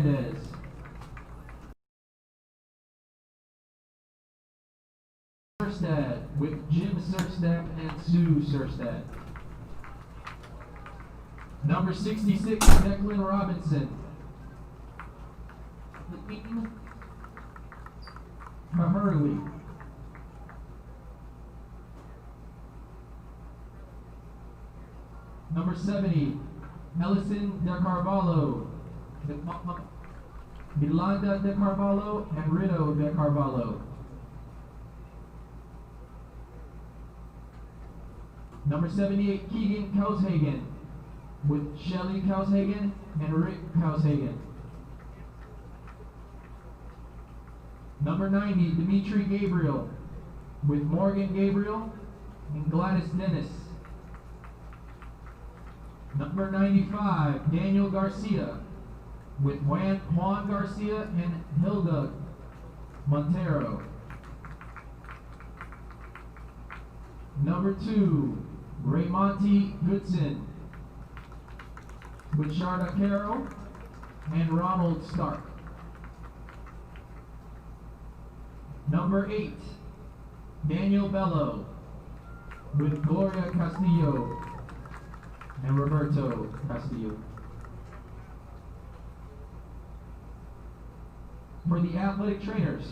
Hernandez. Surstad with Jim Surstad and Sue Surstad. Number 66, Declan Robinson. Hurley. Number 70, Ellison De Carvalho. Milanda De Carvalho and Rito De Carvalho. Number 78, Keegan Kaushagen with Shelly Kaushagen and Rick Kaushagen. Number 90, Dimitri Gabriel with Morgan Gabriel and Gladys Dennis. Number 95, Daniel Garcia with Juan Garcia and Hilda Montero. Number 2, Raymonte Goodson with Sharda Carroll and Ronald Stark. Number 8, Daniel Bello with Gloria Castillo and Roberto Castillo. For the athletic trainers,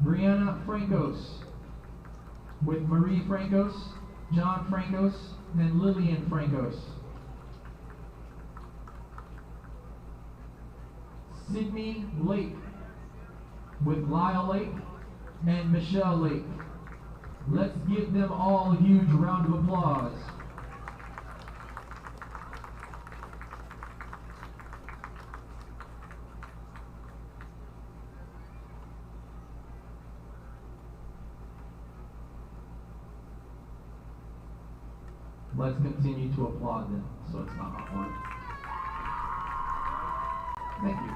Brianna Francos with Marie Francos, John Francos, and Lillian Francos. Sydney Lake with Lyle Lake and Michelle Lake. Let's give them all a huge round of applause. Let's continue to applaud them so it's not awkward. Thank you.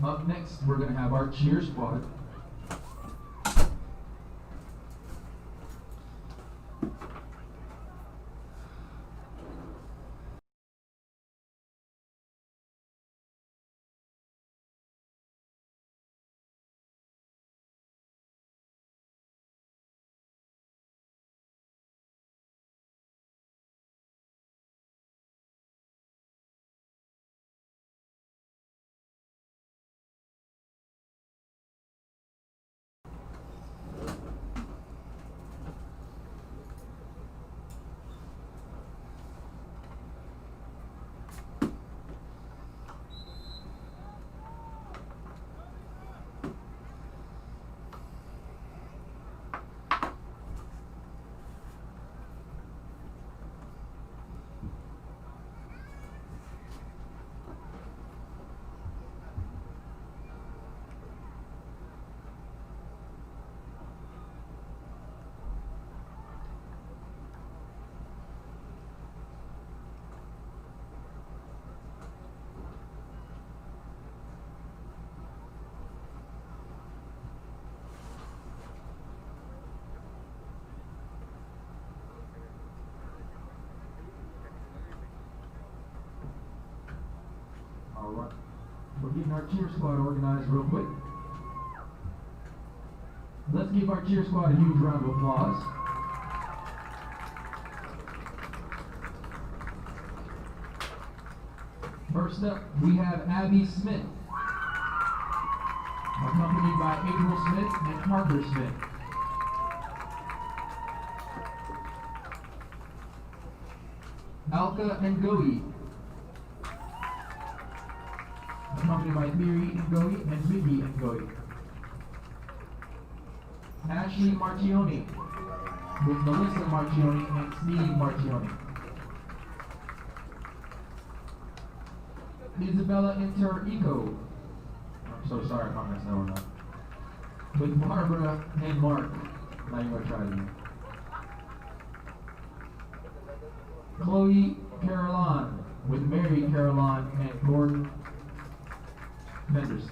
Up next, we're going to have our cheer squad. Alright, we're getting our cheer squad organized real quick. Let's give our cheer squad a huge round of applause. First up, we have Abby Smith, accompanied by April Smith and Parker Smith. Alka Ngoyi, accompanied by Miri Ngoyi and Vicky Ngoyi. Ashley Marchioni with Melissa Marchioni and Steve Marchioni. Isabella Inter-Eco, I'm so sorry if I messed that one up, with Barbara and Mark. Now you want to try it again. Chloe Caroline with Mary Caroline and Gordon Menders.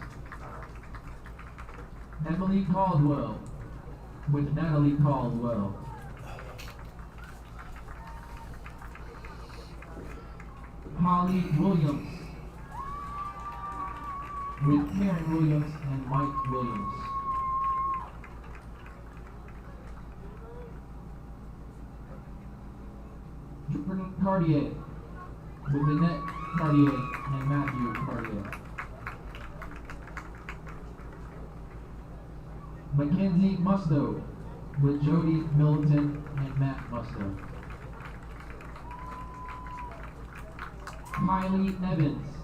Emily Caldwell with Natalie Caldwell. Holly Williams with Karen Williams and Mike Williams. Jordan Cartier with Lynette Cartier and Matthew Cartier. Mackenzie Musto with Jody Middleton and Matt Musto. Kylie Evans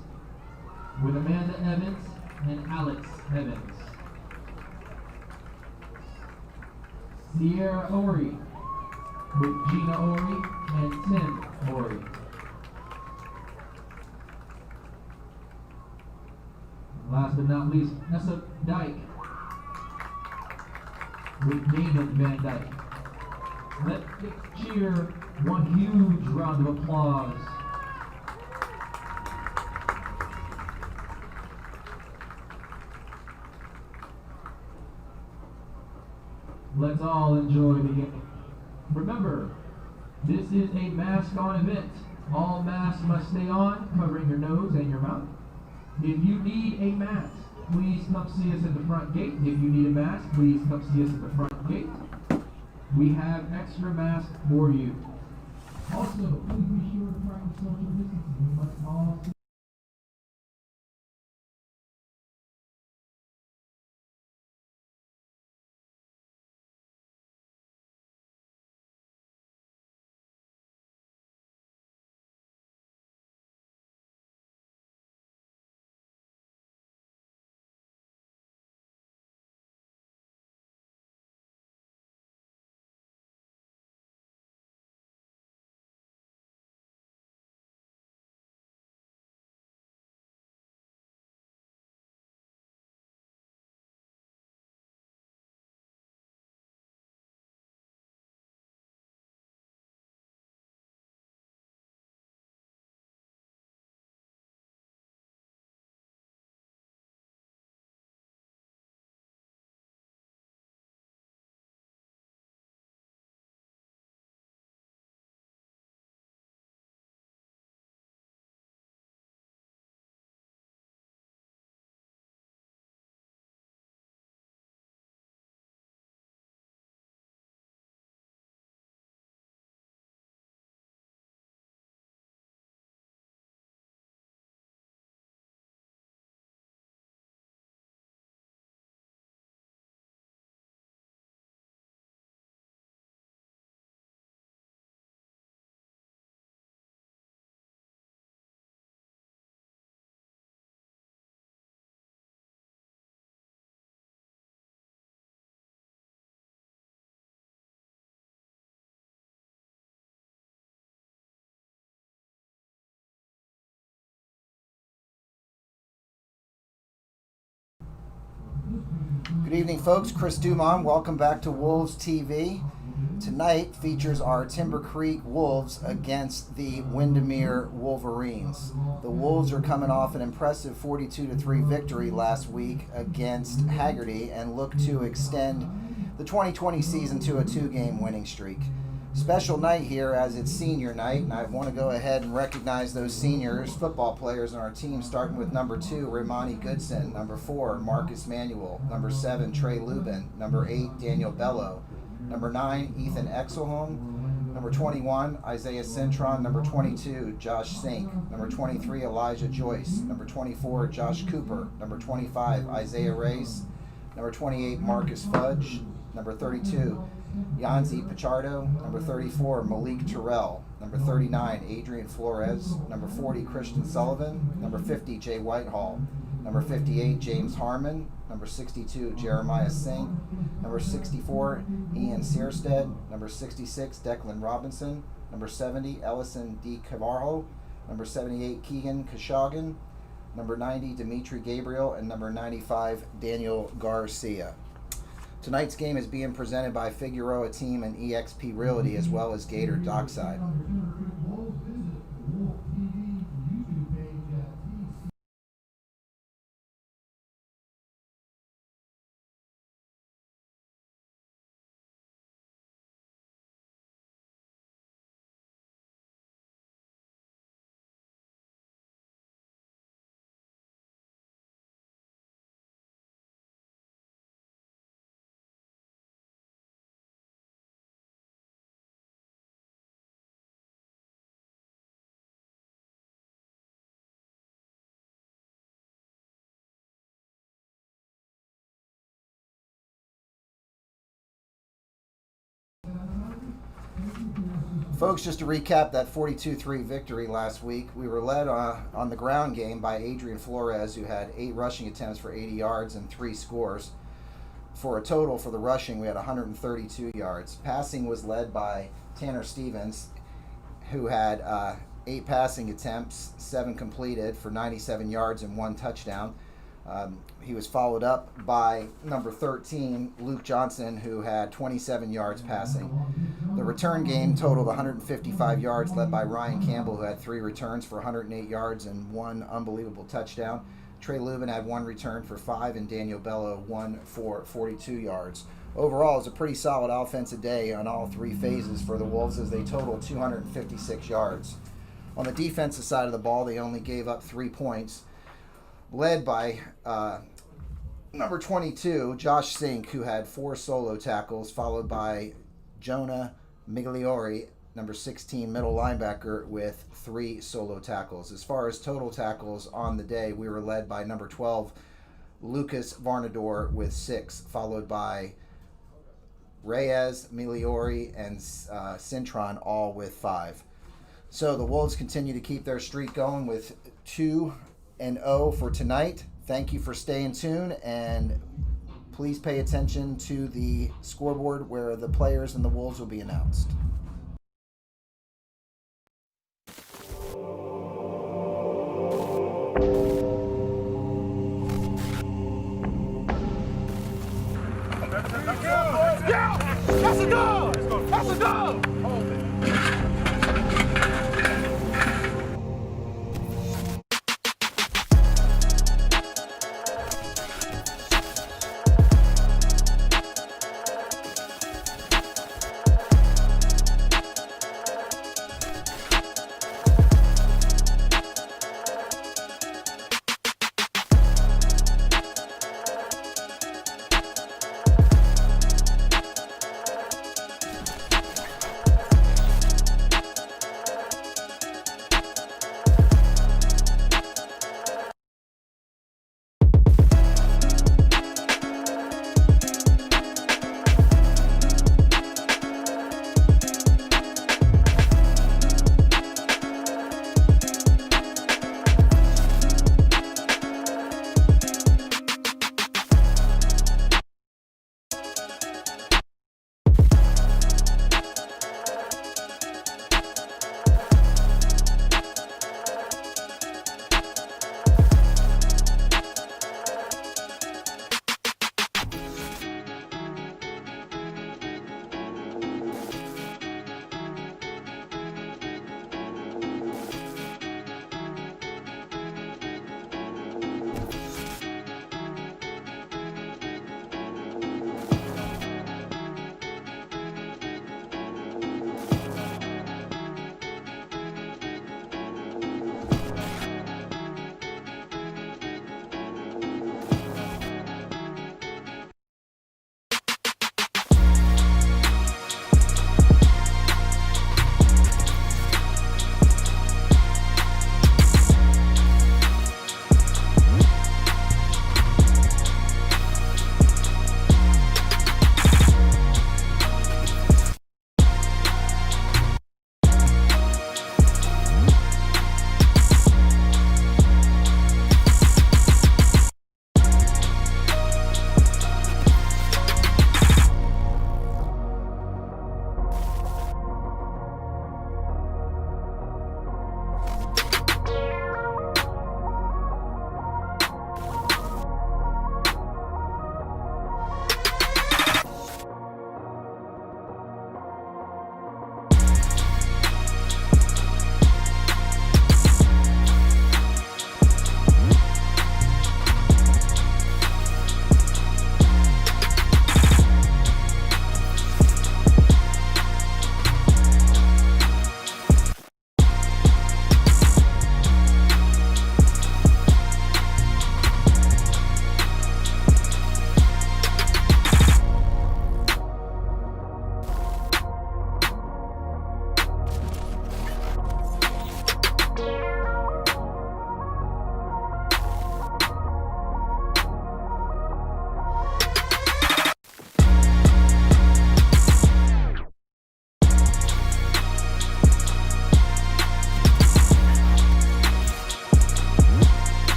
with Amanda Evans and Alex Evans. Sierra Ori with Gina Ori and Tim Ori. Last but not least, Nessa Dyke with David Van Dyke. Let's cheer one huge round of applause. Let's all enjoy the game. Remember, this is a mask-on event. All masks must stay on, covering your nose and your mouth. If you need a mask, please come see us at the front gate. If you need a mask, please come see us at the front gate. We have extra masks for you. Also, please be sure to practice social distancing. We must all Good evening, folks. Chris Dumont. Welcome back to Wolves TV. Tonight features our Timber Creek Wolves against the Windermere Wolverines. The Wolves are coming off an impressive 42-3 victory last week against Haggerty and look to extend the 2020 season to a 2-game winning streak. Special night here as it's senior night, and I want to go ahead and recognize those seniors, football players on our team, starting with number 2, Ramani Goodson, number 4, Marcus Manuel, number 7, Trey Lubin, number 8, Daniel Bello, number 9, Ethan Exelholm, number 21, Isaiah Cintron, number 22, Josh Sink, number 23, Elijah Joyce, number 24, Josh Cooper, number 25, Isaiah Race, number 28, Marcus Fudge, number 32, Yanzi Pichardo, number 34, Malik Terrell, number 39, Adrian Flores, number 40, Christian Sullivan, number 50, Jay Whitehall, number 58, James Harmon, number 62, Jeremiah Singh, number 64, Ian Searstead, number 66, Declan Robinson, number 70, Ellison D. Cavarro, number 78, Keegan Khashoggi, number 90, Dimitri Gabriel, and number 95, Daniel Garcia. Tonight's game is being presented by Figueroa Team and EXP Realty, as well as Gator Dockside. Folks, just to recap that 42-3 victory last week, we were led on the ground game by Adrian Flores, who had 8 rushing attempts for 80 yards and 3 scores. For a total for the rushing, we had 132 yards. Passing was led by Tanner Stevens, who had 8 passing attempts, 7 completed for 97 yards and 1 touchdown. He was followed up by number 13, Luke Johnson, who had 27 yards passing. The return game totaled 155 yards, led by Ryan Campbell, who had 3 returns for 108 yards and 1 unbelievable touchdown. Trey Lubin had 1 return for 5, and Daniel Bello 1 for 42 yards. Overall, it was a pretty solid offensive day on all 3 phases for the Wolves, as they totaled 256 yards. On the defensive side of the ball, they only gave up 3 points, led by number 22, Josh Sink, who had 4 solo tackles, followed by Jonah Migliori, number 16, middle linebacker, with 3 solo tackles. As far as total tackles on the day, we were led by number 12, Lucas Varnador, with 6, followed by Reyes, Migliori, and Cintron, all with 5. So the Wolves continue to keep their streak going with 2-0 for tonight. Thank you for staying tuned, and please pay attention to the scoreboard where the players and the Wolves will be announced. Yeah! That's a dog! That's a dog!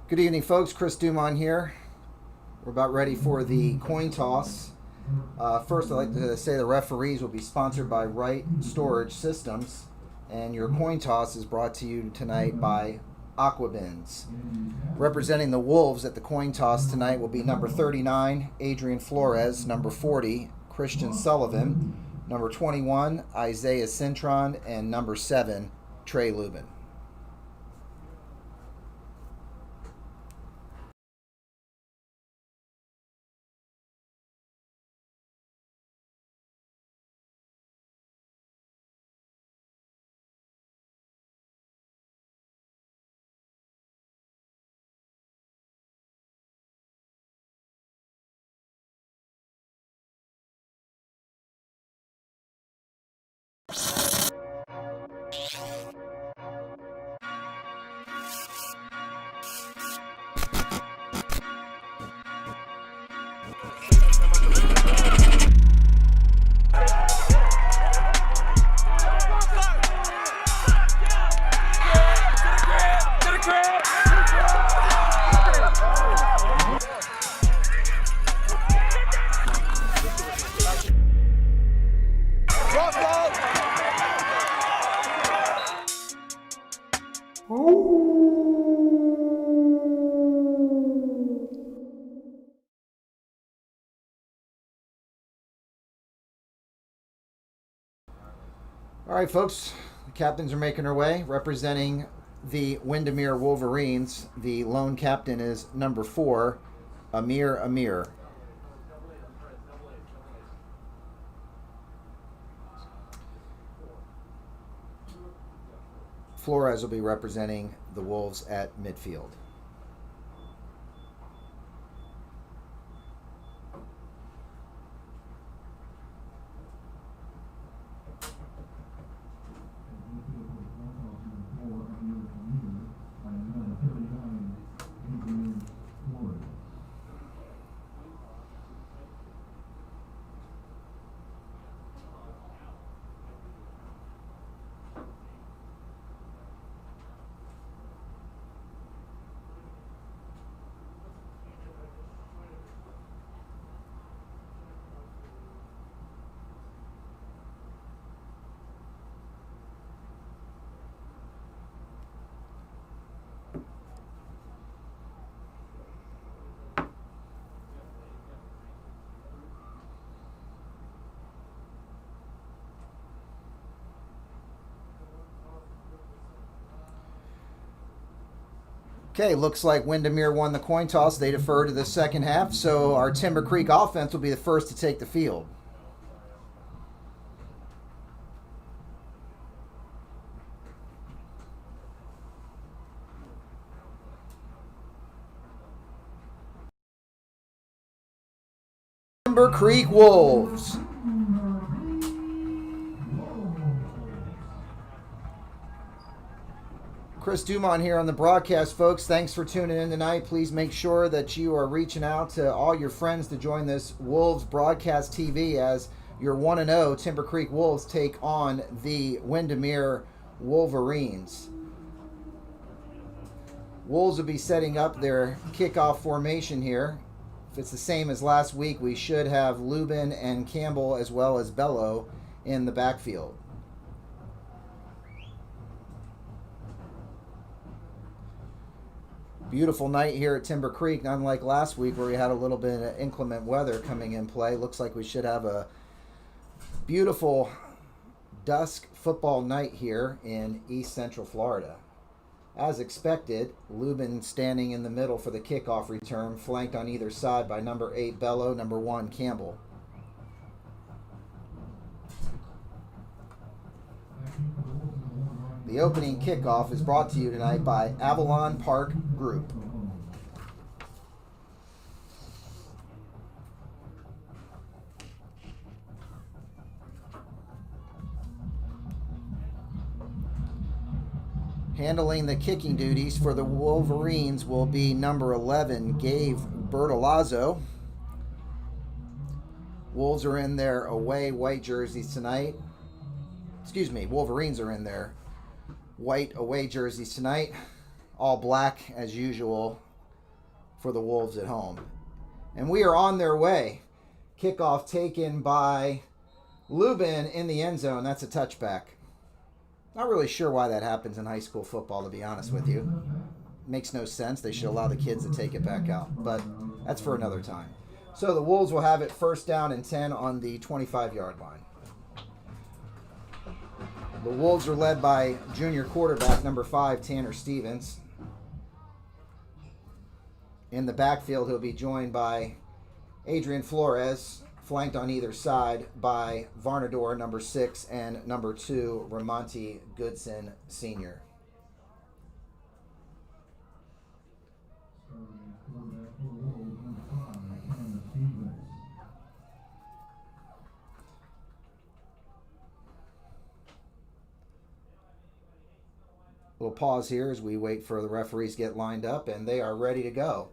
Good evening, folks. Chris Dumont here. We're about ready for the coin toss. First, I'd like to say the referees will be sponsored by Wright Storage Systems, and your coin toss is brought to you tonight by Aquabins. Representing the Wolves at the coin toss tonight will be number 39, Adrian Flores, number 40, Christian Sullivan, number 21, Isaiah Cintron, and number 7, Trey Lubin. All right, folks, the captains are making their way. Representing the Windermere Wolverines, the lone captain is number 4, Amir. Flores will be representing the Wolves at midfield. Okay, looks like Windermere won the coin toss. They defer to the second half, so our Timber Creek offense will be the first to take the field. Timber Creek Wolves. Chris Dumont here on the broadcast, folks. Thanks for tuning in tonight. Please make sure that you are reaching out to all your friends to join this Wolves broadcast TV as your 1-0 Timber Creek Wolves take on the Windermere Wolverines. Wolves will be setting up their kickoff formation here. If it's the same as last week, we should have Lubin and Campbell as well as Bello in the backfield. Beautiful night here at Timber Creek, unlike last week where we had a little bit of inclement weather coming in play. Looks like we should have a beautiful dusk football night here in East Central Florida. As expected, Lubin standing in the middle for the kickoff return, flanked on either side by number 8 Bello, number 1 Campbell. The opening kickoff is brought to you tonight by Avalon Park Group. Handling the kicking duties for the Wolverines will be number 11, Gabe Bertolazzo. Wolves are in their away white jerseys tonight. Wolverines are in their white away jerseys tonight. All black as usual for the Wolves at home. And we are on their way. Kickoff taken by Lubin in the end zone. That's a touchback. Not really sure why that happens in high school football, to be honest with you. Makes no sense. They should allow the kids to take it back out. But that's for another time. So the Wolves will have it first down and 10 on the 25-yard line. The Wolves are led by junior quarterback number 5, Tanner Stevens. In the backfield, he'll be joined by Adrian Flores, flanked on either side by Varnador, number 6, and number 2, Ramonte Goodson, Sr. We'll pause here as we wait for the referees to get lined up, and they are ready to go.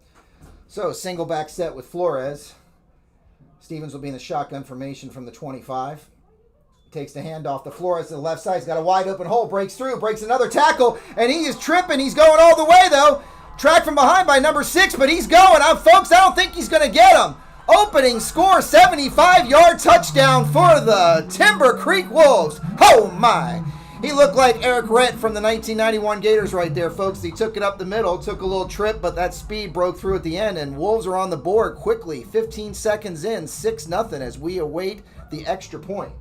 So, single back set with Flores. Stevens will be in the shotgun formation from the 25. Takes the handoff to Flores to the left side. He's got a wide open hole. Breaks through. Breaks another tackle. And he is tripping. He's going all the way, though. Tracked from behind by number 6, but he's going. Folks, I don't think he's going to get him. Opening score, 75-yard touchdown for the Timber Creek Wolves. Oh, my. He looked like Eric Rett from the 1991 Gators right there, folks. He took it up the middle, took a little trip, but that speed broke through at the end, and Wolves are on the board quickly. 15 seconds in, 6-0 as we await the extra point.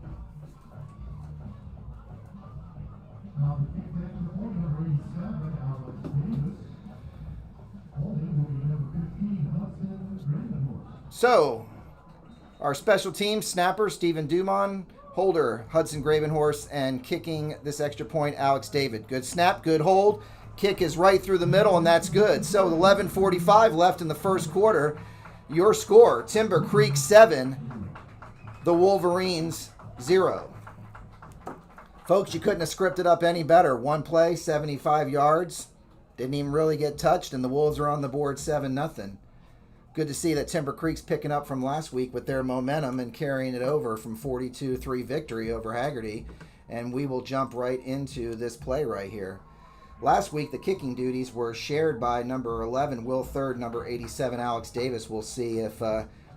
So, our special team snapper, Stephen Dumont, holder, Hudson Gravenhorse, and kicking this extra point, Alex David. Good snap, good hold. Kick is right through the middle, and that's good. So 11:45 left in the first quarter. Your score, Timber Creek 7, the Wolverines 0. Folks, you couldn't have scripted up any better. One play, 75 yards. Didn't even really get touched, and the Wolves are on the board 7-0. Good to see that Timber Creek's picking up from last week with their momentum and carrying it over from 42-3 victory over Haggerty. And we will jump right into this play right here. Last week, the kicking duties were shared by number 11, Will Third, number 87, Alex Davis. We'll see if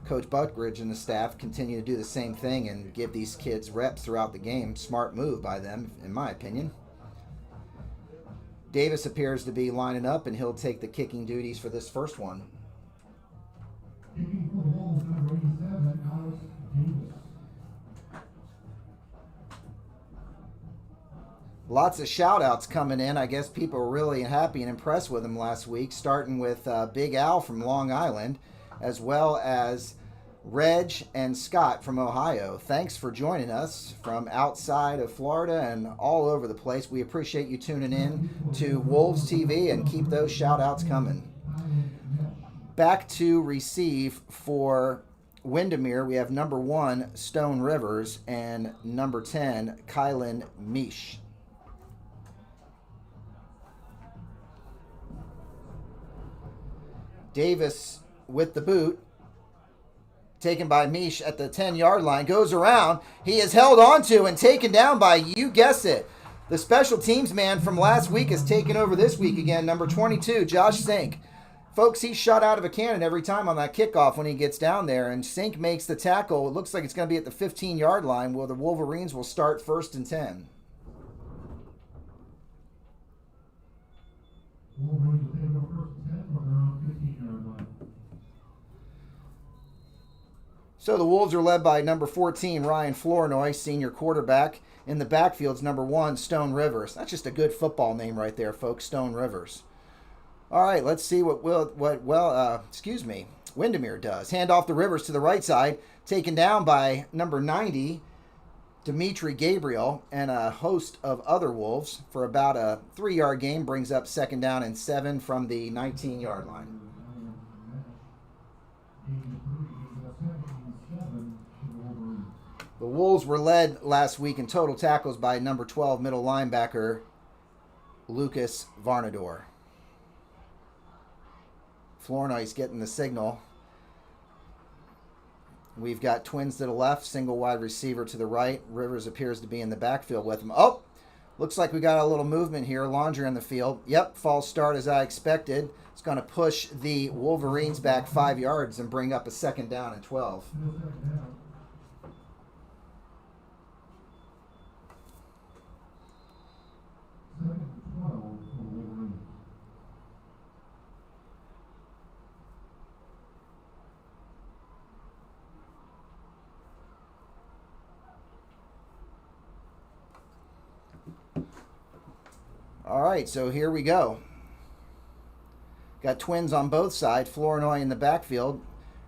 Coach Buckridge and the staff continue to do the same thing and give these kids reps throughout the game. Smart move by them, in my opinion. Davis appears to be lining up, and he'll take the kicking duties for this first one. Lots of shout-outs coming in. I guess people were really happy and impressed with him last week, starting with Big Al from Long Island, as well as Reg and Scott from Ohio. Thanks for joining us from outside of Florida and all over the place. We appreciate you tuning in to Wolves TV, and keep those shout-outs coming. Back to receive for Windermere, we have number 1, Stone Rivers, and number 10, Kylan Misch. Davis with the boot, taken by Misch at the 10-yard line, goes around. He is held onto and taken down by, you guess it, the special teams man from last week is taken over this week again, number 22, Josh Sink. Folks, he's shot out of a cannon every time on that kickoff when he gets down there, and Sink makes the tackle. It looks like it's going to be at the 15-yard line, where the Wolverines will start 1st and 10. So the Wolves are led by number 14, Ryan Flournoy, senior quarterback. In the backfield's number 1, Stone Rivers. That's just a good football name right there, folks, Stone Rivers. All right, let's see what Windermere does. Hand off the Rivers to the right side, taken down by number 90, Dimitri Gabriel, and a host of other Wolves for about a 3-yard gain. Brings up 2nd down and 7 from the 19-yard line. The Wolves were led last week in total tackles by number 12 middle linebacker Lucas Varnador. Flournoy's getting the signal. We've got twins to the left, single wide receiver to the right. Rivers appears to be in the backfield with him. Oh, Looks like we got a little movement here. Laundry on the field. Yep, false start as I expected. It's going to push the Wolverines back 5 yards and bring up a 2nd down and 12. All right, so here we go. Got twins on both sides. Flournoy in the backfield.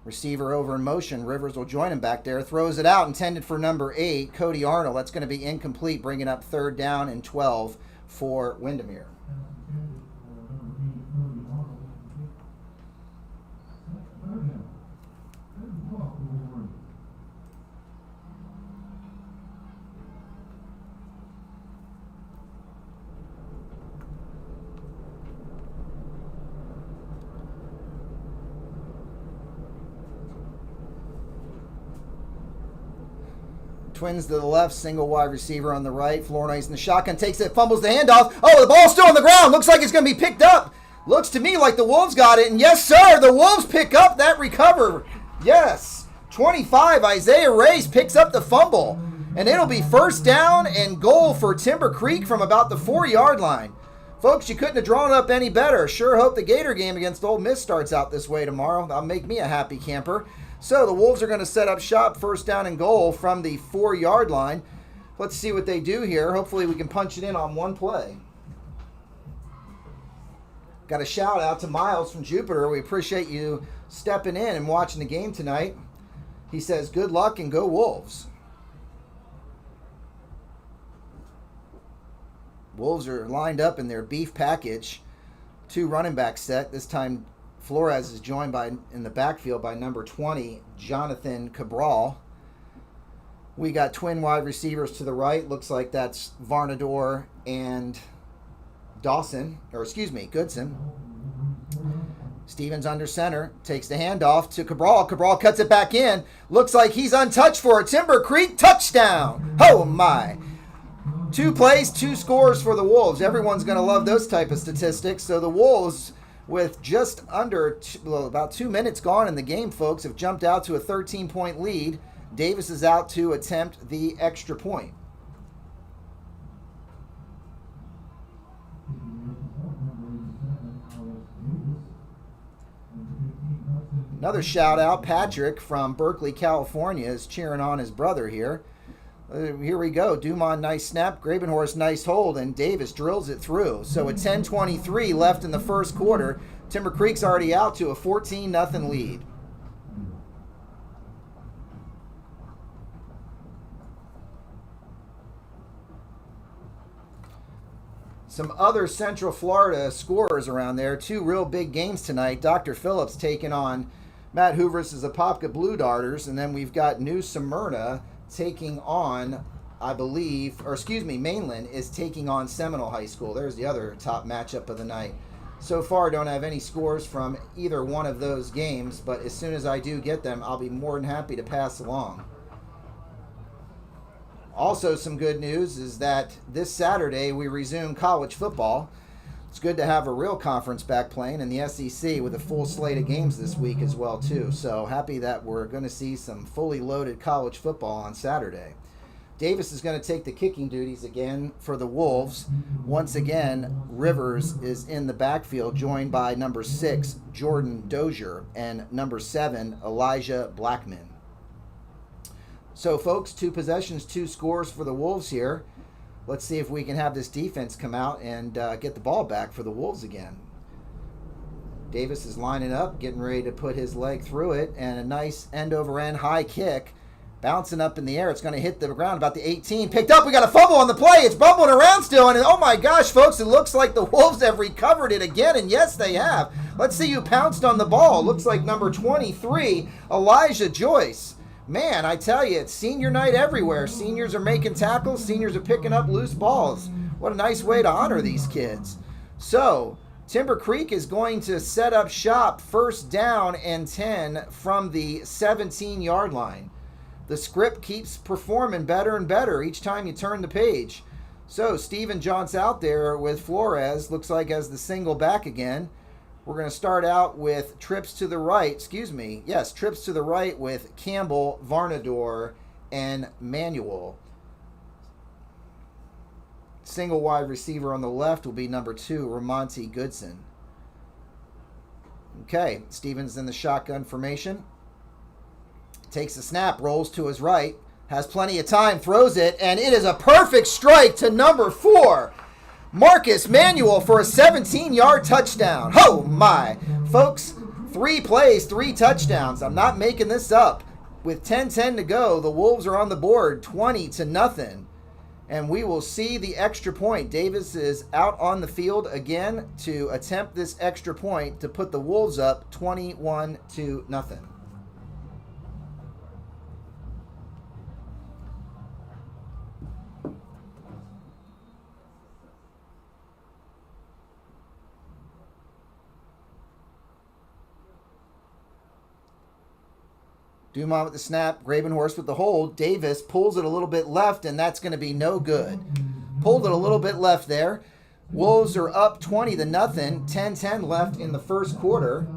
Receiver over in motion. Rivers will join him back there. Throws it out, intended for number 8, Cody Arnold. That's going to be incomplete, bringing up 3rd down and 12 for Windermere. Twins to the left, single wide receiver on the right. Flournoy's in the shotgun, takes it, fumbles the handoff. Oh, the ball's still on the ground. Looks like it's going to be picked up. Looks to me like the Wolves got it. And yes, sir, the Wolves pick up that recover. Yes. 25, Isaiah Reyes picks up the fumble. And it'll be 1st down and goal for Timber Creek from about the 4-yard line. Folks, you couldn't have drawn up any better. Sure hope the Gator game against Ole Miss starts out this way tomorrow. That'll make me a happy camper. So the Wolves are going to set up shop, 1st down and goal from the 4-yard line. Let's see what they do here. Hopefully we can punch it in on one play. Got a shout out to Miles from Jupiter. We appreciate you stepping in and watching the game tonight. He says, good luck and go Wolves. Wolves are lined up in their beef package. 2 running back set. This time Flores is joined in the backfield by number 20, Jonathan Cabral. We got twin wide receivers to the right. Looks like that's Varnador and Goodson. Stevens under center, takes the handoff to Cabral. Cabral cuts it back in. Looks like he's untouched for a Timber Creek touchdown. Oh my. 2 plays, 2 scores for the Wolves. Everyone's going to love those type of statistics. So the Wolves, with just about 2 minutes gone in the game, folks, have jumped out to a 13-point lead. Davis is out to attempt the extra point. Another shout out, Patrick from Berkeley, California is cheering on his brother here. Here we go. Dumont, nice snap. Grabenhorst, nice hold. And Davis drills it through. So at 10:23 left in the first quarter, Timber Creek's already out to a 14-0 lead. Some other Central Florida scorers around there. 2 real big games tonight. Dr. Phillips taking on Matt Hoover's Apopka Blue Darters. And then we've got New Smyrna taking on, Mainland is taking on Seminole High School. There's the other top matchup of the night. So far, don't have any scores from either one of those games, but as soon as I do get them, I'll be more than happy to pass along. Also, some good news is that this Saturday we resume college football. It's good to have a real conference back playing in the SEC with a full slate of games this week as well, too. So happy that we're going to see some fully loaded college football on Saturday. Davis is going to take the kicking duties again for the Wolves. Once again, Rivers is in the backfield, joined by number 6, Jordan Dozier, and number 7, Elijah Blackman. So, folks, 2 possessions, 2 scores for the Wolves here. Let's see if we can have this defense come out and get the ball back for the Wolves again. Davis is lining up, getting ready to put his leg through it, and a nice end-over-end high kick. Bouncing up in the air. It's going to hit the ground about the 18. Picked up. We got a fumble on the play. It's bumbling around still. And oh my gosh, folks, it looks like the Wolves have recovered it again. And yes, they have. Let's see who pounced on the ball. Looks like number 23, Elijah Joyce. Man, I tell you, it's senior night everywhere. Seniors are making tackles. Seniors are picking up loose balls. What a nice way to honor these kids. So, Timber Creek is going to set up shop, 1st down and 10 from the 17-yard line. The script keeps performing better and better each time you turn the page. So Steven John's out there with Flores. Looks like as the single back again. We're going to start out with trips to the right. Excuse me. Yes, trips to the right with Campbell, Varnador, and Manuel. Single wide receiver on the left will be number 2, Ramonte Goodson. Okay, Stevens in the shotgun formation. Takes the snap, rolls to his right. Has plenty of time, throws it, and it is a perfect strike to number 4, Marcus Manuel, for a 17-yard touchdown. Oh my. Folks, 3 plays, 3 touchdowns. I'm not making this up. With 10:10 to go, the Wolves are on the board 20-0. And we will see the extra point. Davis is out on the field again to attempt this extra point to put the Wolves up 21-0. Dumont with the snap, Gravenhorst with the hold. Davis pulls it a little bit left, and that's going to be no good. Pulled it a little bit left there. Wolves are up 20-0. 10:10 left in the first quarter.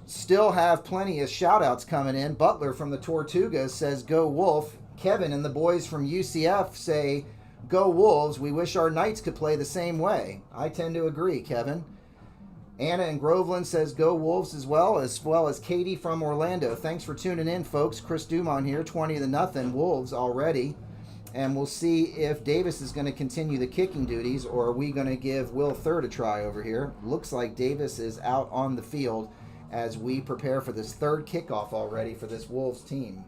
Still have plenty of shout-outs coming in. Butler from the Tortugas says, "Go Wolf." Kevin and the boys from UCF say, "Go Wolves. We wish our Knights could play the same way." I tend to agree, Kevin. Anna in Groveland says, "Go Wolves," as well as Katie from Orlando. Thanks for tuning in, folks. Chris Dumont here, 20-0 Wolves already. And we'll see if Davis is going to continue the kicking duties, or are we going to give Will Third a try over here. Looks like Davis is out on the field as we prepare for this third kickoff already for this Wolves team.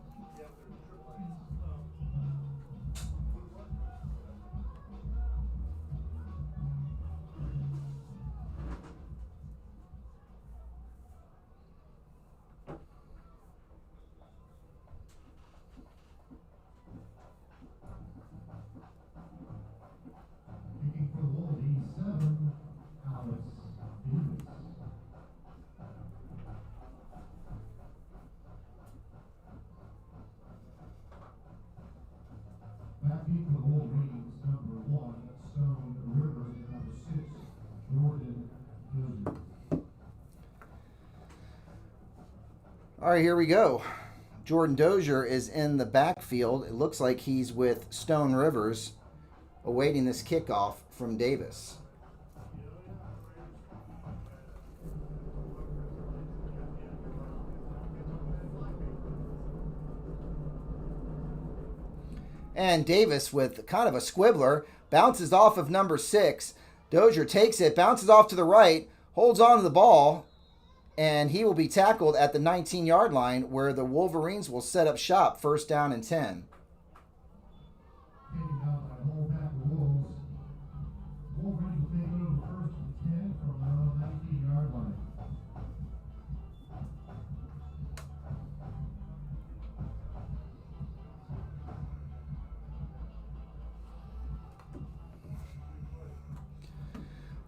Backing the Wolverines, number 1, Stone Rivers, and number 6, Jordan Dozier. All right, here we go. Jordan Dozier is in the backfield. It looks like he's with Stone Rivers, awaiting this kickoff from Davis. And Davis with kind of a squibbler, bounces off of number 6. Dozier takes it, bounces off to the right, holds on to the ball, and he will be tackled at the 19-yard line, where the Wolverines will set up shop, 1st down and 10.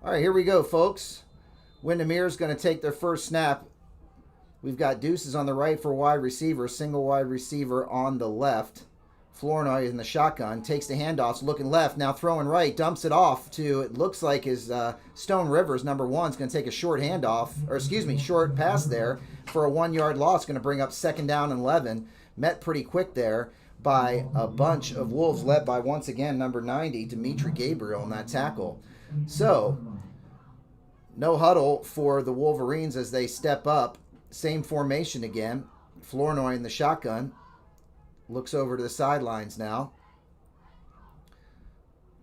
All right, here we go, folks. Windermere is going to take their first snap. We've got Deuces on the right for wide receiver, single wide receiver on the left. Flournoy in the shotgun, takes the handoffs, looking left, now throwing right, dumps it off to, it looks like his Stone Rivers, number 1, is going to take a short handoff, or excuse me, short pass there for a 1-yard loss, going to bring up 2nd down and 11. Met pretty quick there by a bunch of Wolves, led by, once again, number 90, Dimitri Gabriel, in that tackle. So, no huddle for the Wolverines as they step up. Same formation again. Flournoy in the shotgun. Looks over to the sidelines now.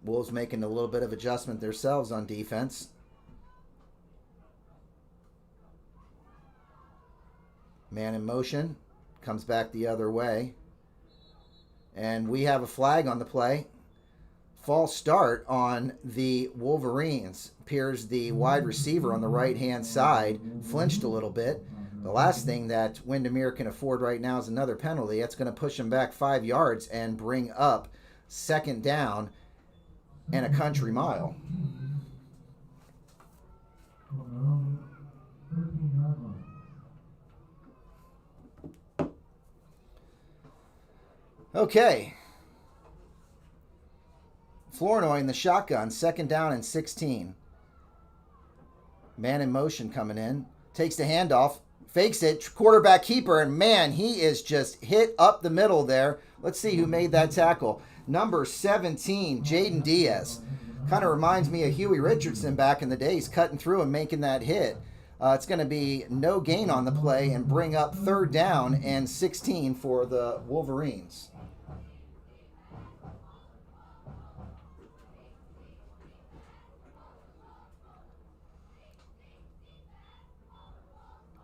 Wolves making a little bit of adjustment themselves on defense. Man in motion. Comes back the other way. And we have a flag on the play. False start on the Wolverines. Appears the wide receiver on the right-hand side flinched a little bit. The last thing that Windermere can afford right now is another penalty. That's going to push him back 5 yards and bring up 2nd down and a country mile. Okay. Flournoy in the shotgun, 2nd down and 16. Man in motion coming in. Takes the handoff. Fakes it. Quarterback keeper. And man, he is just hit up the middle there. Let's see who made that tackle. Number 17, Jaden Diaz. Kind of reminds me of Huey Richardson back in the days, cutting through and making that hit. It's going to be no gain on the play and bring up 3rd down and 16 for the Wolverines.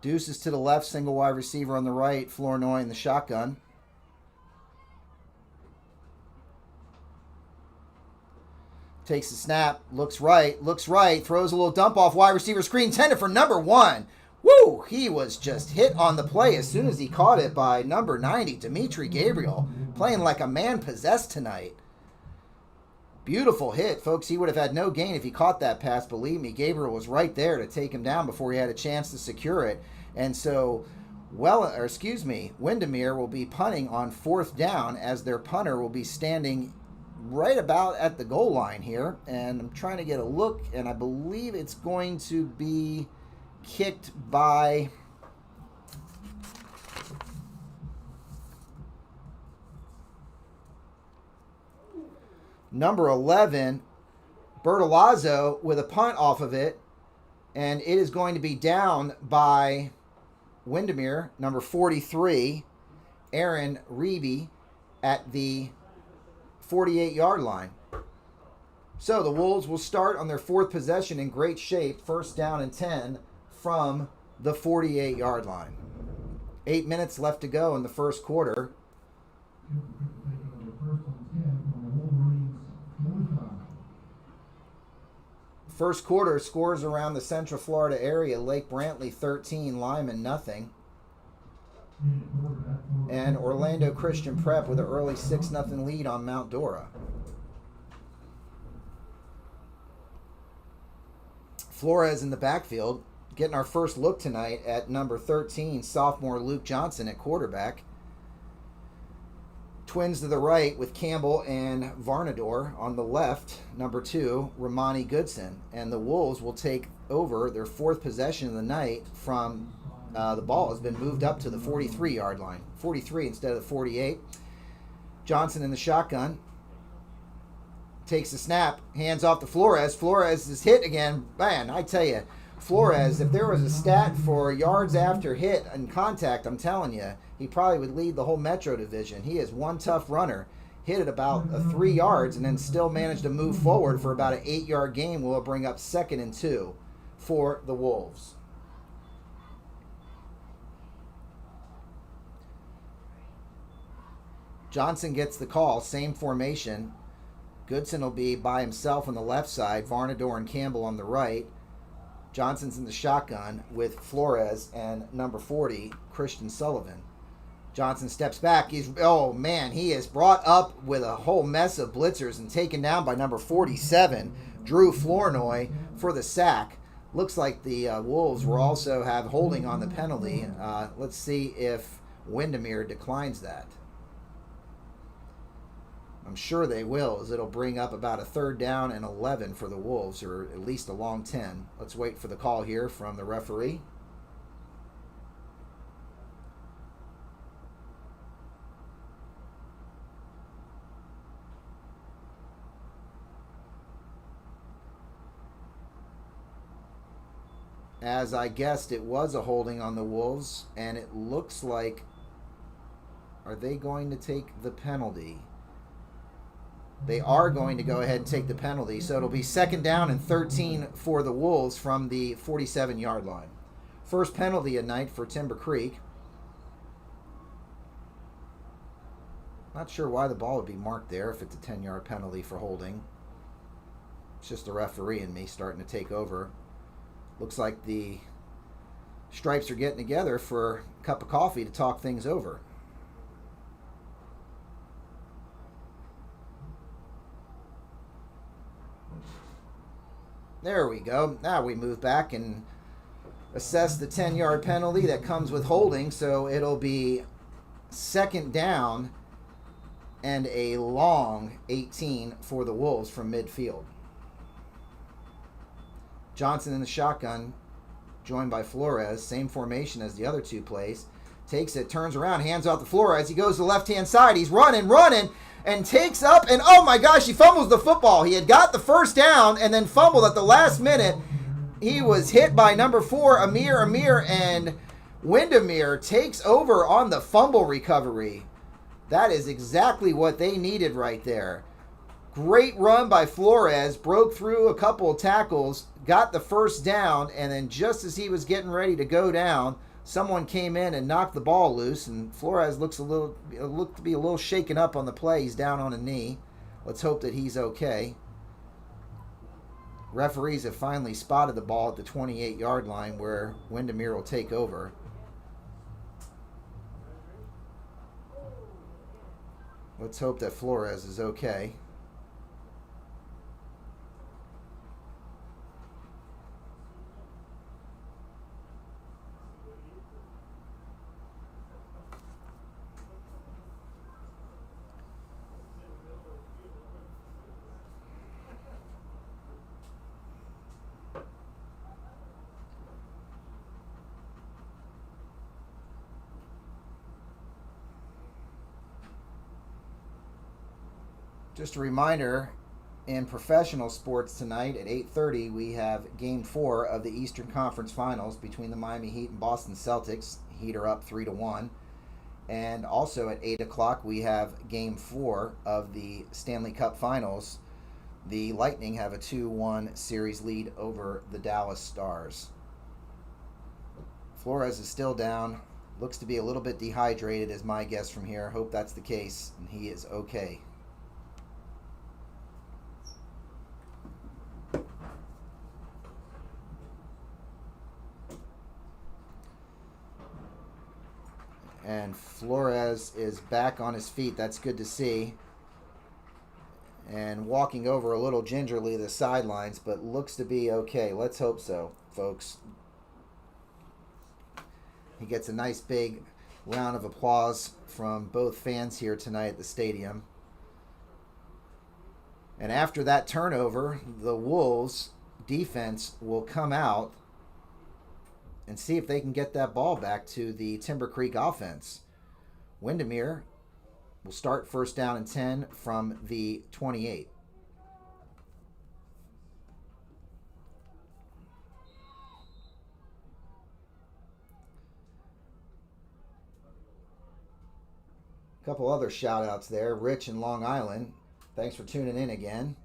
Deuces to the left, single wide receiver on the right, Flournoy in the shotgun. Takes the snap, looks right, throws a little dump off, wide receiver screen, intended for number 1. Woo! He was just hit on the play as soon as he caught it by number 90, Dimitri Gabriel, playing like a man possessed tonight. Beautiful hit, folks. He would have had no gain if he caught that pass. Believe me, Gabriel was right there to take him down before he had a chance to secure it. And so, Windermere will be punting on 4th down as their punter will be standing right about at the goal line here. And I'm trying to get a look, and I believe it's going to be kicked by number 11, Bertolazzo, with a punt off of it. And it is going to be down by Windermere, number 43, Aaron Reeby, at the 48-yard line. So the Wolves will start on their 4th possession in great shape, 1st down and 10 from the 48-yard line. 8 minutes left to go in the first quarter. First quarter scores around the Central Florida area. Lake Brantley 13, Lyman nothing. And Orlando Christian Prep with an early 6-0 lead on Mount Dora. Flores in the backfield, getting our first look tonight at number 13, sophomore Luke Johnson at quarterback. Twins to the right with Campbell and Varnador. On the left, number 2, Romani Goodson. And the Wolves will take over their 4th possession of the night from the ball has been moved up to the 43-yard line. 43 instead of the 48. Johnson in the shotgun. Takes the snap, hands off to Flores. Flores is hit again. Man, I tell you, Flores, if there was a stat for yards after hit and contact, I'm telling you, he probably would lead the whole Metro Division. He is one tough runner. Hit it about 3 yards and then still managed to move forward for about an 8-yard gain. Will bring up 2nd and 2 for the Wolves. Johnson gets the call, same formation. Goodson will be by himself on the left side, Varnador and Campbell on the right. Johnson's in the shotgun with Flores and number 40, Christian Sullivan. Johnson steps back. He is brought up with a whole mess of blitzers and taken down by number 47, Drew Flournoy, for the sack. Looks like the Wolves will also have holding on the penalty. Let's see if Windermere declines that. I'm sure they will, as it'll bring up about a 3rd down and 11 for the Wolves, or at least a long 10. Let's wait for the call here from the referee. As I guessed, it was a holding on the Wolves, and it looks like, are they going to take the penalty? They are going to go ahead and take the penalty, so it'll be 2nd down and 13 for the Wolves from the 47-yard line. First penalty at night for Timber Creek. Not sure why the ball would be marked there if it's a 10-yard penalty for holding. It's just the referee and me starting to take over. Looks like the Stripes are getting together for a cup of coffee to talk things over. There we go. Now we move back and assess the 10-yard penalty that comes with holding. So it'll be 2nd down and a long 18 for the Wolves from midfield. Johnson in the shotgun, joined by Flores. Same formation as the other two plays. Takes it, turns around, hands off to Flores. He goes to the left-hand side. He's running, and takes up, and oh my gosh, he fumbles the football. He had got the first down and then fumbled at the last minute. He was hit by number 4, Amir, and Windermere takes over on the fumble recovery. That is exactly what they needed right there. Great run by Flores, broke through a couple of tackles, got the first down, and then just as he was getting ready to go down, someone came in and knocked the ball loose, and Flores looked to be a little shaken up on the play. He's down on a knee. Let's hope that he's okay. Referees have finally spotted the ball at the 28-yard line where Windermere will take over. Let's hope that Flores is okay. Just a reminder, in professional sports tonight at 8:30, we have Game 4 of the Eastern Conference Finals between the Miami Heat and Boston Celtics. Heat are up 3-1. And also at 8 o'clock, we have Game 4 of the Stanley Cup Finals. The Lightning have a 2-1 series lead over the Dallas Stars. Flores is still down. Looks to be a little bit dehydrated, is my guess from here. Hope that's the case, and he is okay. And Flores is back on his feet. That's good to see. And walking over a little gingerly the sidelines, but looks to be okay. Let's hope so, folks. He gets a nice big round of applause from both fans here tonight at the stadium. And after that turnover, the Wolves defense will come out and see if they can get that ball back to the Timber Creek offense. Windermere will start first down and 10 from the 28. A couple other shout outs there. Rich in Long Island, thanks for tuning in again.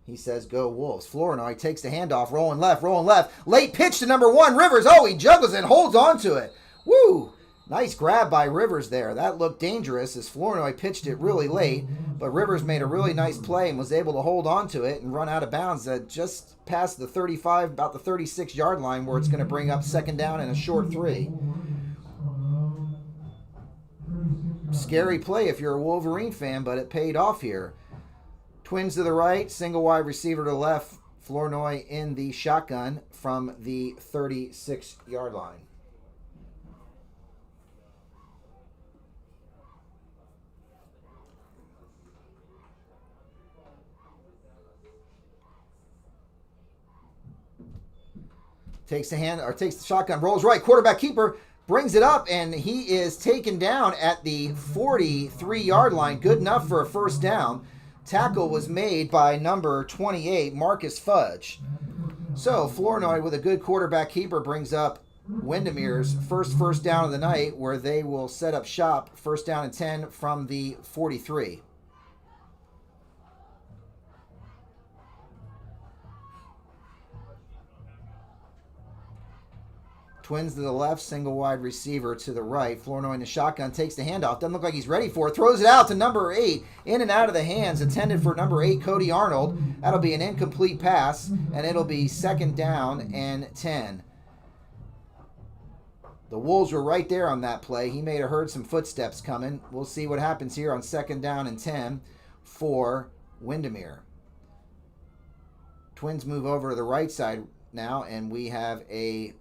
He says, go Wolves. Flournoy takes the handoff, rolling left. Late pitch to number 1, Rivers. Oh, he juggles and holds on to it. Woo! Nice grab by Rivers there. That looked dangerous as Flournoy pitched it really late, but Rivers made a really nice play and was able to hold on to it and run out of bounds at just past the 35, about the 36-yard line where it's going to bring up second down and a short 3. Scary play if you're a Wolverine fan, but it paid off here. Twins to the right, single wide receiver to the left. Flournoy in the shotgun from the 36-yard line. Takes the shotgun, rolls right, quarterback keeper, brings it up, and he is taken down at the 43-yard line. Good enough for a first down. Tackle was made by number 28, Marcus Fudge. So Flournoy with a good quarterback keeper brings up Windermere's first down of the night, where they will set up shop first down and 10 from the 43. Twins to the left, single wide receiver to the right. Flournoy in the shotgun, takes the handoff. Doesn't look like he's ready for it. Throws it out to number 8. In and out of the hands. Intended for number 8, Cody Arnold. That'll be an incomplete pass, and it'll be second down and 10. The Wolves were right there on that play. He may have heard some footsteps coming. We'll see what happens here on second down and 10 for Windermere. Twins move over to the right side now, and we have a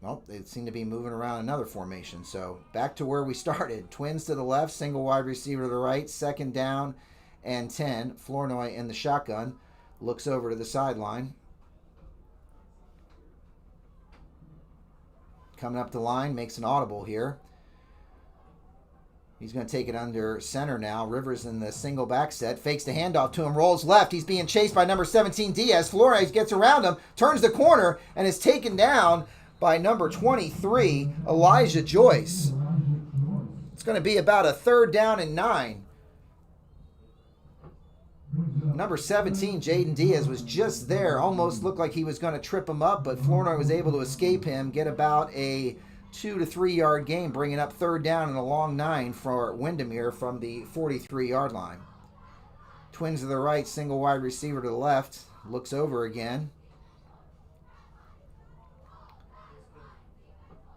Well, they seem to be moving around another formation. So back to where we started. Twins to the left, single wide receiver to the right, second down and 10. Flournoy in the shotgun. Looks over to the sideline. Coming up the line, makes an audible here. He's going to take it under center now. Rivers in the single back set. Fakes the handoff to him. Rolls left. He's being chased by number 17, Diaz. Flores gets around him. Turns the corner and is taken down by number 23, Elijah Joyce. It's going to be about a 3rd down and 9. Number 17, Jaden Diaz, was just there. Almost looked like he was going to trip him up, but Flournoy was able to escape him, get about a 2 to 3 yard gain, bringing up 3rd down and a long 9 for Windermere from the 43-yard line. Twins to the right, single wide receiver to the left. Looks over again.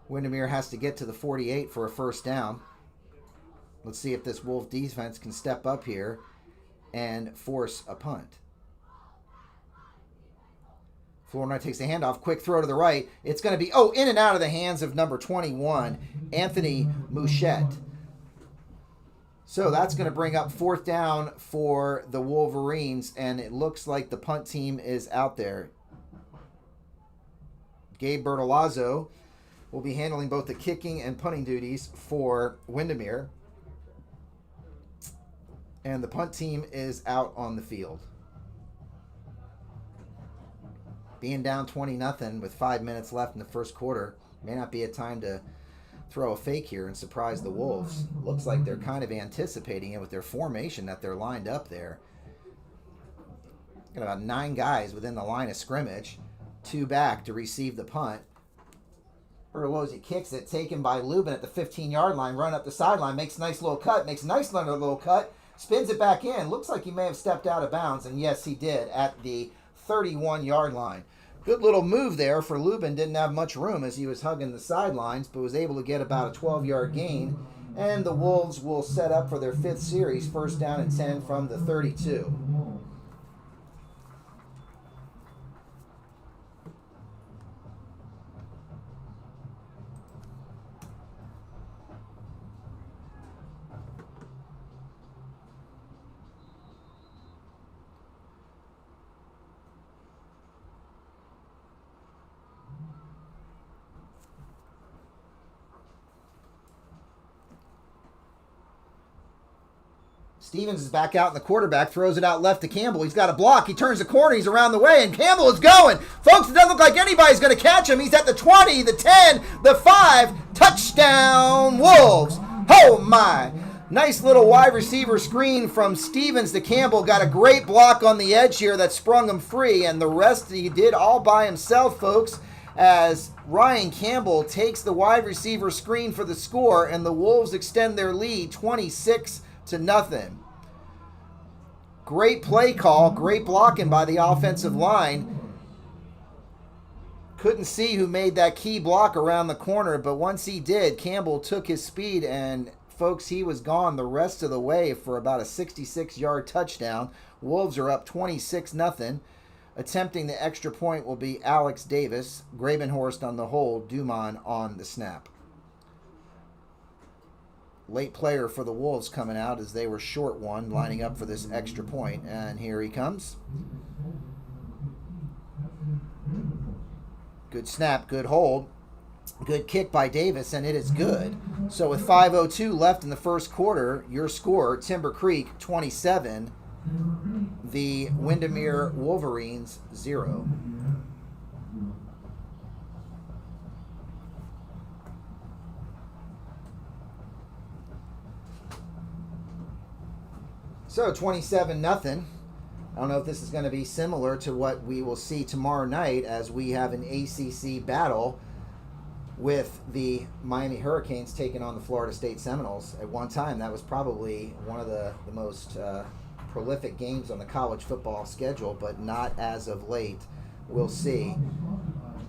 Windermere has to get to the 48 for a 1st down. Let's see if this Wolf defense can step up here and force a punt. Flournoy takes the handoff. Quick throw to the right. It's going to be, in and out of the hands of number 21, Anthony Mouchette. So that's going to bring up 4th down for the Wolverines, and it looks like the punt team is out there. Gabe Bertolazzo will be handling both the kicking and punting duties for Windermere. And the punt team is out on the field. Being down 20-0 with 5 minutes left in the first quarter, may not be a time to throw a fake here and surprise the Wolves. Looks like they're kind of anticipating it with their formation that they're lined up there. Got about 9 guys within the line of scrimmage. 2 back to receive the punt. Bertolozzi kicks it, taken by Lubin at the 15-yard line, run up the sideline, makes a nice little cut, spins it back in. Looks like he may have stepped out of bounds, and yes, he did at the 31-yard line. Good little move there for Lubin. Didn't have much room as he was hugging the sidelines, but was able to get about a 12-yard gain. And the Wolves will set up for their 5th series, 1st down and 10 from the 32. Stevens is back out, and the quarterback throws it out left to Campbell. He's got a block. He turns the corner. He's around the way, and Campbell is going. Folks, it doesn't look like anybody's going to catch him. He's at the 20, the 10, the 5. Touchdown, Wolves. Oh, my. Nice little wide receiver screen from Stevens to Campbell. Got a great block on the edge here that sprung him free, and the rest he did all by himself, folks, as Ryan Campbell takes the wide receiver screen for the score, and the Wolves extend their lead 26-0. Great play call, great blocking by the offensive line. Couldn't see who made that key block around the corner, but once he did, Campbell took his speed, and folks, he was gone the rest of the way for about a 66-yard touchdown. Wolves are up 26-0. Attempting the extra point will be Alex Davis. Grabenhorst on the hold, Dumont on the snap. Late player for the Wolves coming out as they were short one, lining up for this extra point. And here he comes. Good snap, good hold. Good kick by Davis, and it is good. So with 5:02 left in the first quarter, your score, Timber Creek 27, the Windermere Wolverines 0. So 27-0. I don't know if this is going to be similar to what we will see tomorrow night as we have an ACC battle with the Miami Hurricanes taking on the Florida State Seminoles. At one time, that was probably one of the most prolific games on the college football schedule, but not as of late. We'll see.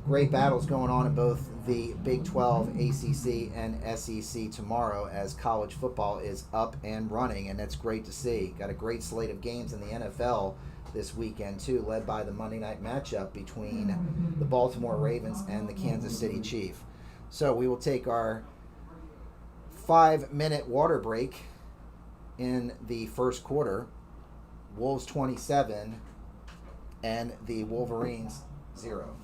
Great battles going on in both the Big 12, ACC, and SEC tomorrow as college football is up and running, and that's great to see. Got a great slate of games in the NFL this weekend too, led by the Monday night matchup between the Baltimore Ravens and the Kansas City Chiefs. So we will take our 5-minute water break in the first quarter. Wolves 27 and the Wolverines 0.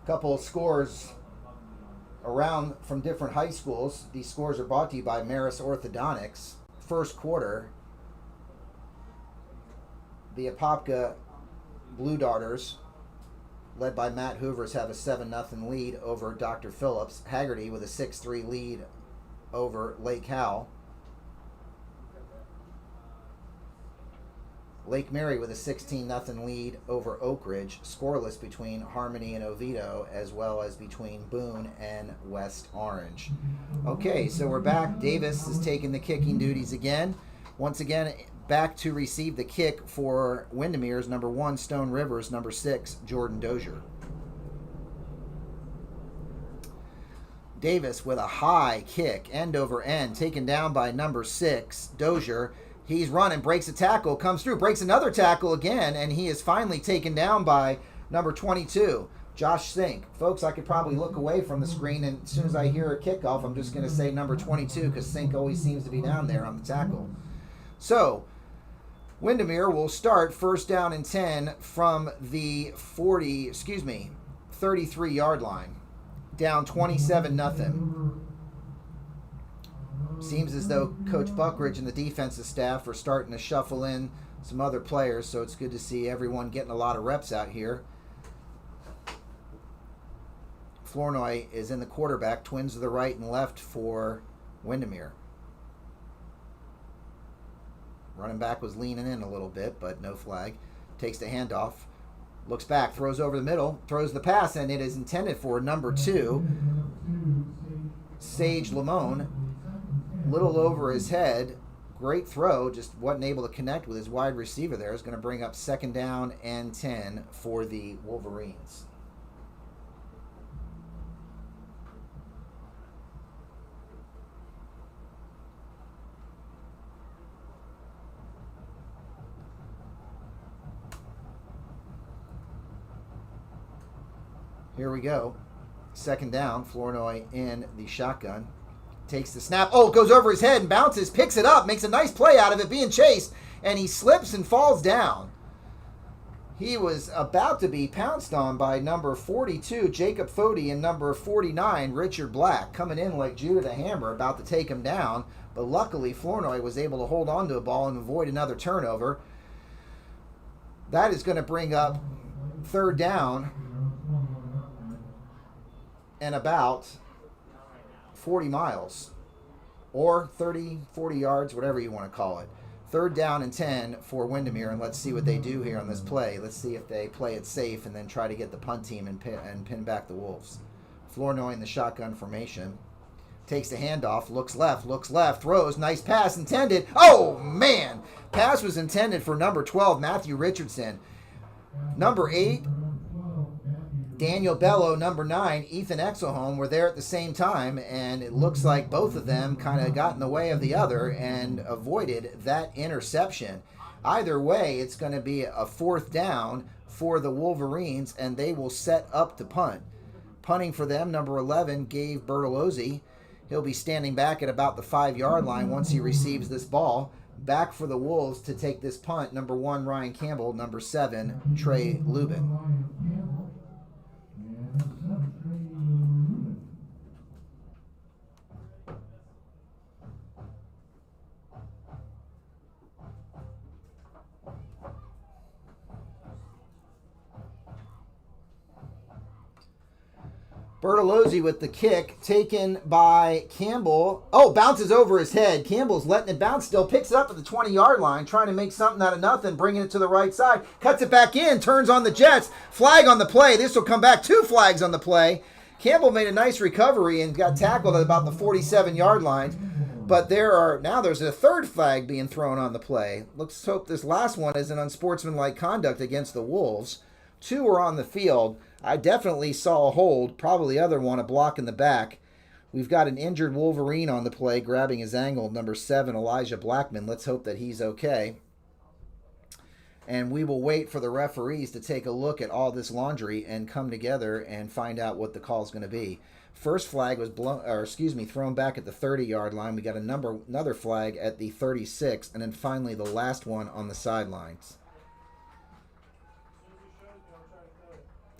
Couple of scores around from different high schools. These scores are brought to you by Maris Orthodontics. First quarter, the Apopka Blue Darters, led by Matt Hoovers, have a 7-0 lead over Dr. Phillips. Haggerty with a 6-3 lead over Lake Howell. Lake Mary with a 16-0 lead over Oak Ridge. Scoreless between Harmony and Oviedo, as well as between Boone and West Orange. Okay, so we're back. Davis is taking the kicking duties again. Once again, back to receive the kick for Windermere's number 1, Stone Rivers, number 6, Jordan Dozier. Davis with a high kick, end over end, taken down by number 6, Dozier. He's running, breaks a tackle, comes through, breaks another tackle again, and he is finally taken down by number 22, Josh Sink. Folks, I could probably look away from the screen, and as soon as I hear a kickoff, I'm just going to say number 22, because Sink always seems to be down there on the tackle. So, Windermere will start first down and 10 from the 33-yard line, down 27-0. Seems as though Coach Buckridge and the defensive staff are starting to shuffle in some other players, so it's good to see everyone getting a lot of reps out here. Flournoy is in the quarterback, twins to the right and left for Windermere. Running back was leaning in a little bit, but no flag. Takes the handoff, looks back, throws over the middle, throws the pass, and it is intended for number 2, Sage Lamone. Little over his head. Great throw, just wasn't able to connect with his wide receiver there. Is going to bring up second down and 10 for the Wolverines. Here we go. Second down, Flournoy in the shotgun. Takes the snap. Oh, goes over his head and bounces, picks it up, makes a nice play out of it, being chased, and he slips and falls down. He was about to be pounced on by number 42, Jacob Fody, and number 49, Richard Black, coming in like Judah the Hammer, about to take him down. But luckily, Flournoy was able to hold on to a ball and avoid another turnover. That is going to bring up third down and about 40 miles, or 30, 40 yards, whatever you want to call it. Third down and 10 for Windermere, and let's see what they do here on this play. Let's see if they play it safe and then try to get the punt team and pin back the Wolves. Flournoy in the shotgun formation. Takes the handoff, looks left, throws, nice pass intended. Oh, man! Pass was intended for number 12, Matthew Richardson. Number 8, Daniel Bello, number 9, Ethan Exelholm were there at the same time, and it looks like both of them kind of got in the way of the other and avoided that interception. Either way, it's going to be a fourth down for the Wolverines, and they will set up to punt. Punting for them, number 11, Gabe Bertolozzi. He'll be standing back at about the 5-yard line once he receives this ball. Back for the Wolves to take this punt, number 1, Ryan Campbell, number 7, Trey Lubin. Bertolozzi with the kick, taken by Campbell. Oh, bounces over his head. Campbell's letting it bounce still. Picks it up at the 20-yard line, trying to make something out of nothing, bringing it to the right side. Cuts it back in, turns on the Jets. Flag on the play. This will come back. 2 flags on the play. Campbell made a nice recovery and got tackled at about the 47-yard line. But there's a third flag being thrown on the play. Let's hope this last one isn't unsportsmanlike conduct against the Wolves. 2 are on the field. I definitely saw a hold, probably the other one, a block in the back. We've got an injured Wolverine on the play, grabbing his ankle, number 7, Elijah Blackman. Let's hope that he's okay. And we will wait for the referees to take a look at all this laundry and come together and find out what the call is going to be. First flag was thrown back at the 30-yard line. We got another flag at the 36, and then finally the last one on the sidelines.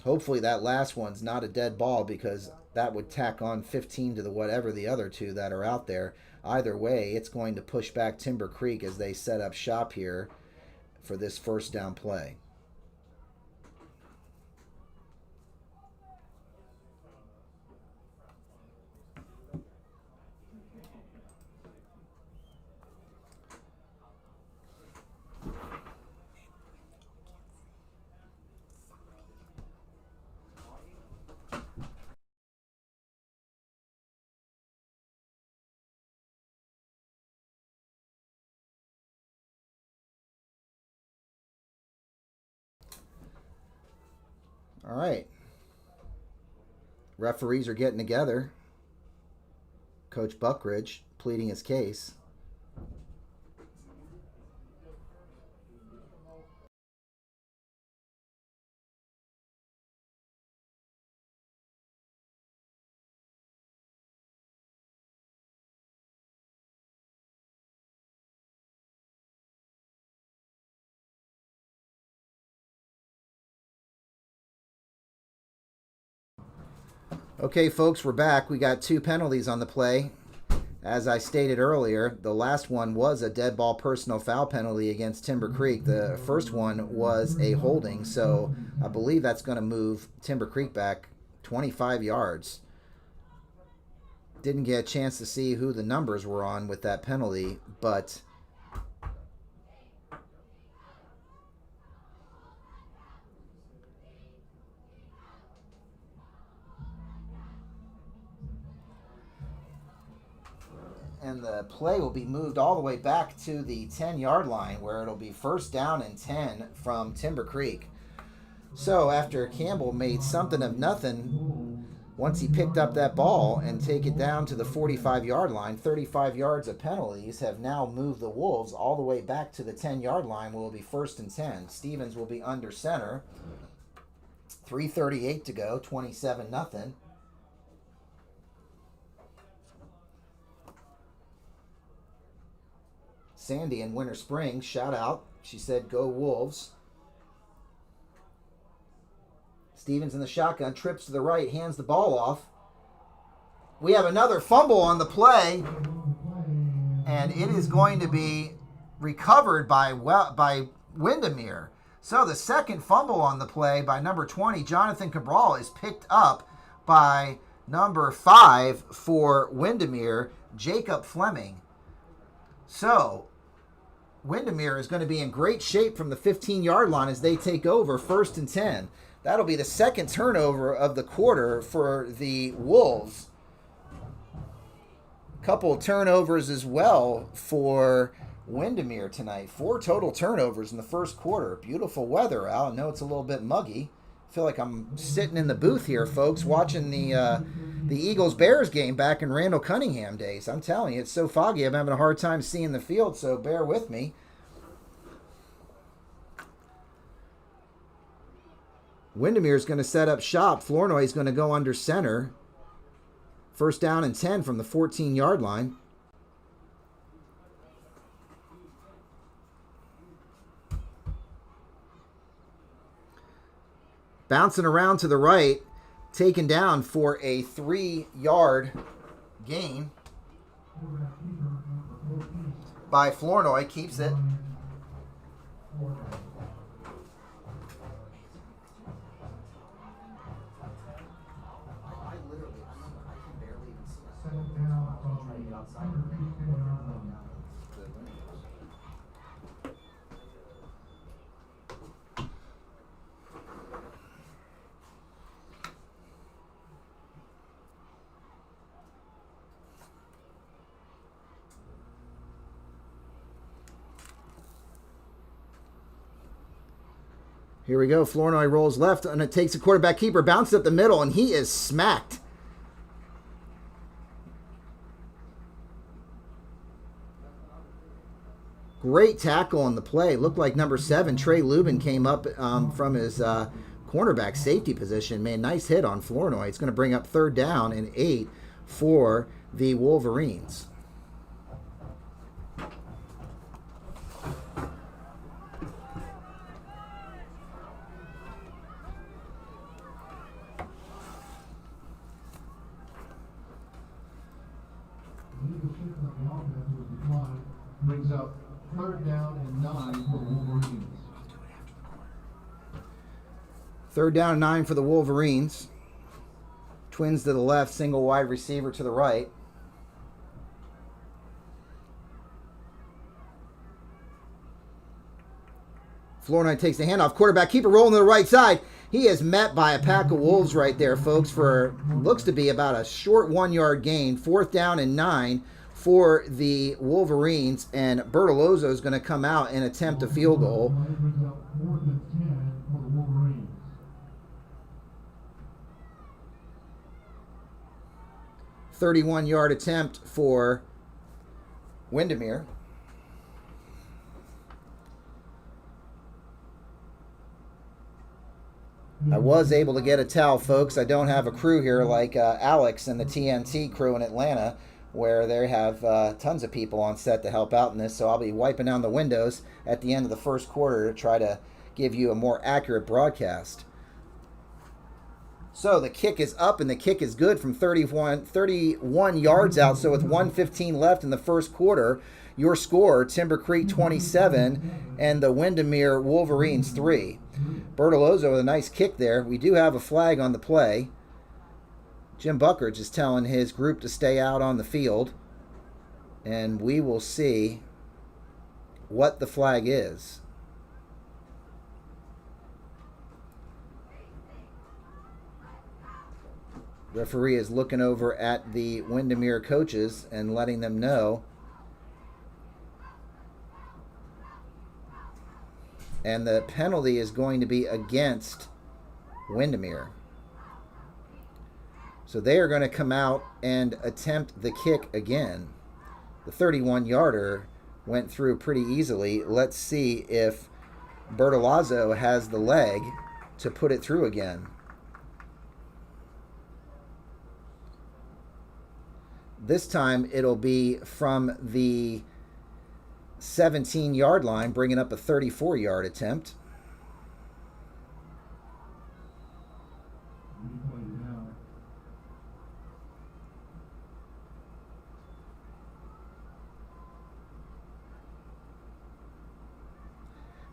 Hopefully that last one's not a dead ball, because that would tack on 15 to whatever the other 2 that are out there. Either way, it's going to push back Timber Creek as they set up shop here for this first down play. All right. Referees are getting together. Coach Buckridge pleading his case. Okay, folks, we're back. We got 2 penalties on the play. As I stated earlier, the last one was a dead ball personal foul penalty against Timber Creek. The first one was a holding, so I believe that's going to move Timber Creek back 25 yards. Didn't get a chance to see who the numbers were on with that penalty, but and the play will be moved all the way back to the 10-yard line, where it'll be first down and 10 from Timber Creek. So after Campbell made something of nothing, once he picked up that ball and take it down to the 45-yard line, 35 yards of penalties have now moved the Wolves all the way back to the 10-yard line, where it will be first and 10. Stevens will be under center. 3:38 to go, 27-0. Sandy in Winter Springs, shout out. She said, "Go Wolves." Stevens in the shotgun, trips to the right, hands the ball off. We have another fumble on the play, and it is going to be recovered by Windermere. So the second fumble on the play by number 20, Jonathan Cabral, is picked up by number 5 for Windermere, Jacob Fleming. So Windermere is going to be in great shape from the 15-yard line as they take over first and 10. That'll be the second turnover of the quarter for the Wolves. Couple turnovers as well for Windermere tonight. 4 total turnovers in the first quarter. Beautiful weather out. I know it's a little bit muggy. I feel like I'm sitting in the booth here, folks, watching the Eagles-Bears game back in Randall Cunningham days. I'm telling you, it's so foggy. I'm having a hard time seeing the field, so bear with me. Windermere is going to set up shop. Flournoy is going to go under center. First down and 10 from the 14-yard line. Bouncing around to the right, taken down for a 3-yard gain by Flournoy. Keeps it. Here we go. Flournoy rolls left, and it takes a quarterback keeper, bounces up the middle, and he is smacked. Great tackle on the play. Looked like number 7, Trey Lubin, came up from his cornerback safety position. Man, nice hit on Flournoy. It's going to bring up 3rd down and 8 for the Wolverines. Brings up 3rd down and 9 for the Wolverines. 3rd down and 9 for the Wolverines. Twins to the left, single wide receiver to the right. Flournoy takes the handoff. Quarterback keeper rolling to the right side. He is met by a pack of Wolves right there, folks, for looks to be about a short 1-yard gain. 4th down and 9 for the Wolverines, and Bertolozzo is going to come out and attempt a field goal. 31-yard attempt for Windermere. I was able to get a towel, folks. I don't have a crew here like Alex and the TNT crew in Atlanta, where they have tons of people on set to help out in this. So I'll be wiping down the windows at the end of the first quarter to try to give you a more accurate broadcast. So the kick is up, and the kick is good from 31 yards out. So with 1:15 left in the first quarter, your score, Timber Creek 27 and the Windermere Wolverines 3. Bertolozzo with a nice kick there. We do have a flag on the play. Jim Buckridge is telling his group to stay out on the field, and we will see what the flag is. Referee is looking over at the Windermere coaches and letting them know. And the penalty is going to be against Windermere. So they are going to come out and attempt the kick again. The 31-yarder went through pretty easily. Let's see if Bertolozzo has the leg to put it through again. This time it'll be from the 17-yard line, bringing up a 34-yard attempt.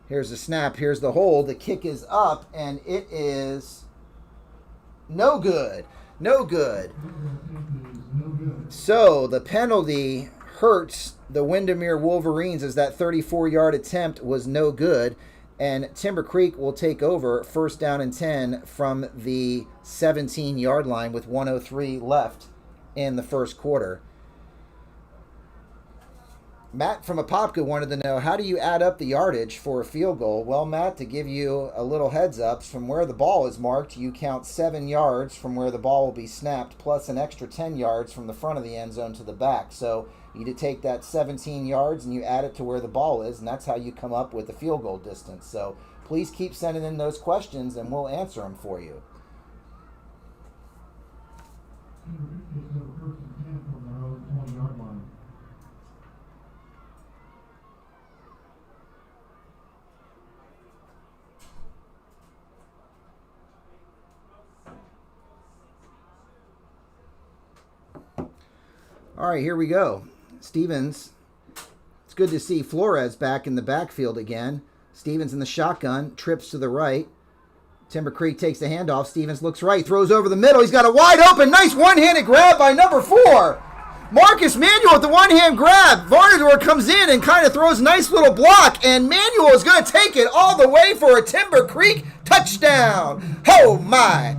Here's the snap. Here's the hold. The kick is up, and it is no good. No good. So the penalty hurts the Windermere Wolverines, as that 34-yard attempt was no good, and Timber Creek will take over 1st down and 10 from the 17-yard line with 1:03 left in the first quarter. Matt from Apopka wanted to know, how do you add up the yardage for a field goal? Well, Matt, to give you a little heads up, from where the ball is marked, you count 7 yards from where the ball will be snapped, plus an extra 10 yards from the front of the end zone to the back. So you take that 17 yards and you add it to where the ball is, and that's how you come up with the field goal distance. So please keep sending in those questions, and we'll answer them for you. All right, here we go. Stevens. It's good to see Flores back in the backfield again. Stevens in the shotgun, trips to the right. Timber Creek takes the handoff. Stevens looks right, throws over the middle. He's got a wide open, nice one-handed grab by number 4. Marcus Manuel with the one-hand grab. Varnador comes in and kind of throws a nice little block, and Manuel is going to take it all the way for a Timber Creek touchdown. Oh, my.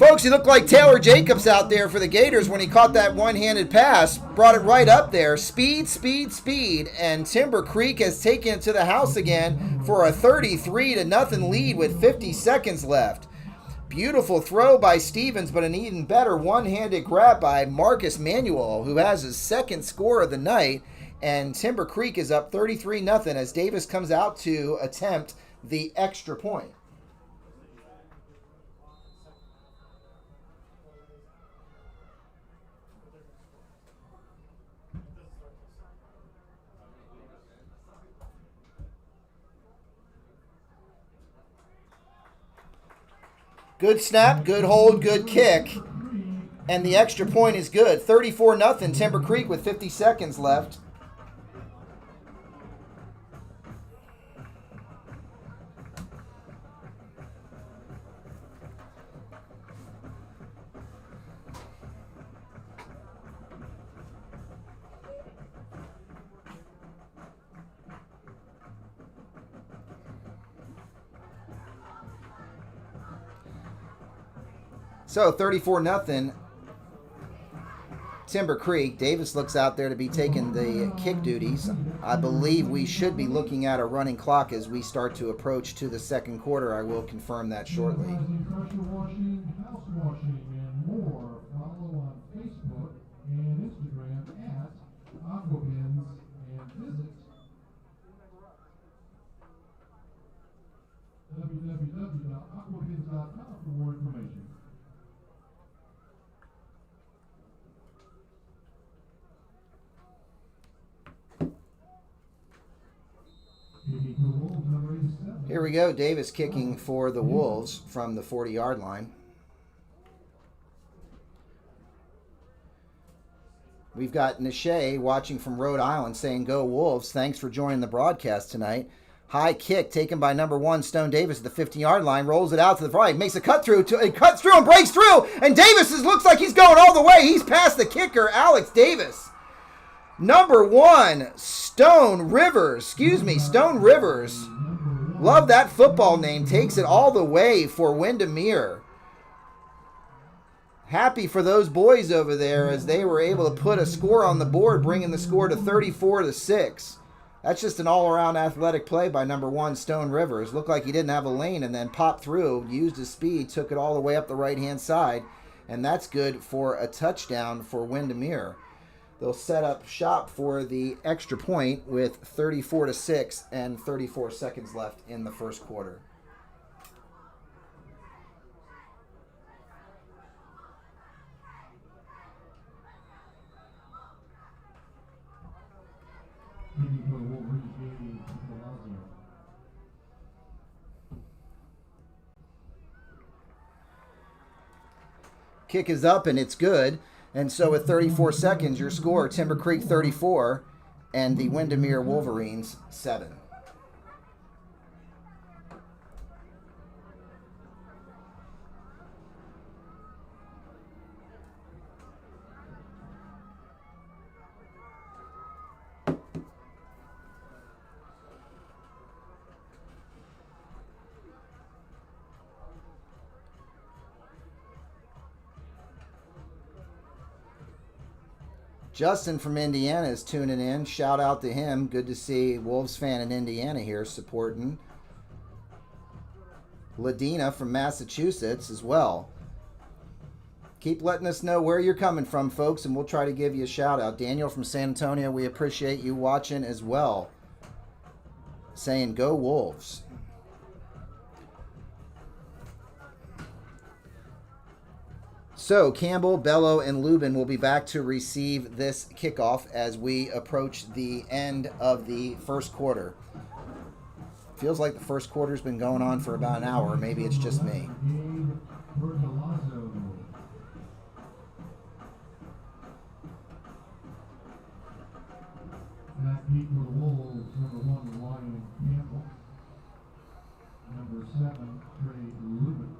Folks, he looked like Taylor Jacobs out there for the Gators when he caught that one-handed pass. Brought it right up there. Speed, speed, speed. And Timber Creek has taken it to the house again for a 33-0 lead with 50 seconds left. Beautiful throw by Stevens, but an even better one-handed grab by Marcus Manuel, who has his second score of the night. And Timber Creek is up 33-0 as Davis comes out to attempt the extra point. Good snap, good hold, good kick. And the extra point is good. 34-0 Timber Creek with 50 seconds left. So 34-0 Timber Creek. Davis looks out there to be taking the kick duties. I believe we should be looking at a running clock as we start to approach to the second quarter. I will confirm that shortly. Pressure washing, house washing, and more. Follow on Facebook and Instagram at Aquabins and visit www.aquabins.com for more information. Here we go. Davis kicking for the Wolves from the 40-yard line. We've got Nishay watching from Rhode Island saying, "Go Wolves. Thanks for joining the broadcast tonight." High kick taken by number 1, Stone Davis at the 50-yard line. Rolls it out to the right. Makes a cut through. It cuts through and breaks through. And Davis looks like he's going all the way. He's past the kicker, Alex Davis. Number 1, Stone Rivers. Love that football name. Takes it all the way for Windermere. Happy for those boys over there as they were able to put a score on the board, bringing the score to 34-6. That's just an all-around athletic play by number 1, Stone Rivers. Looked like he didn't have a lane and then popped through, used his speed, took it all the way up the right-hand side, and that's good for a touchdown for Windermere. They'll set up shop for the extra point with 34-6 and 34 seconds left in the first quarter. Kick is up and it's good. And so with 34 seconds, your score, Timber Creek 34 and the Windermere Wolverines 7. Justin from Indiana is tuning in. Shout out to him. Good to see Wolves fan in Indiana here supporting. Ladina from Massachusetts as well. Keep letting us know where you're coming from, folks, and we'll try to give you a shout out. Daniel from San Antonio, we appreciate you watching as well. Saying, "Go Wolves." So Campbell, Bello, and Lubin will be back to receive this kickoff as we approach the end of the first quarter. Feels like the first quarter's been going on for about an hour. Maybe it's just me. That beat for the Wolves, number 1, Ryan Campbell. Number 7, Trey Lubin.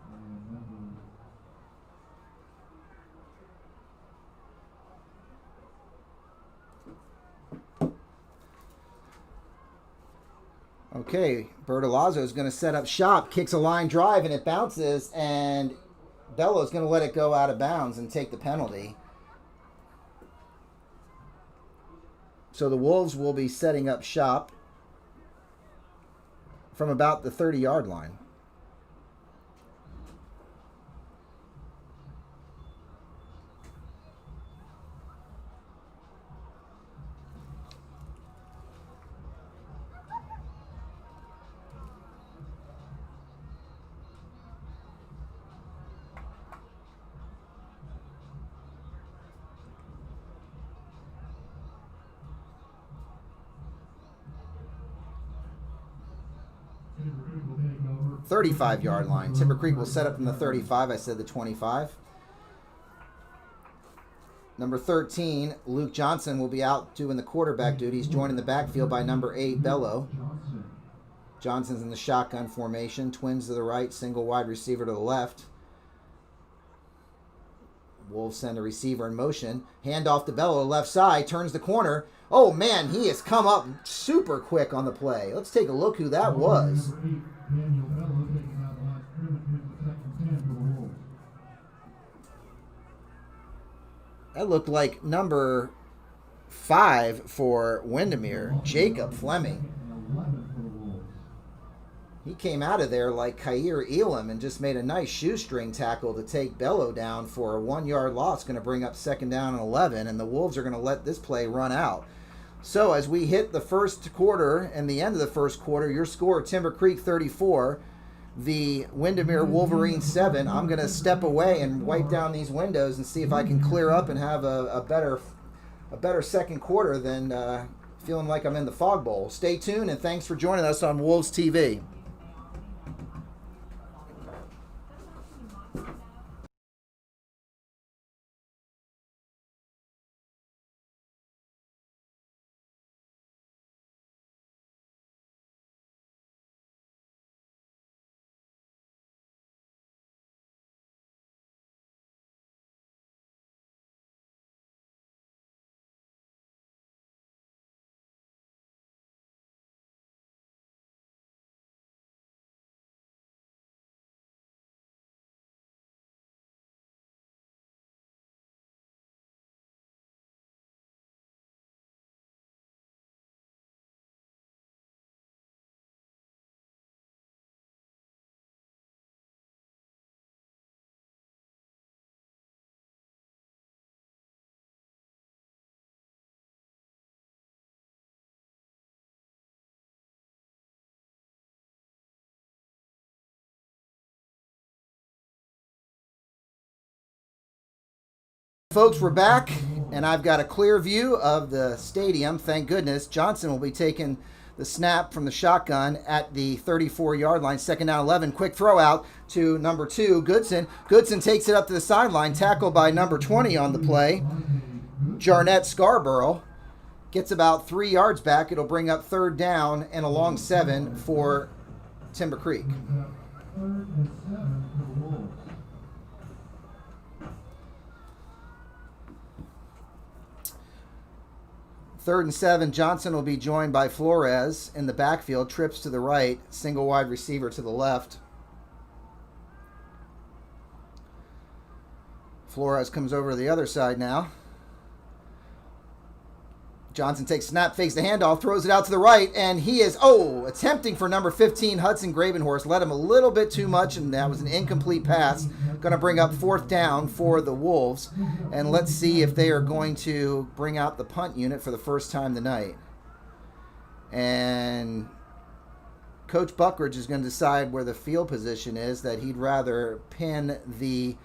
And number Okay, Bertolazzo is going to set up shop, kicks a line drive, and it bounces, and Bello's going to let it go out of bounds and take the penalty. So the Wolves will be setting up shop from about the 30-yard line. Will take over. 35-yard line. Timber Creek will set up from the 35. I said the 25. Number 13, Luke Johnson, will be out doing the quarterback duties, joined in the backfield by number 8, Bello. Johnson's in the shotgun formation. Twins to the right, single wide receiver to the left. Wolves send a receiver in motion. Hand off to Bello, left side, turns the corner. Oh, man, he has come up super quick on the play. Let's take a look who that was. That looked like number 5 for Windermere, Jacob Fleming. He came out of there like Khair Elam and just made a nice shoestring tackle to take Bello down for a 1-yard loss. Going to bring up 2nd down and 11, and the Wolves are going to let this play run out. So as we hit the first quarter and the end of the first quarter, your score, Timber Creek 34, the Windermere Wolverines 7. I'm going to step away and wipe down these windows and see if I can clear up and have a better second quarter than feeling like I'm in the fog bowl. Stay tuned, and thanks for joining us on Wolves TV. Folks, we're back, and I've got a clear view of the stadium. Thank goodness. Johnson will be taking the snap from the shotgun at the 34-yard line. 2nd down, 11. Quick throw out to number 2, Goodson. Goodson takes it up to the sideline, tackled by number 20 on the play, Jarnett Scarborough. Gets about 3 yards back. It'll bring up 3rd down and a long 7 for Timber Creek. 3rd and 7 for the Wolves. 3rd and 7, Johnson will be joined by Flores in the backfield. Trips to the right, single wide receiver to the left. Flores comes over to the other side now. Johnson takes snap, fakes the handoff, throws it out to the right, and he is, attempting for number 15, Hudson Gravenhorst. Led him a little bit too much, and that was an incomplete pass. Going to bring up 4th down for the Wolves. And let's see if they are going to bring out the punt unit for the first time tonight. And Coach Buckridge is going to decide where the field position is, that he'd rather pin the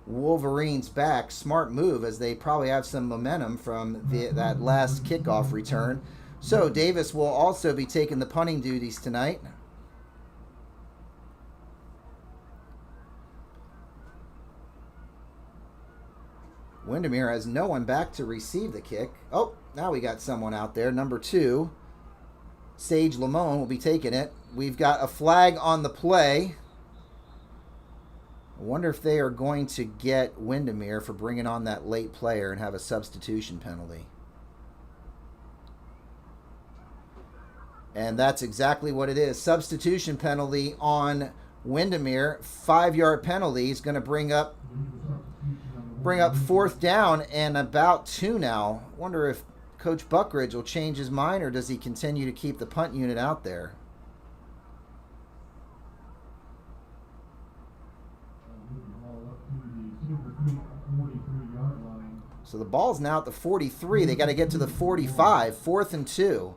Wolverines back. Smart move, as they probably have some momentum from that last kickoff return. So Davis will also be taking the punting duties tonight. Windermere has no one back to receive the kick. Oh, now we got someone out there. Number 2, Sage Lamone, will be taking it. We've got a flag on the play. I wonder if they are going to get Windermere for bringing on that late player and have a substitution penalty. And that's exactly what it is. Substitution penalty on Windermere. 5-yard penalty is going to bring up 4th down and about 2 now. Wonder if Coach Buckridge will change his mind, or does he continue to keep the punt unit out there? So the ball's now at the 43. They got to get to the 45. 4th and 2.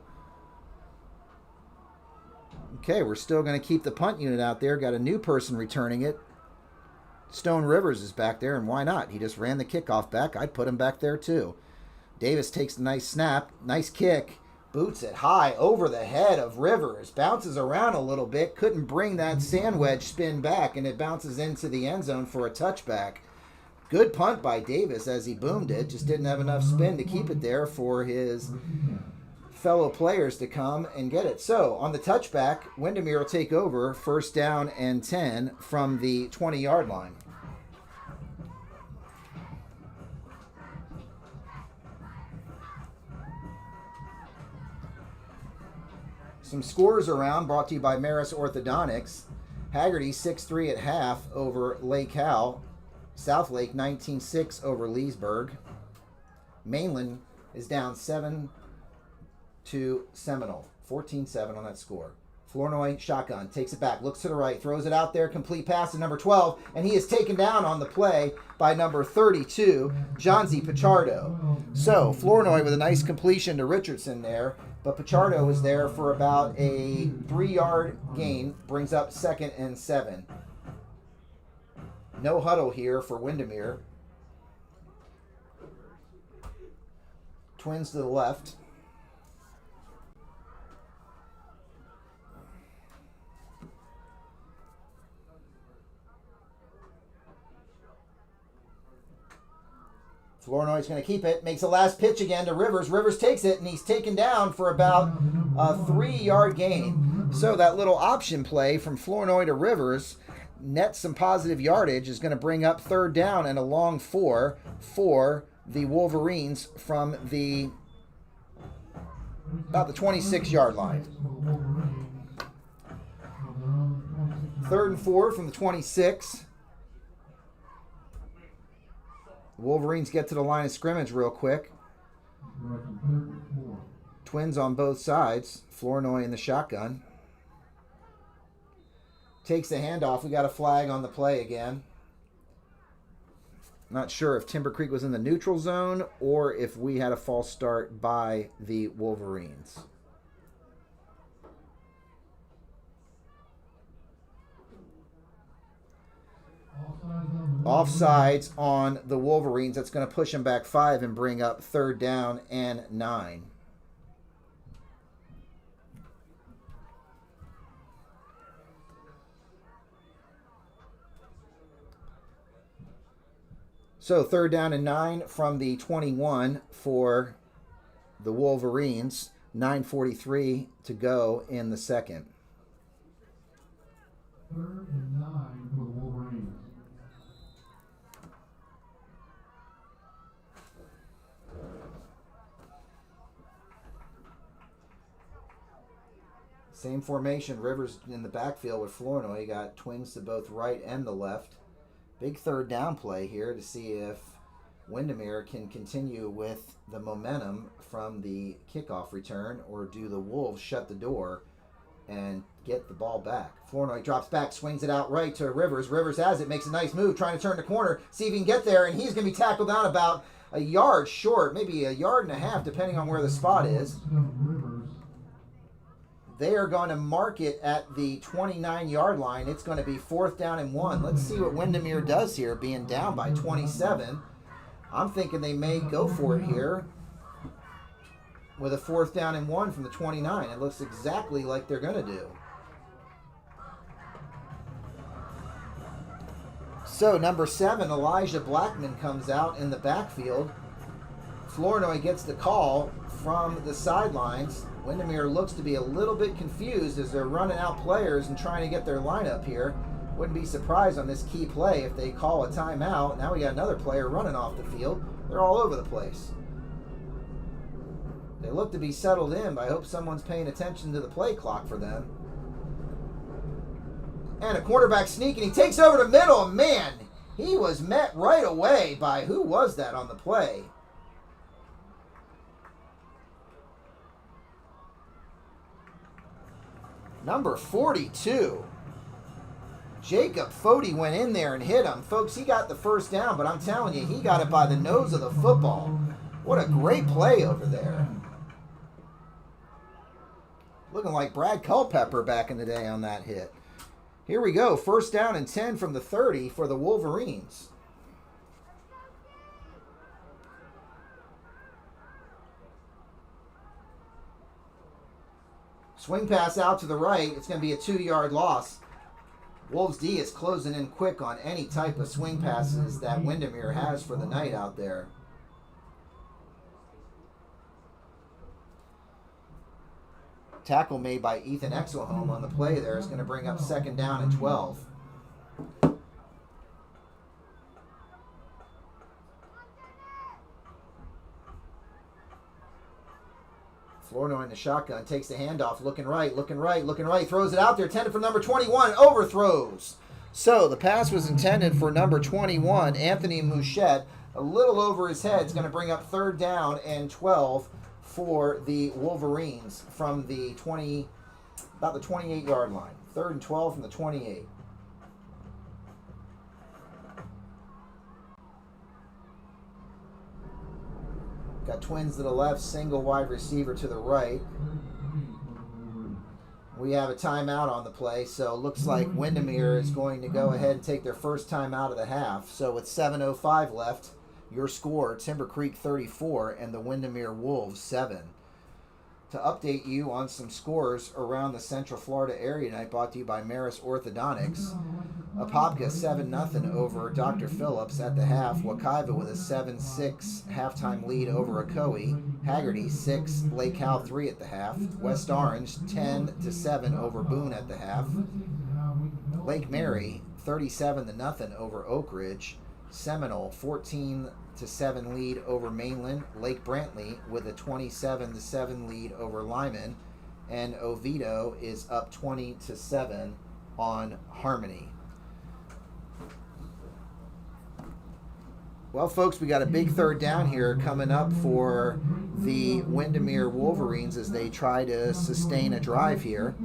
Okay, we're still going to keep the punt unit out there. Got a new person returning it. Stone Rivers is back there, and why not? He just ran the kickoff back. I'd put him back there too. Davis takes the nice snap. Nice kick. Boots it high over the head of Rivers. Bounces around a little bit. Couldn't bring that sand wedge spin back, and it bounces into the end zone for a touchback. Good punt by Davis as he boomed it. Just didn't have enough spin to keep it there for his fellow players to come and get it. So on the touchback, Windermere will take over 1st down and 10 from the 20-yard line. Some scores around, brought to you by Maris Orthodontics. Haggerty 6-3 at half over Lake Howell. South Lake 19-6 over Leesburg. Mainland is down 7 to Seminole. 14-7 on that score. Flournoy shotgun, takes it back, looks to the right, throws it out there, complete pass to number 12, and he is taken down on the play by number 32, Johnsy Pichardo. So Flournoy with a nice completion to Richardson there, but Pichardo was there for about a 3-yard gain, brings up 2nd and 7. No huddle here for Windermere. Twins to the left. Flournoy's going to keep it. Makes the last pitch again to Rivers. Rivers takes it, and he's taken down for about a 3-yard gain. So that little option play from Flournoy to Rivers nets some positive yardage, is going to bring up 3rd down and a long 4 for the Wolverines from about the 26-yard line. 3rd and 4 from the 26. The Wolverines get to the line of scrimmage real quick. Twins on both sides. Flournoy in the shotgun. Takes the handoff. We got a flag on the play again. Not sure if Timber Creek was in the neutral zone or if we had a false start by the Wolverines. Offsides on the Wolverines. That's going to push them back 5 and bring up 3rd down and 9. So 3rd down and 9 from the 21 for the Wolverines. 9:43 to go in the second. 3rd and 9 for the Wolverines. Same formation. Rivers in the backfield with Flournoy. You got twins to both right and the left. Big 3rd down play here to see if Windermere can continue with the momentum from the kickoff return, or do the Wolves shut the door and get the ball back. Flournoy drops back, swings it out right to Rivers. Rivers has it, makes a nice move, trying to turn the corner, see if he can get there, and he's going to be tackled down about a yard short, maybe a yard and a half, depending on where the spot is. They are going to mark it at the 29-yard line. It's going to be 4th down and 1. Let's see what Windermere does here, being down by 27. I'm thinking they may go for it here with a 4th down and 1 from the 29. It looks exactly like they're going to do. So number 7, Elijah Blackman, comes out in the backfield. Flournoy gets the call from the sidelines. Windermere looks to be a little bit confused as they're running out players and trying to get their lineup here. Wouldn't be surprised on this key play if they call a timeout. Now we got another player running off the field. They're all over the place. They look to be settled in, but I hope someone's paying attention to the play clock for them. And a quarterback sneak, and he takes over the middle, and man, he was met right away by, who was that on the play? Number 42. Jacob Fody went in there and hit him. Folks, he got the first down, but I'm telling you, he got it by the nose of the football. What a great play over there. Looking like Brad Culpepper back in the day on that hit. Here we go. First down and 10 from the 30 for the Wolverines. Swing pass out to the right. It's going to be a 2-yard loss. Wolves D is closing in quick on any type of swing passes that Windermere has for the night out there. Tackle made by Ethan Exelholm on the play there is going to bring up second down and 12. Flournoy in the shotgun, takes the handoff, looking right, throws it out there, intended for number 21, overthrows. So the pass was intended for number 21, Anthony Mouchette, a little over his head. It's going to bring up third down and 12 for the Wolverines from the about the 28-yard line. Third and 12 from the 28. Got twins to the left, single wide receiver to the right. We have a timeout on the play, so it looks like Windermere is going to go ahead and take their first time out of the half. So with 7:05 left, your score, Timber Creek 34 and the Windermere Wolves 7. To update you on some scores around the Central Florida area tonight, brought to you by Maris Orthodontics. Apopka 7-0 over Dr. Phillips at the half. Wakaiva with a 7-6 halftime lead over Ocoee. Haggerty 6, Lake Howell 3 at the half. West Orange 10-7 over Boone at the half. Lake Mary 37-0 over Oak Ridge. Seminole 14-7 lead over Mainland. Lake Brantley with a 27-7 lead over Lyman. And Oviedo is up 20-7 on Harmony. Well, folks, we got a big third down here coming up for the Windermere Wolverines as they try to sustain a drive here.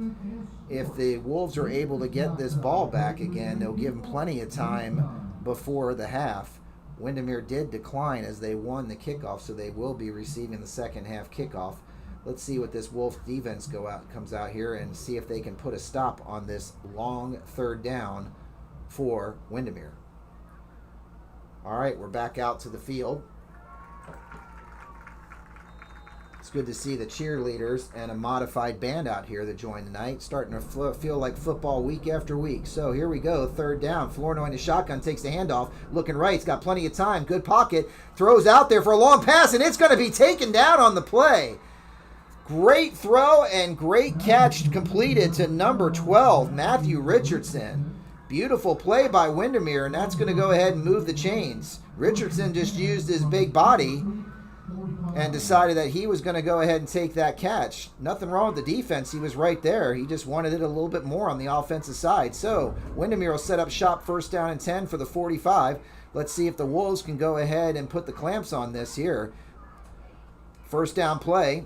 If the Wolves are able to get this ball back again, they'll give them plenty of time before the half. Windermere did decline as they won the kickoff, so they will be receiving the second half kickoff. Let's see what this Wolf defense comes out here and see if they can put a stop on this long third down for Windermere. All right, we're back out to the field. It's good to see the cheerleaders and a modified band out here that joined tonight. Starting to feel like football week after week. So here we go, third down. Flournoy in the shotgun, takes the handoff. Looking right, he's got plenty of time. Good pocket. Throws out there for a long pass, and it's going to be taken down on the play. Great throw and great catch completed to number 12, Matthew Richardson. Beautiful play by Windermere, and that's going to go ahead and move the chains. Richardson just used his big body and decided that he was going to go ahead and take that catch. Nothing wrong with the defense. He was right there. He just wanted it a little bit more on the offensive side. So Windermere will set up shop first down and 10 for the 45. Let's see if the Wolves can go ahead and put the clamps on this here. First down play.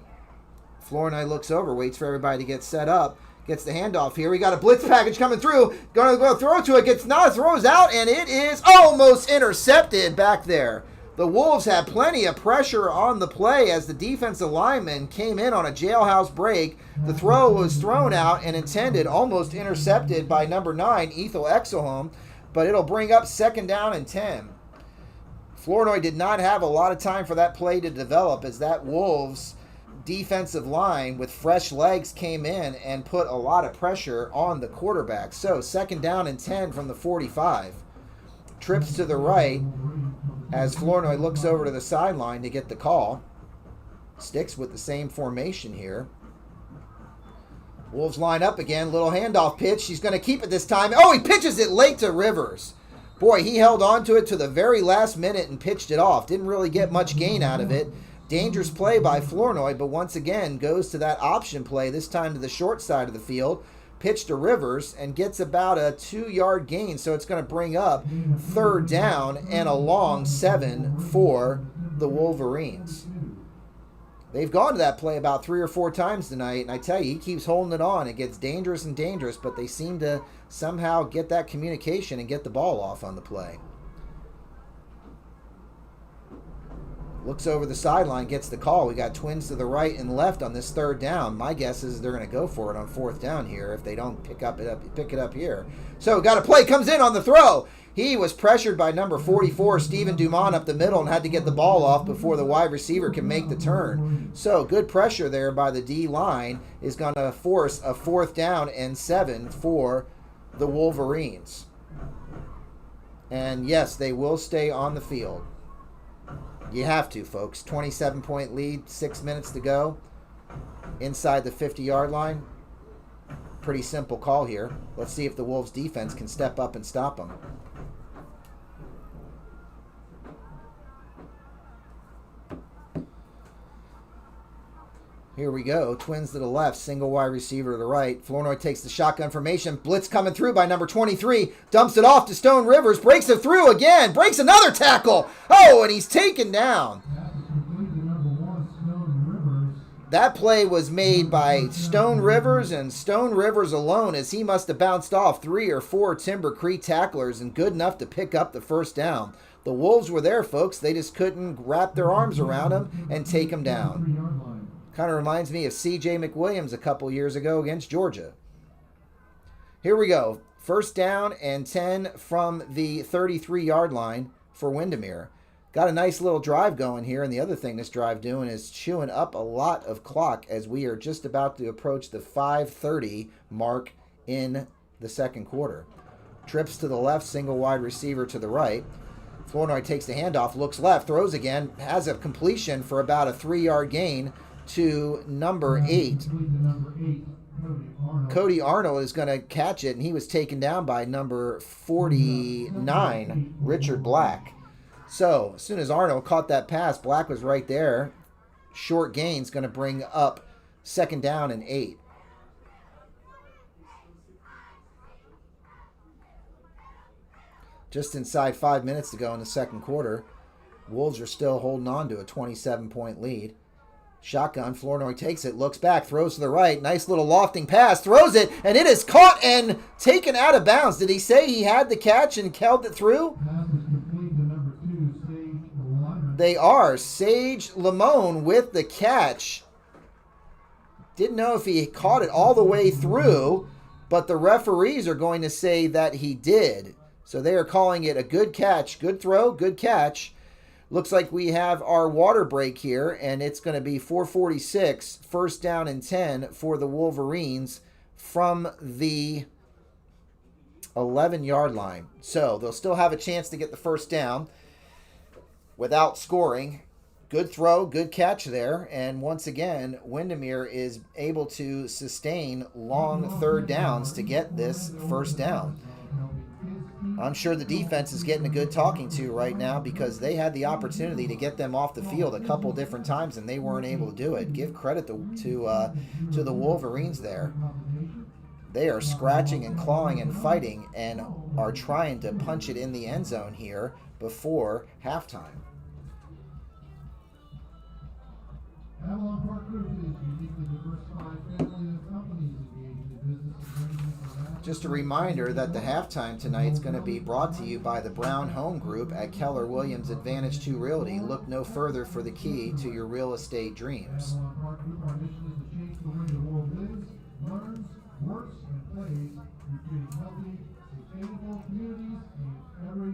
Flournoy looks over, waits for everybody to get set up. Gets the handoff here. We got a blitz package coming through. Going to go throw to it. Gets not, throws out, and it is almost intercepted back there. The Wolves had plenty of pressure on the play as the defensive lineman came in on a jailhouse break. The throw was thrown out and intended, almost intercepted by number 9, Ethel Exelholm, but it'll bring up second down and 10. Flournoy did not have a lot of time for that play to develop as that Wolves defensive line with fresh legs came in and put a lot of pressure on the quarterback. So second down and 10 from the 45. Trips to the right as Flournoy looks over to the sideline to get the call. Sticks with the same formation here. Wolves line up again. Little handoff pitch. He's going to keep it this time. Oh, he pitches it late to Rivers. Boy, he held on to it to the very last minute and pitched it off. Didn't really get much gain out of it. Dangerous play by Flournoy, but once again goes to that option play, this time to the short side of the field. Pitch to Rivers and gets about a 2-yard gain, so it's going to bring up 3rd down and a long 7 for the Wolverines. They've gone to that play about 3 or 4 times tonight, and I tell you, he keeps holding it on. It gets dangerous and dangerous, but they seem to somehow get that communication and get the ball off on the play. Looks over the sideline, gets the call. We got Twins to the right and left on this 3rd down. My guess is they're going to go for it on 4th down here if they don't pick it up here. So got a play, comes in on the throw. He was pressured by number 44, Stephen Dumont, up the middle and had to get the ball off before the wide receiver can make the turn. So good pressure there by the D-line is going to force a 4th down and 7 for the Wolverines. And yes, they will stay on the field. You have to, folks. 27-point lead, 6 minutes to go. Inside the 50-yard line. Pretty simple call here. Let's see if the Wolves defense can step up and stop them. Here we go. Twins to the left, single wide receiver to the right. Flournoy takes the shotgun formation. Blitz coming through by number 23. Dumps it off to Stone Rivers. Breaks it through again. Breaks another tackle. Oh, and he's taken down. That play was made by Stone Rivers and Stone Rivers alone, as he must have bounced off 3 or 4 Timber Creek tacklers and good enough to pick up the 1st down. The Wolves were there, folks. They just couldn't wrap their arms around him and take him down. Kind of reminds me of C.J. McWilliams a couple years ago against Georgia. Here we go. 1st down and 10 from the 33-yard line for Windermere. Got a nice little drive going here, and the other thing this drive doing is chewing up a lot of clock as we are just about to approach the 5:30 mark in the 2nd quarter. Trips to the left, single wide receiver to the right. Flournoy takes the handoff, looks left, throws again, has a completion for about a 3-yard gain to number 8. Cody Arnold is going to catch it, and he was taken down by number 49, Richard Black. So, as soon as Arnold caught that pass, Black was right there. Short gain's going to bring up 2nd down and 8. Just inside 5 minutes to go in the 2nd quarter. Wolves are still holding on to a 27-point lead. Shotgun, Flournoy takes it, looks back, throws to the right. Nice little lofting pass, throws it, and it is caught and taken out of bounds. Did he say he had the catch and held it through? They are. Sage Lamone with the catch. Didn't know if he caught it all the way through, but the referees are going to say that he did. So they are calling it a good catch, good throw, good catch. Looks like we have our water break here, and it's going to be 4:46, 1st down and 10 for the Wolverines from the 11-yard line. So they'll still have a chance to get the 1st down without scoring. Good throw, good catch there, and once again, Windermere is able to sustain long 3rd downs to get this 1st down. I'm sure the defense is getting a good talking to right now because they had the opportunity to get them off the field a couple different times and they weren't able to do it. Give credit to the Wolverines there. They are scratching and clawing and fighting and are trying to punch it in the end zone here before halftime. Avalon Park Group is uniquely diversified family of companies engaged in business. Just a reminder that the halftime tonight is going to be brought to you by the Brown Home Group at Keller Williams Advantage 2 Realty. Look no further for the key to your real estate dreams. Avalon Park Group, our mission is to change the way the world lives, learns, works, and plays, creating healthy, sustainable communities in every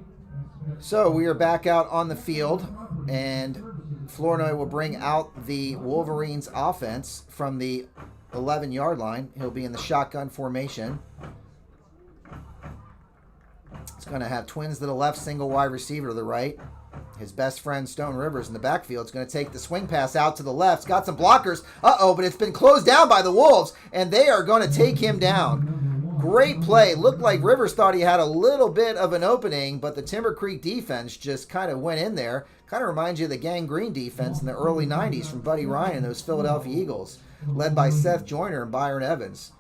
aspect. So we are back out on the field, and Flournoy will bring out the Wolverines offense from the 11-yard line. He'll be in the shotgun formation. It's going to have Twins to the left, single wide receiver to the right. His best friend, Stone Rivers, in the backfield is going to take the swing pass out to the left. It's got some blockers. Uh-oh, but it's been closed down by the Wolves, and they are going to take him down. Great play. Looked like Rivers thought he had a little bit of an opening, but the Timber Creek defense just kind of went in there. Kind of reminds you of the Gang Green defense in the early 90s from Buddy Ryan and those Philadelphia Eagles, led by Seth Joyner and Byron Evans.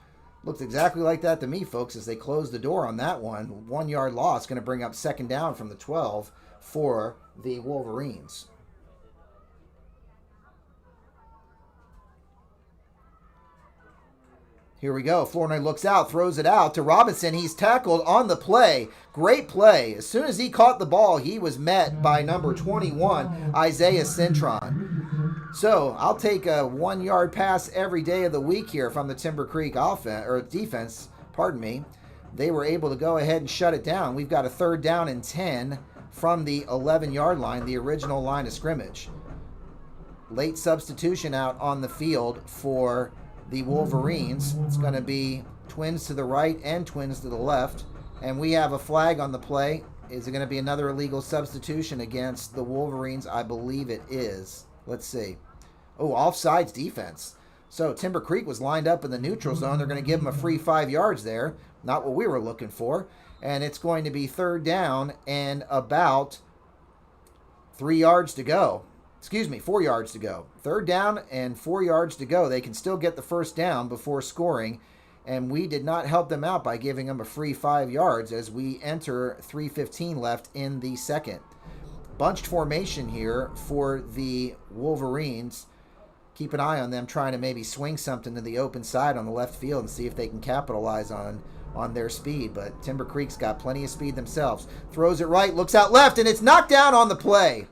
Looks exactly like that to me, folks, as they close the door on that one. 1 yard loss, going to bring up second down from the 12 for the Wolverines. Here we go. Flournoy looks out, throws it out to Robinson. He's tackled on the play. Great play. As soon as he caught the ball, he was met by number 21, Isaiah Cintron. So I'll take a 1 yard pass every day of the week here from the Timber Creek offense or defense. Pardon me. They were able to go ahead and shut it down. We've got a 3rd down and 10 from the 11-yard line, the original line of scrimmage. Late substitution out on the field for the Wolverines. It's going to be twins to the right and twins to the left. And we have a flag on the play. Is it going to be another illegal substitution against the Wolverines? I believe it is. Let's see. Oh, offsides defense. So Timber Creek was lined up in the neutral zone. They're going to give them a free 5 yards there. Not what we were looking for. And it's going to be 3rd down and about 3 yards to go. 4 yards to go. 3rd down and 4 yards to go. They can still get the first down before scoring, and we did not help them out by giving them a free 5 yards as we enter 3:15 left in the second. Bunched formation here for the Wolverines. Keep an eye on them trying to maybe swing something to the open side on the left field and see if they can capitalize on their speed, but Timber Creek's got plenty of speed themselves. Throws it right, looks out left, and it's knocked down on the play.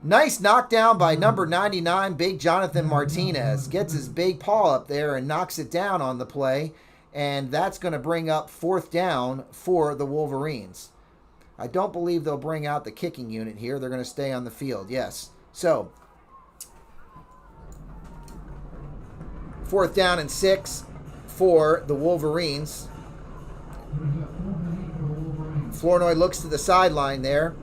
Nice knockdown by number 99, Big Jonathan Martinez. Gets his big paw up there and knocks it down on the play. And that's going to bring up 4th down for the Wolverines. I don't believe they'll bring out the kicking unit here. They're going to stay on the field, yes. So, 4th down and 6 for the Wolverines. Flournoy looks to the sideline there.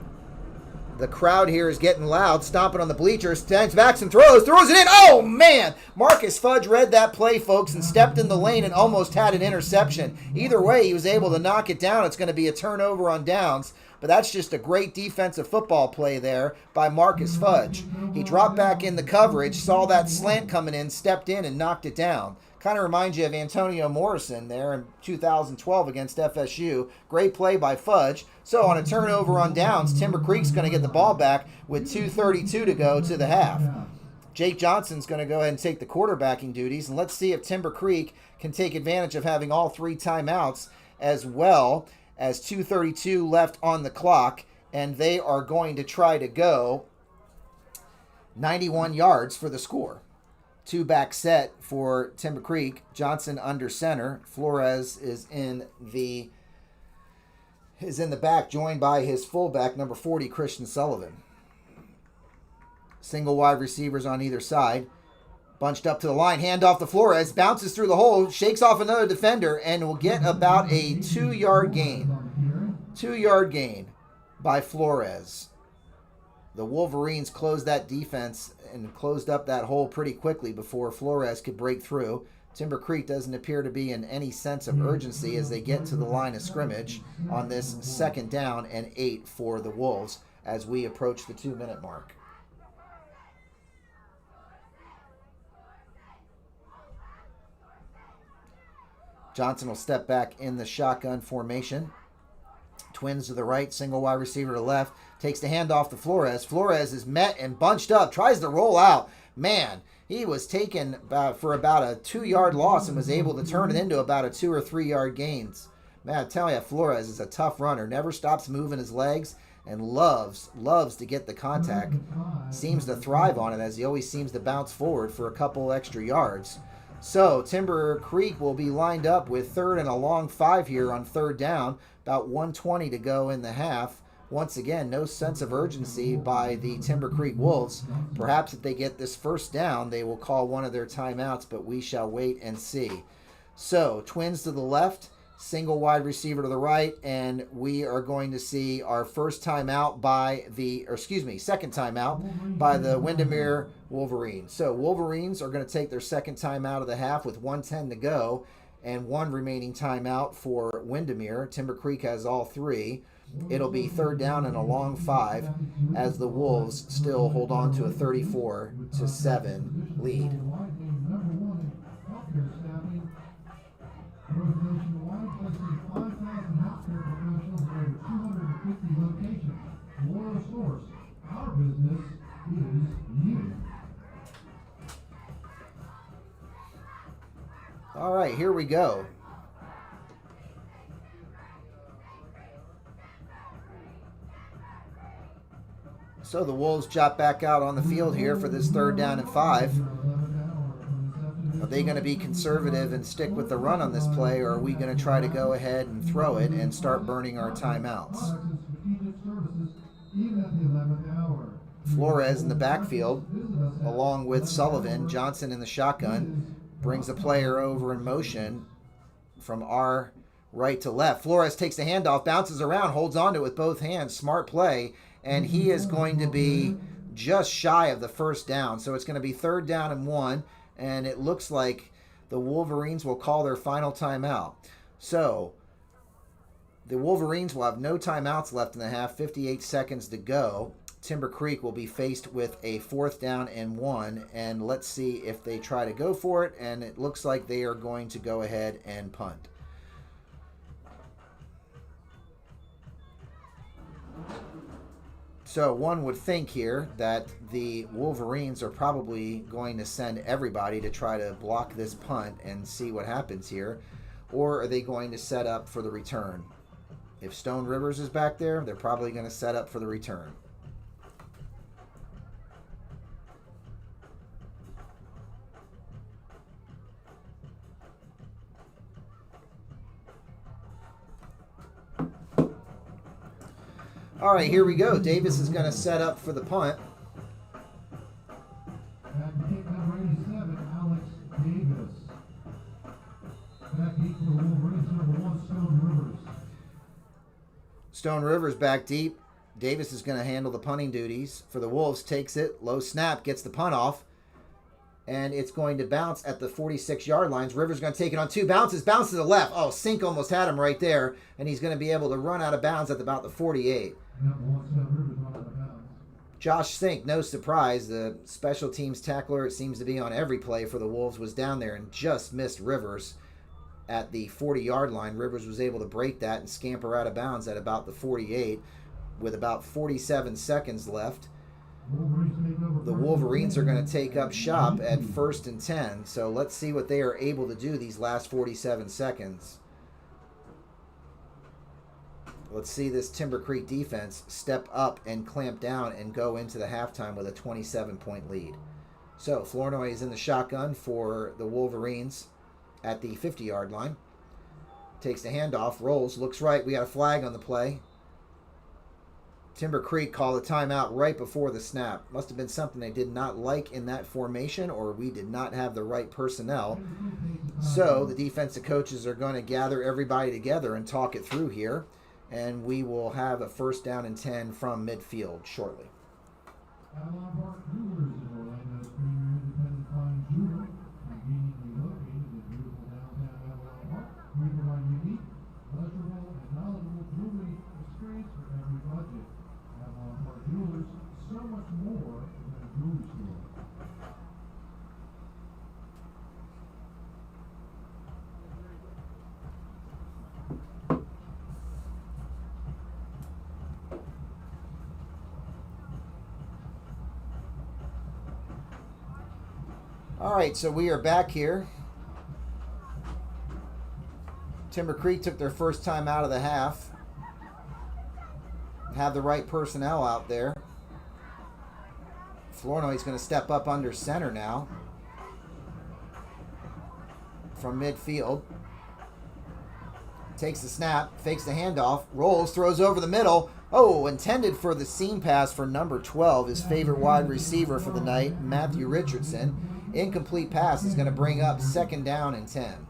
The crowd here is getting loud, stomping on the bleachers, stands back and throws it in. Oh, man! Marcus Fudge read that play, folks, and stepped in the lane and almost had an interception. Either way, he was able to knock it down. It's going to be a turnover on downs, but that's just a great defensive football play there by Marcus Fudge. He dropped back in the coverage, saw that slant coming in, stepped in, and knocked it down. Kind of reminds you of Antonio Morrison there in 2012 against FSU. Great play by Fudge. So on a turnover on downs, Timber Creek's going to get the ball back with 2:32 to go to the half. Jake Johnson's going to go ahead and take the quarterbacking duties. And let's see if Timber Creek can take advantage of having all 3 timeouts as well as 2:32 left on the clock. And they are going to try to go 91 yards for the score. 2-back set for Timber Creek. Johnson under center. Flores is in the back, joined by his fullback, number 40, Christian Sullivan. Single wide receivers on either side. Bunched up to the line, hand off to Flores, bounces through the hole, shakes off another defender, and will get about a 2-yard gain. 2-yard gain by Flores. The Wolverines closed that defense and closed up that hole pretty quickly before Flores could break through. Timber Creek doesn't appear to be in any sense of urgency as they get to the line of scrimmage on this 2nd down and 8 for the Wolves as we approach the 2-minute mark. Johnson will step back in the shotgun formation. Twins to the right, single wide receiver to the left. Takes the handoff to Flores. Flores is met and bunched up. Tries to roll out. Man, he was taken for about a 2-yard loss and was able to turn it into about a 2 or 3 yard gains. Man, I tell you, Flores is a tough runner. Never stops moving his legs and loves to get the contact. Seems to thrive on it as he always seems to bounce forward for a couple extra yards. So Timber Creek will be lined up with 3rd and a long 5 here on 3rd down. About 1:20 to go in the half. Once again, no sense of urgency by the Timber Creek Wolves. Perhaps if they get this first down, they will call one of their timeouts, but we shall wait and see. So, twins to the left, single wide receiver to the right, and we are going to see our second timeout by the Windermere Wolverines. So, Wolverines are going to take their second timeout of the half with 1:10 to go. and 1 remaining timeout for Windermere. Timber Creek has all 3. It'll be 3rd down and a long 5 as the Wolves still hold on to a 34-7 lead. Our business is you. All right, here we go. So the Wolves jump back out on the field here for this 3rd down and 5. Are they going to be conservative and stick with the run on this play, or are we going to try to go ahead and throw it and start burning our timeouts? Flores in the backfield, along with Sullivan. Johnson in the shotgun, brings a player over in motion from our right to left. Flores takes the handoff, bounces around, holds onto it with both hands. Smart play, and he is going to be just shy of the 1st down. So it's going to be 3rd down and 1, and it looks like the Wolverines will call their final timeout. So the Wolverines will have no timeouts left in the half, 58 seconds to go. Timber Creek will be faced with a 4th down and 1, and let's see if they try to go for it, and it looks like they are going to go ahead and punt. So one would think here that the Wolverines are probably going to send everybody to try to block this punt and see what happens here, or are they going to set up for the return? If Stone Rivers is back there, they're probably going to set up for the return. All right, here we go. Davis is going to set up for the punt. Back kick number 87, Alex Davis. Back deep for the Wolverines, number 1, Stone Rivers. Stone Rivers back deep. Davis is going to handle the punting duties for the Wolves. Takes it, low snap, gets the punt off. And it's going to bounce at the 46-yard lines. Rivers going to take it on 2 bounces. Bounce to the left. Oh, Sink almost had him right there. And he's going to be able to run out of bounds at about the 48. Josh Sink, no surprise, the special teams tackler, it seems to be on every play for the Wolves, was down there and just missed Rivers at the 40-yard line. Rivers was able to break that and scamper out of bounds at about the 48 with about 47 seconds left. The Wolverines are going to take up shop at 1st and 10, so let's see what they are able to do these last 47 seconds. Let's see this Timber Creek defense step up and clamp down and go into the halftime with a 27-point lead. So Flournoy is in the shotgun for the Wolverines at the 50-yard line. Takes the handoff, rolls, looks right. We got a flag on the play. Timber Creek called a timeout right before the snap. Must have been something they did not like in that formation, or we did not have the right personnel. So the defensive coaches are going to gather everybody together and talk it through here. And we will have a 1st down and 10 from midfield shortly. All right, so we are back here. Timber Creek took their first time out of the half. Have the right personnel out there. Flournoy's going to step up under center now from midfield. Takes the snap, fakes the handoff, rolls, throws over the middle. Oh, intended for the seam pass for number 12, his favorite wide receiver for the night, Matthew Richardson. Incomplete pass is going to bring up 2nd down and 10.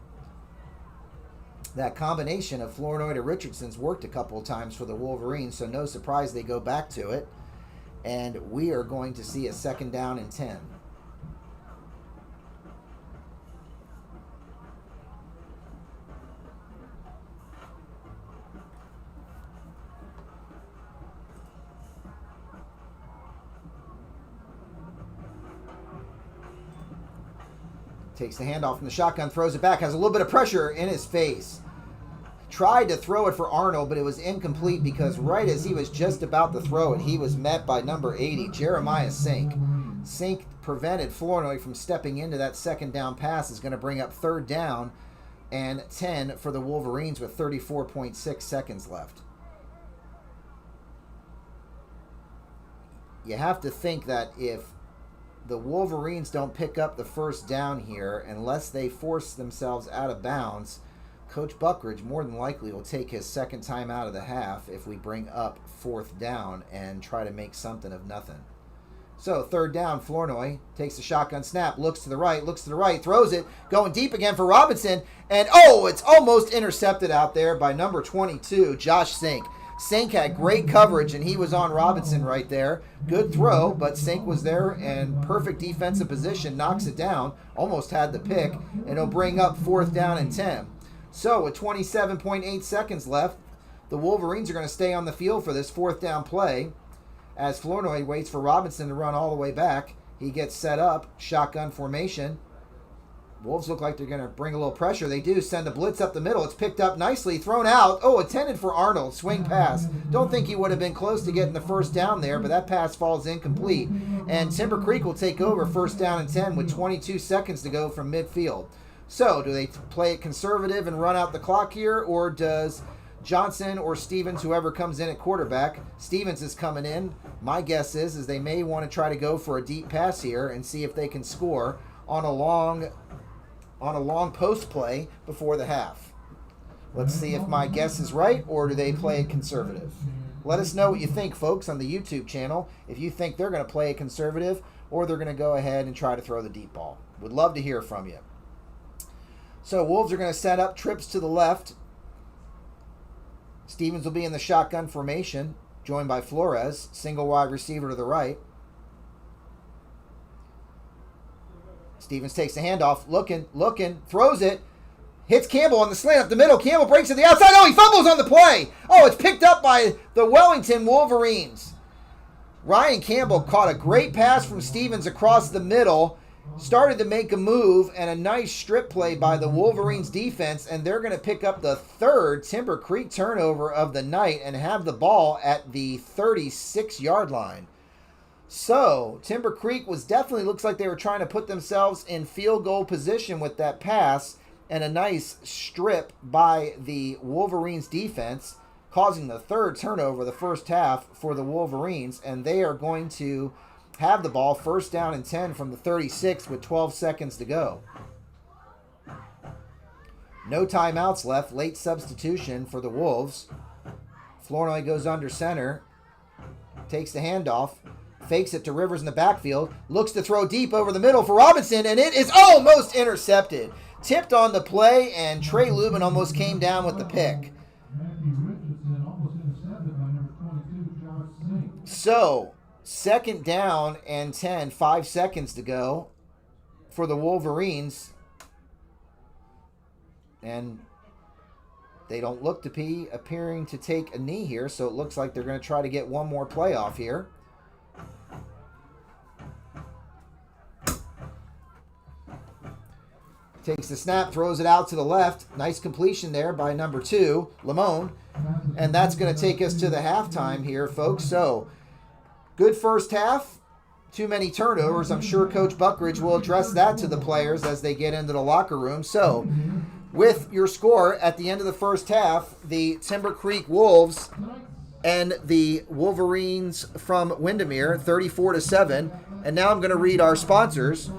That combination of Flournoy to Richardson's worked a couple of times for the Wolverines, so no surprise they go back to it. And we are going to see a 2nd down and 10. Takes the handoff from the shotgun, throws it back, has a little bit of pressure in his face. Tried to throw it for Arnold, but it was incomplete because right as he was just about to throw it, he was met by number 80, Jeremiah Sink. Sink prevented Flournoy from stepping into that second down pass. Is going to bring up 3rd down and 10 for the Wolverines with 34.6 seconds left. You have to think that if the Wolverines don't pick up the 1st down here, unless they force themselves out of bounds, Coach Buckridge more than likely will take his 2nd time out of the half if we bring up 4th down and try to make something of nothing. So 3rd down, Flournoy takes the shotgun snap, looks to the right, throws it, going deep again for Robinson, and it's almost intercepted out there by number 22, Josh Sink. Sink had great coverage, and he was on Robinson right there. Good throw, but Sink was there in perfect defensive position, knocks it down, almost had the pick, and he'll bring up 4th down and 10. So with 27.8 seconds left, the Wolverines are going to stay on the field for this 4th down play as Flournoy waits for Robinson to run all the way back. He gets set up, shotgun formation. Wolves look like they're going to bring a little pressure. They do send the blitz up the middle. It's picked up nicely, thrown out. Intended for Arnold. Swing pass. Don't think he would have been close to getting the 1st down there, but that pass falls incomplete. And Timber Creek will take over 1st down and 10 with 22 seconds to go from midfield. So, do they play it conservative and run out the clock here, or does Johnson or Stevens, whoever comes in at quarterback, Stevens is coming in. My guess is they may want to try to go for a deep pass here and see if they can score on a long post play before the half. Let's see if my guess is right, or do they play it conservative? Let us know what you think, folks, on the YouTube channel, if you think they're going to play it conservative or they're going to go ahead and try to throw the deep ball. Would love to hear from you. So Wolves are going to set up trips to the left. Stevens will be in the shotgun formation, joined by Flores, single wide receiver to the right. Stevens takes the handoff, looking, throws it, hits Campbell on the slant up the middle. Campbell breaks to the outside. He fumbles on the play. It's picked up by the Wellington Wolverines. Ryan Campbell caught a great pass from Stevens across the middle, started to make a move, and a nice strip play by the Wolverines defense, and they're going to pick up the 3rd Timber Creek turnover of the night and have the ball at the 36-yard line. So, Timber Creek looks like they were trying to put themselves in field goal position with that pass, and a nice strip by the Wolverines defense, causing the 3rd turnover of the 1st half for the Wolverines, and they are going to have the ball 1st down and 10 from the 36 with 12 seconds to go. No timeouts left. Late substitution for the Wolves. Flournoy goes under center. Takes the handoff. Fakes it to Rivers in the backfield. Looks to throw deep over the middle for Robinson, and it is almost intercepted. Tipped on the play, and Trey Lubin almost came down with the pick. So, 2nd down and 10, 5 seconds to go for the Wolverines. And they don't look to be appearing to take a knee here, so it looks like they're going to try to get one more play off here. Takes the snap, throws it out to the left. Nice completion there by number 2, Lamone. And that's going to take us to the halftime here, folks. So, good 1st half. Too many turnovers. I'm sure Coach Buckridge will address that to the players as they get into the locker room. So, with your score at the end of the 1st half, the Timber Creek Wolves and the Wolverines from Windermere, 34-7. And now I'm going to read our sponsors.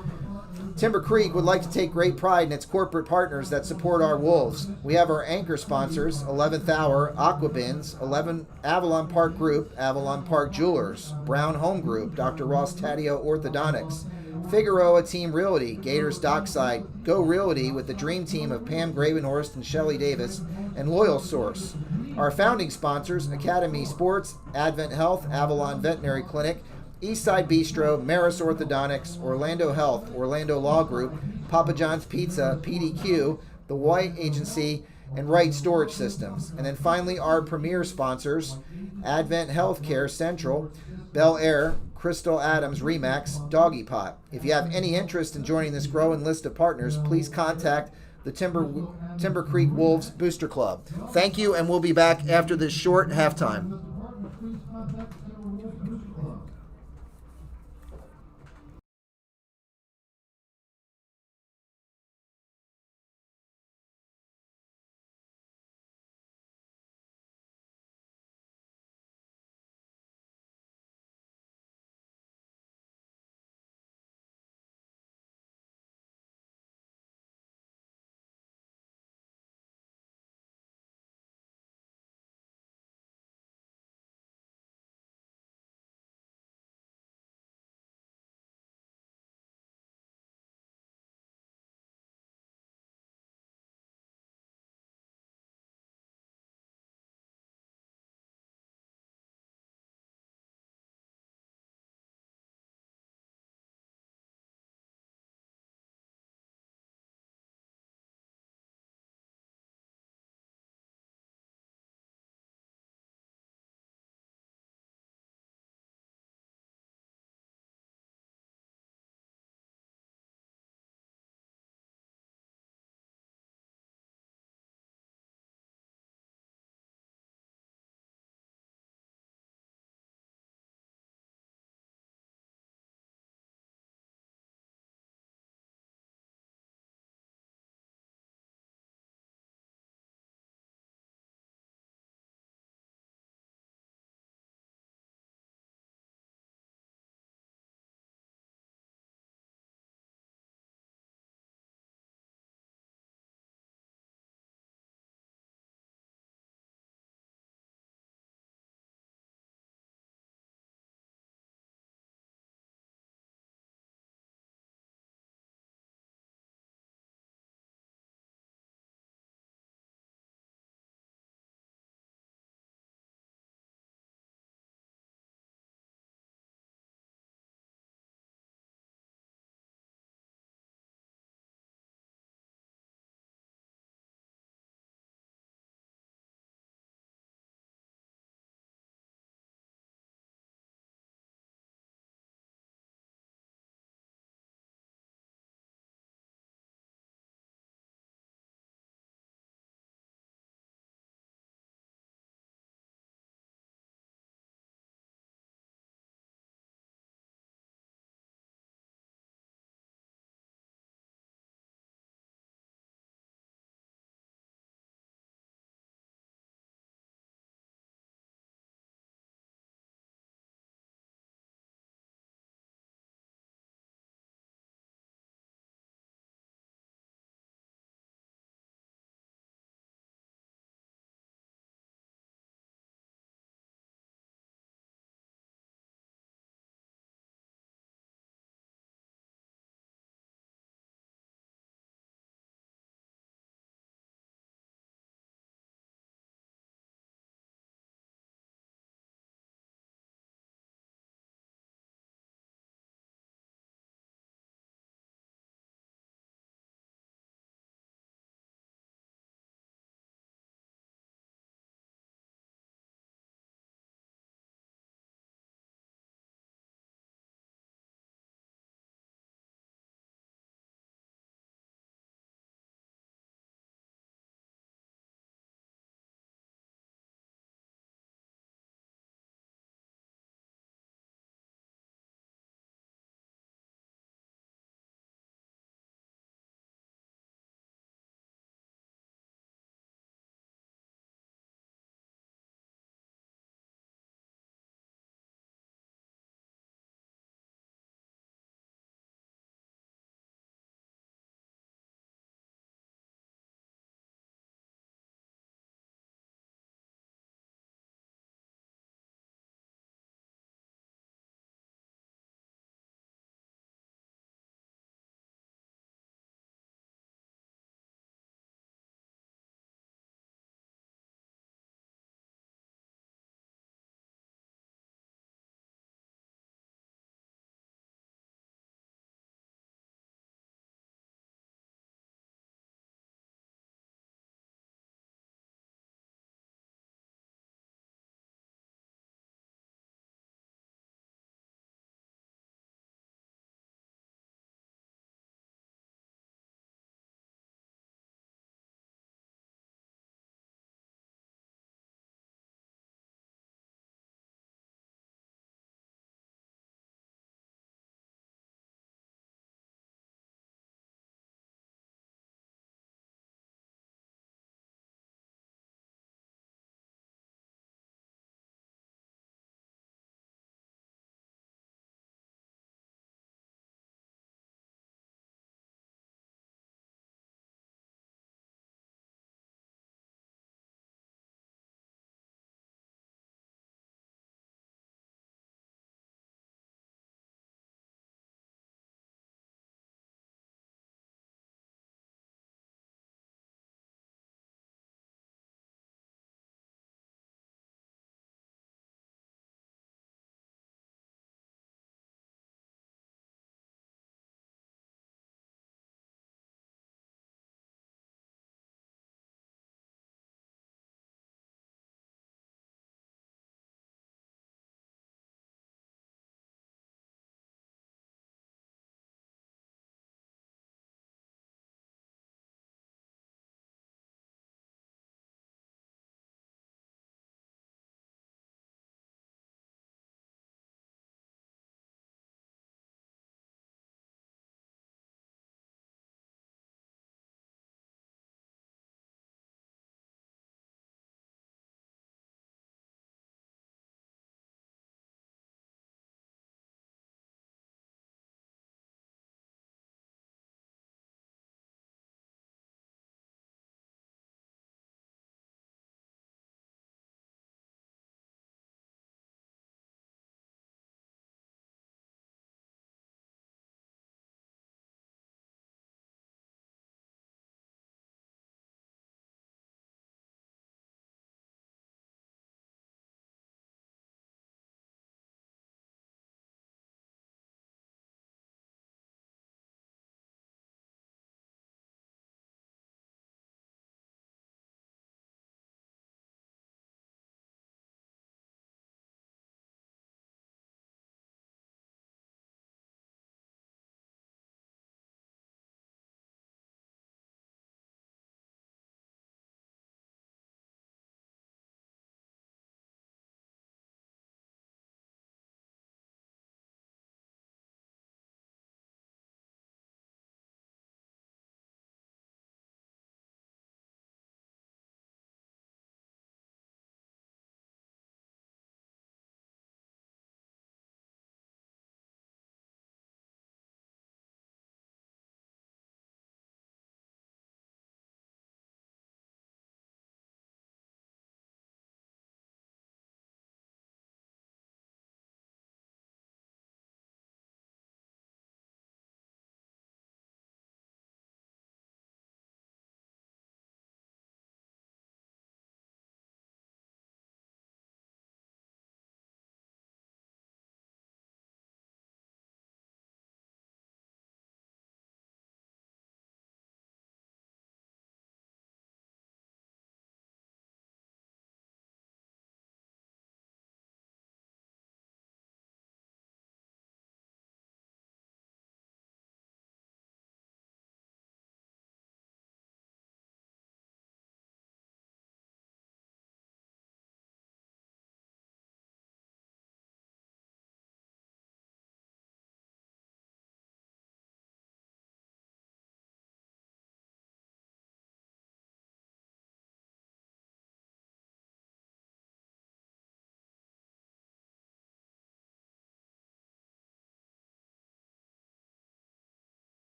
Timber Creek would like to take great pride in its corporate partners that support our Wolves. We have our anchor sponsors, 11th Hour, Aquabins, 11 Avalon Park Group, Avalon Park Jewelers, Brown Home Group, Dr. Ross Taddeo Orthodontics, Figueroa Team Realty, Gators Dockside, Go Realty with the dream team of Pam Gravenhorst and Shelley Davis, and Loyal Source. Our founding sponsors, Academy Sports, Advent Health, Avalon Veterinary Clinic, Eastside Bistro, Maris Orthodontics, Orlando Health, Orlando Law Group, Papa John's Pizza, PDQ, The White Agency, and Wright Storage Systems. And then finally, our premier sponsors, Advent Healthcare Central, Bel Air, Crystal Adams Remax Doggy Pot. If you have any interest in joining this growing list of partners, please contact the Timber Creek Wolves Booster Club. Thank you, and we'll be back after this short halftime.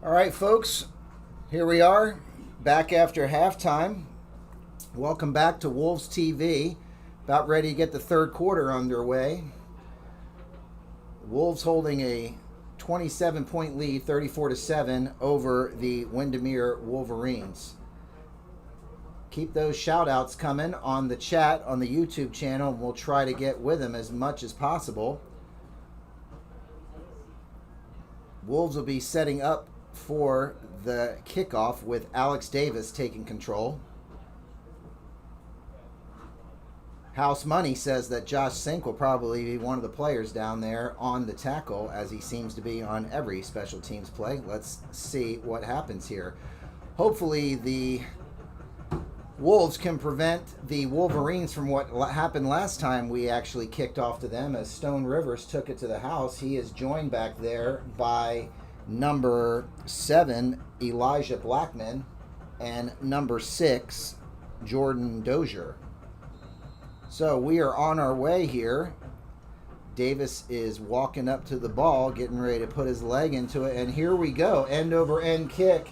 All right, folks, here we are back after halftime. Welcome back to Wolves TV. About ready to get the third quarter underway. Wolves holding a 27-point lead, 34-7 over the Windermere Wolverines. Keep those shout-outs coming on the chat on the YouTube channel, and we'll try to get with them as much as possible. Wolves will be setting up for the kickoff with Alex Davis taking control. House Money says that Josh Sink will probably be one of the players down there on the tackle, as he seems to be on every special teams play. Let's see what happens here. Hopefully the Wolves can prevent the Wolverines from what happened last time we actually kicked off to them, as Stone Rivers took it to the house. He is joined back there by number 7, Elijah Blackman, and number 6, Jordan Dozier. So we are on our way here. Davis is walking up to the ball, getting ready to put his leg into it, and here we go. End over end kick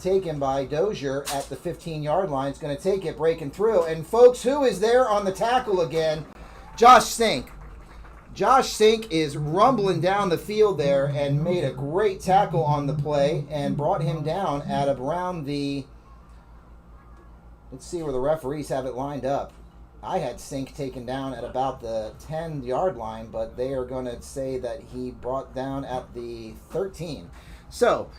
taken by Dozier at the 15-yard line. It's going to take it, breaking through. And folks, who is there on the tackle again? Josh Sink. Josh Sink is rumbling down the field there and made a great tackle on the play and brought him down at around the, let's see where the referees have it lined up. I had Sink taken down at about the 10-yard line, but they are going to say that he brought down at the 13. So,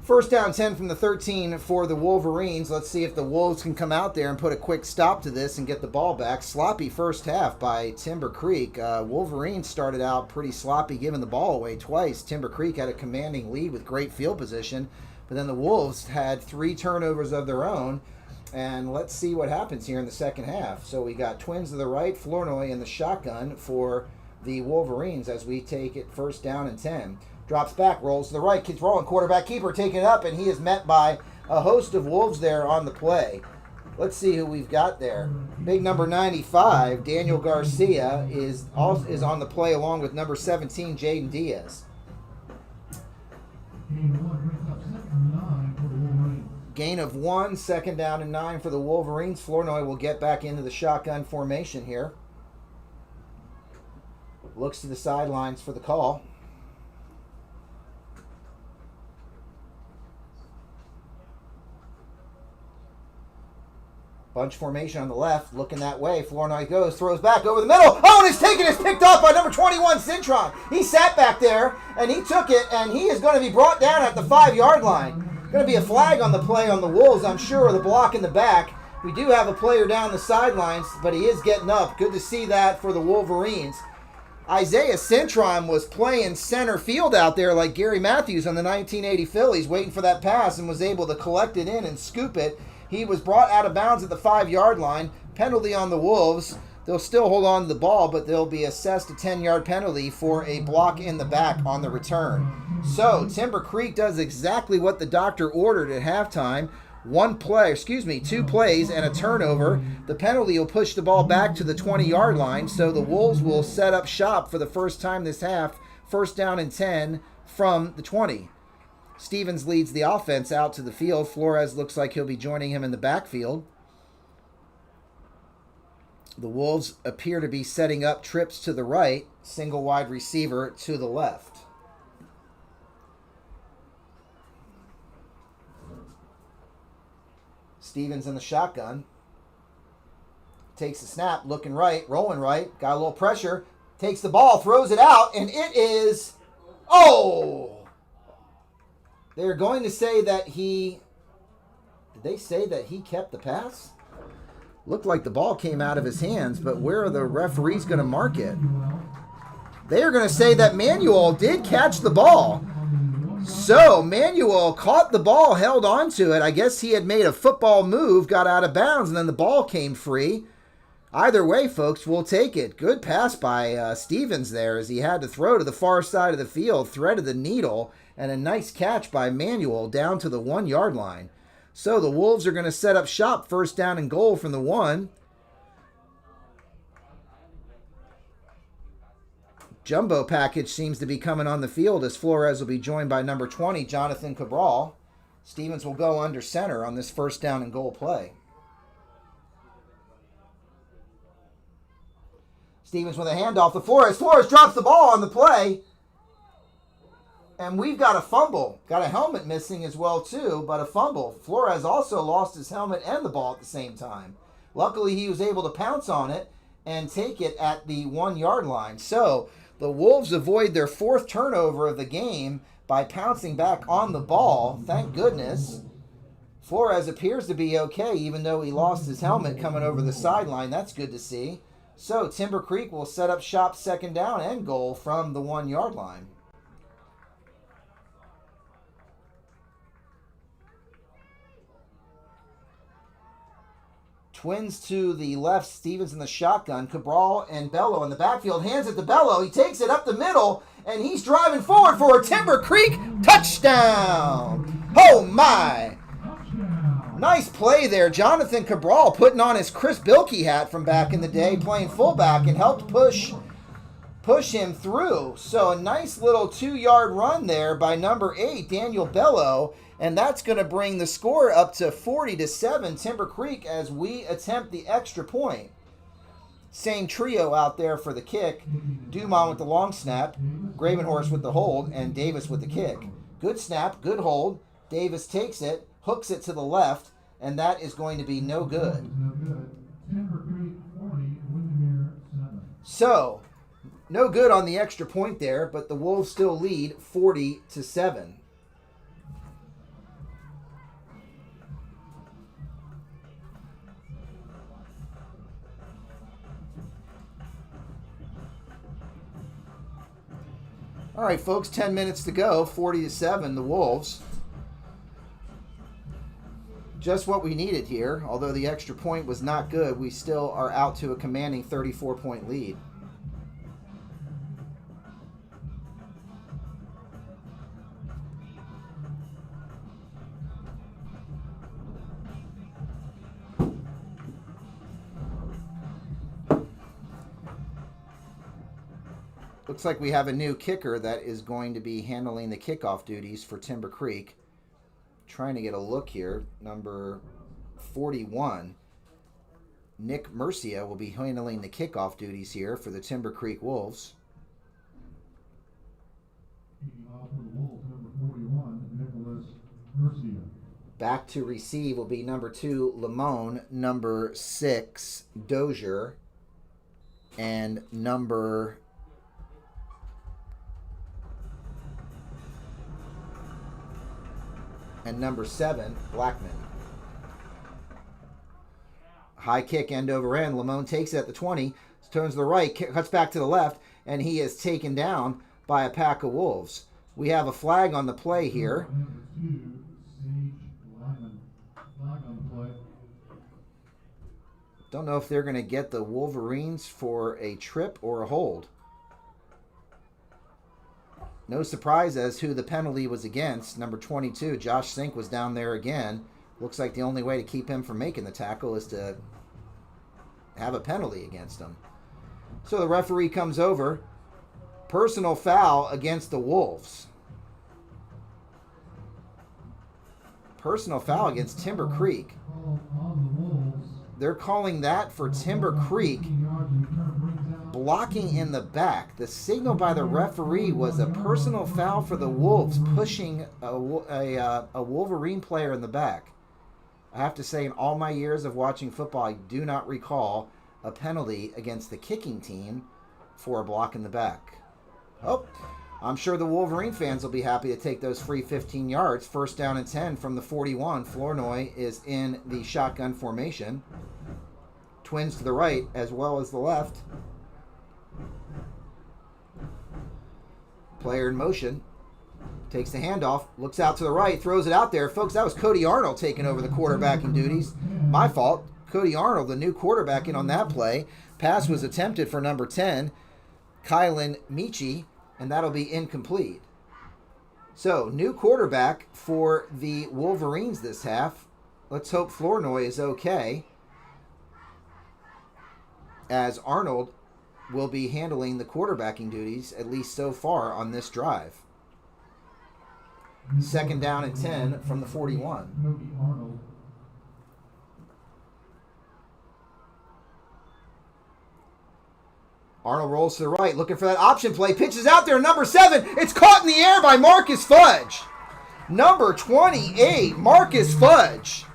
first down 10 from the 13 for the Wolverines. Let's see if the Wolves can come out there and put a quick stop to this and get the ball back. Sloppy first half by Timber Creek. Wolverines started out pretty sloppy, giving the ball away twice. Timber Creek had a commanding lead with great field position, but then the Wolves had 3 turnovers of their own. And let's see what happens here in the second half. So we got twins to the right, Flournoy in the shotgun for the Wolverines as we take it first down and 10. Drops back, rolls to the right, keeps rolling, quarterback keeper taking it up, and he is met by a host of Wolves there on the play. Let's see who we've got there. Big number 95, Daniel Garcia, is on the play along with number 17, Jaden Diaz. Gain of 1, second down and 9 for the Wolverines. Flournoy will get back into the shotgun formation here. Looks to the sidelines for the call. Bunch formation on the left, looking that way. Flournoy goes, throws back over the middle. Oh, and it's taken, it's picked off by number 21, Cintron. He sat back there, and he took it, and he is going to be brought down at the 5-yard line. Going to be a flag on the play on the Wolves, I'm sure, the block in the back. We do have a player down the sidelines, but he is getting up. Good to see that for the Wolverines. Isaiah Cintron was playing center field out there like Gary Matthews on the 1980 Phillies, waiting for that pass, and was able to collect it in and scoop it. He was brought out of bounds at the 5-yard line. Penalty on the Wolves. They'll still hold on to the ball, but they'll be assessed a 10-yard penalty for a block in the back on the return. So, Timber Creek does exactly what the doctor ordered at halftime. 2 plays and a turnover. The penalty will push the ball back to the 20-yard line, so the Wolves will set up shop for the first time this half. First down and 10 from the 20. Stevens leads the offense out to the field. Flores looks like he'll be joining him in the backfield. The Wolves appear to be setting up trips to the right, single wide receiver to the left. Stevens in the shotgun. Takes the snap, looking right, rolling right, got a little pressure, takes the ball, throws it out, and it is, oh! They're going to say that did they say that he kept the pass? Looked like the ball came out of his hands, but where are the referees going to mark it? They are going to say that Manuel did catch the ball. So, Manuel caught the ball, held on to it. I guess he had made a football move, got out of bounds, and then the ball came free. Either way, folks, we'll take it. Good pass by Stevens there as he had to throw to the far side of the field, threaded the needle, and a nice catch by Manuel down to the 1-yard line. So the Wolves are going to set up shop, first down and goal from the 1. Jumbo package seems to be coming on the field as Flores will be joined by number 20, Jonathan Cabral. Stevens will go under center on this first down and goal play. Stevens with a handoff to Flores. Flores drops the ball on the play. And we've got a fumble. Got a helmet missing as well, too, but a fumble. Flores also lost his helmet and the ball at the same time. Luckily, he was able to pounce on it and take it at the 1 yard line. So the Wolves avoid their 4th turnover of the game by pouncing back on the ball. Thank goodness. Flores appears to be okay, even though he lost his helmet coming over the sideline. That's good to see. So Timber Creek will set up shop 2nd down and goal from the 1 yard line. Twins to the left, Stevens in the shotgun. Cabral and Bello in the backfield. Hands it to Bello. He takes it up the middle, and he's driving forward for a Timber Creek touchdown. Oh, my. Nice play there. Jonathan Cabral putting on his Chris Bilkey hat from back in the day, playing fullback, and helped push him through. So a nice little 2 yard run there by number 8, Daniel Bello. And that's going to bring the score up to 40-7 Timber Creek as we attempt the extra point. Same trio out there for the kick. Dumont with the long snap, Gravenhorst with the hold, and Davis with the kick. Good snap, good hold. Davis takes it, hooks it to the left, and that is going to be no good. So, no good on the extra point there, but the Wolves still lead 40-7. All right, folks, 10 minutes to go, 40-7, the Wolves. Just what we needed here. Although the extra point was not good, we still are out to a commanding 34-point lead. Looks like we have a new kicker that is going to be handling the kickoff duties for Timber Creek. Trying to get a look here. Number 41, Nick Murcia, will be handling the kickoff duties here for the Timber Creek Wolves. Back to receive will be number 2, Lamone, number 6, Dozier, and number 7, Blackman. High kick, end over end. Lamone takes it at the 20, turns to the right, cuts back to the left, and he is taken down by a pack of Wolves. We have a flag on the play here. Don't know if they're going to get the Wolverines for a trip or a hold. No surprise as who the penalty was against. Number 22, Josh Sink, was down there again. Looks like the only way to keep him from making the tackle is to have a penalty against him. So the referee comes over. Personal foul against the Wolves. Personal foul against Timber Creek. They're calling that for Timber Creek. Blocking in the back. The signal by the referee was a personal foul for the Wolves, pushing a Wolverine player in the back. I have to say, in all my years of watching football, I do not recall a penalty against the kicking team for a block in the back. Oh, I'm sure the Wolverine fans will be happy to take those free 15 yards. First down and 10 from the 41. Flournoy is in the shotgun formation. Twins to the right as well as the left. Player in motion. Takes the handoff. Looks out to the right. Throws it out there. Folks, that was Cody Arnold taking over the quarterbacking duties. My fault. Cody Arnold, the new quarterback, in on that play. Pass was attempted for number 10, Kylan Michi, and that'll be incomplete. So, new quarterback for the Wolverines this half. Let's hope Flournoy is okay, as Arnold will be handling the quarterbacking duties, at least so far on this drive. 2nd down and 10 from the 41. Arnold rolls to the right, looking for that option play. Pitches out there, number 7. It's caught in the air by Marcus Fudge. Number 28, Marcus Fudge.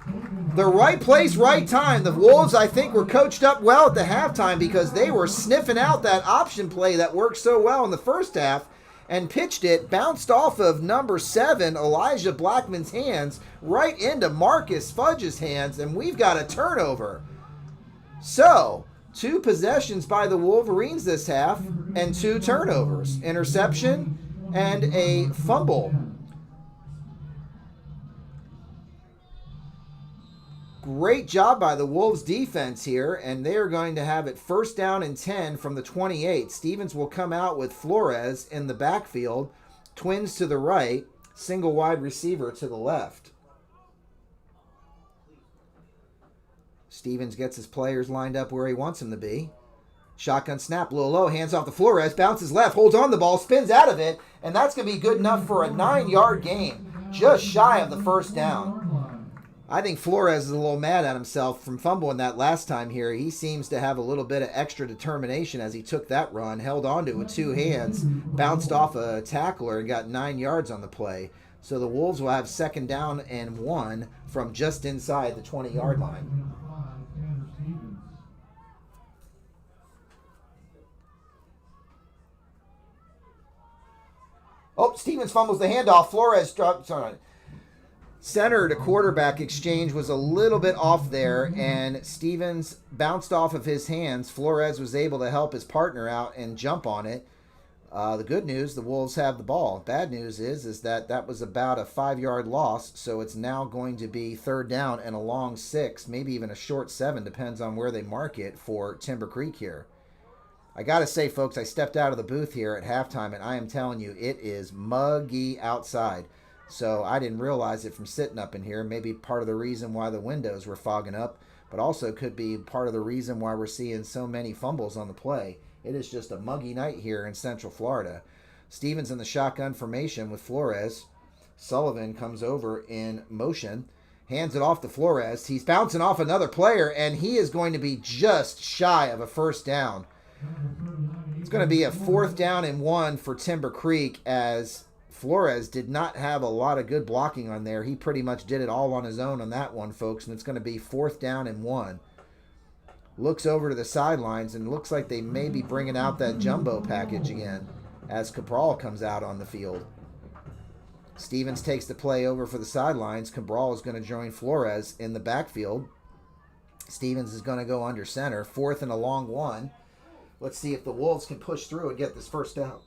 The right place, right time. The Wolves, I think, were coached up well at the halftime because they were sniffing out that option play that worked so well in the first half and pitched it, bounced off of number 7, Elijah Blackman's hands, right into Marcus Fudge's hands, and we've got a turnover. So, 2 possessions by the Wolverines this half and 2 turnovers. Interception and a fumble. Great job by the Wolves defense here, and they are going to have it 1st down and 10 from the 28. Stevens will come out with Flores in the backfield, twins to the right, single wide receiver to the left. Stevens gets his players lined up where he wants them to be. Shotgun snap, a little low, hands off to Flores, bounces left, holds on the ball, spins out of it, and that's going to be good enough for a 9-yard gain, just shy of the 1st down. I think Flores is a little mad at himself from fumbling that last time here. He seems to have a little bit of extra determination as he took that run, held onto it with 2 hands, bounced off a tackler, and got 9 yards on the play. So the Wolves will have 2nd down and 1 from just inside the 20-yard line. Oh, Stevens fumbles the handoff. Flores drops on it. Center to quarterback exchange was a little bit off there, and Stevens bounced off of his hands. Flores was able to help his partner out and jump on it. The good news, the Wolves have the ball. Bad news is that was about a 5-yard loss, so it's now going to be 3rd down and a long 6, maybe even a short 7, depends on where they mark it for Timber Creek here. I got to say, folks, I stepped out of the booth here at halftime, and I am telling you, it is muggy outside. So I didn't realize it from sitting up in here. Maybe part of the reason why the windows were fogging up, but also could be part of the reason why we're seeing so many fumbles on the play. It is just a muggy night here in Central Florida. Stevens in the shotgun formation with Flores. Sullivan comes over in motion, hands it off to Flores. He's bouncing off another player, and he is going to be just shy of a 1st down. It's going to be a 4th down and 1 for Timber Creek, as Flores did not have a lot of good blocking on there. He pretty much did it all on his own on that one, folks, and it's going to be 4th down and 1. Looks over to the sidelines, and looks like they may be bringing out that jumbo package again as Cabral comes out on the field. Stevens takes the play over for the sidelines. Cabral is going to join Flores in the backfield. Stevens is going to go under center. 4th and a long 1. Let's see if the Wolves can push through and get this 1st down.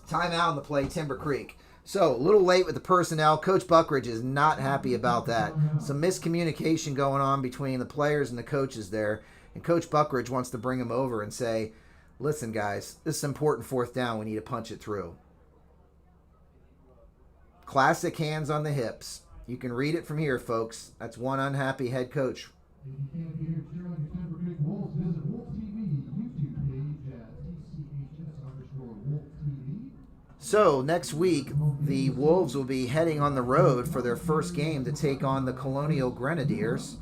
Timeout on the play, Timber Creek. So, a little late with the personnel. Coach Buckridge is not happy about that. Some miscommunication going on between the players and the coaches there. And Coach Buckridge wants to bring them over and say, listen, guys, this is an important 4th down. We need to punch it through. Classic hands on the hips. You can read it from here, folks. That's one unhappy head coach. If you can't hear cheering on your Timber Creek Wolves, visit Wolf TV YouTube page at TCHS_Wolf TV. So, next week, the Wolves will be heading on the road for their first game to take on the Colonial Grenadiers.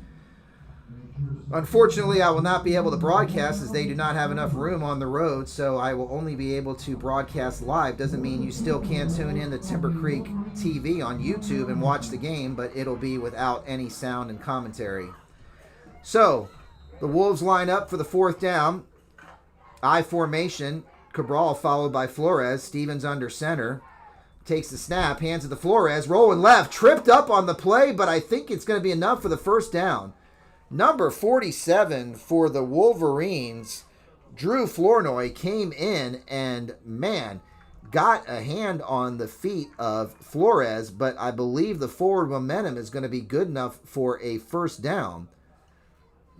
Unfortunately, I will not be able to broadcast as they do not have enough room on the road, so I will only be able to broadcast live. Doesn't mean you still can't tune in to Timber Creek TV on YouTube and watch the game, but it'll be without any sound and commentary. So, the Wolves line up for the 4th down. I formation. Cabral followed by Flores. Stevens under center. Takes the snap. Hands it to Flores. Rolling left. Tripped up on the play, but I think it's going to be enough for the 1st down. Number 47 for the Wolverines, Drew Flournoy, came in and, man, got a hand on the feet of Flores, but I believe the forward momentum is going to be good enough for a 1st down.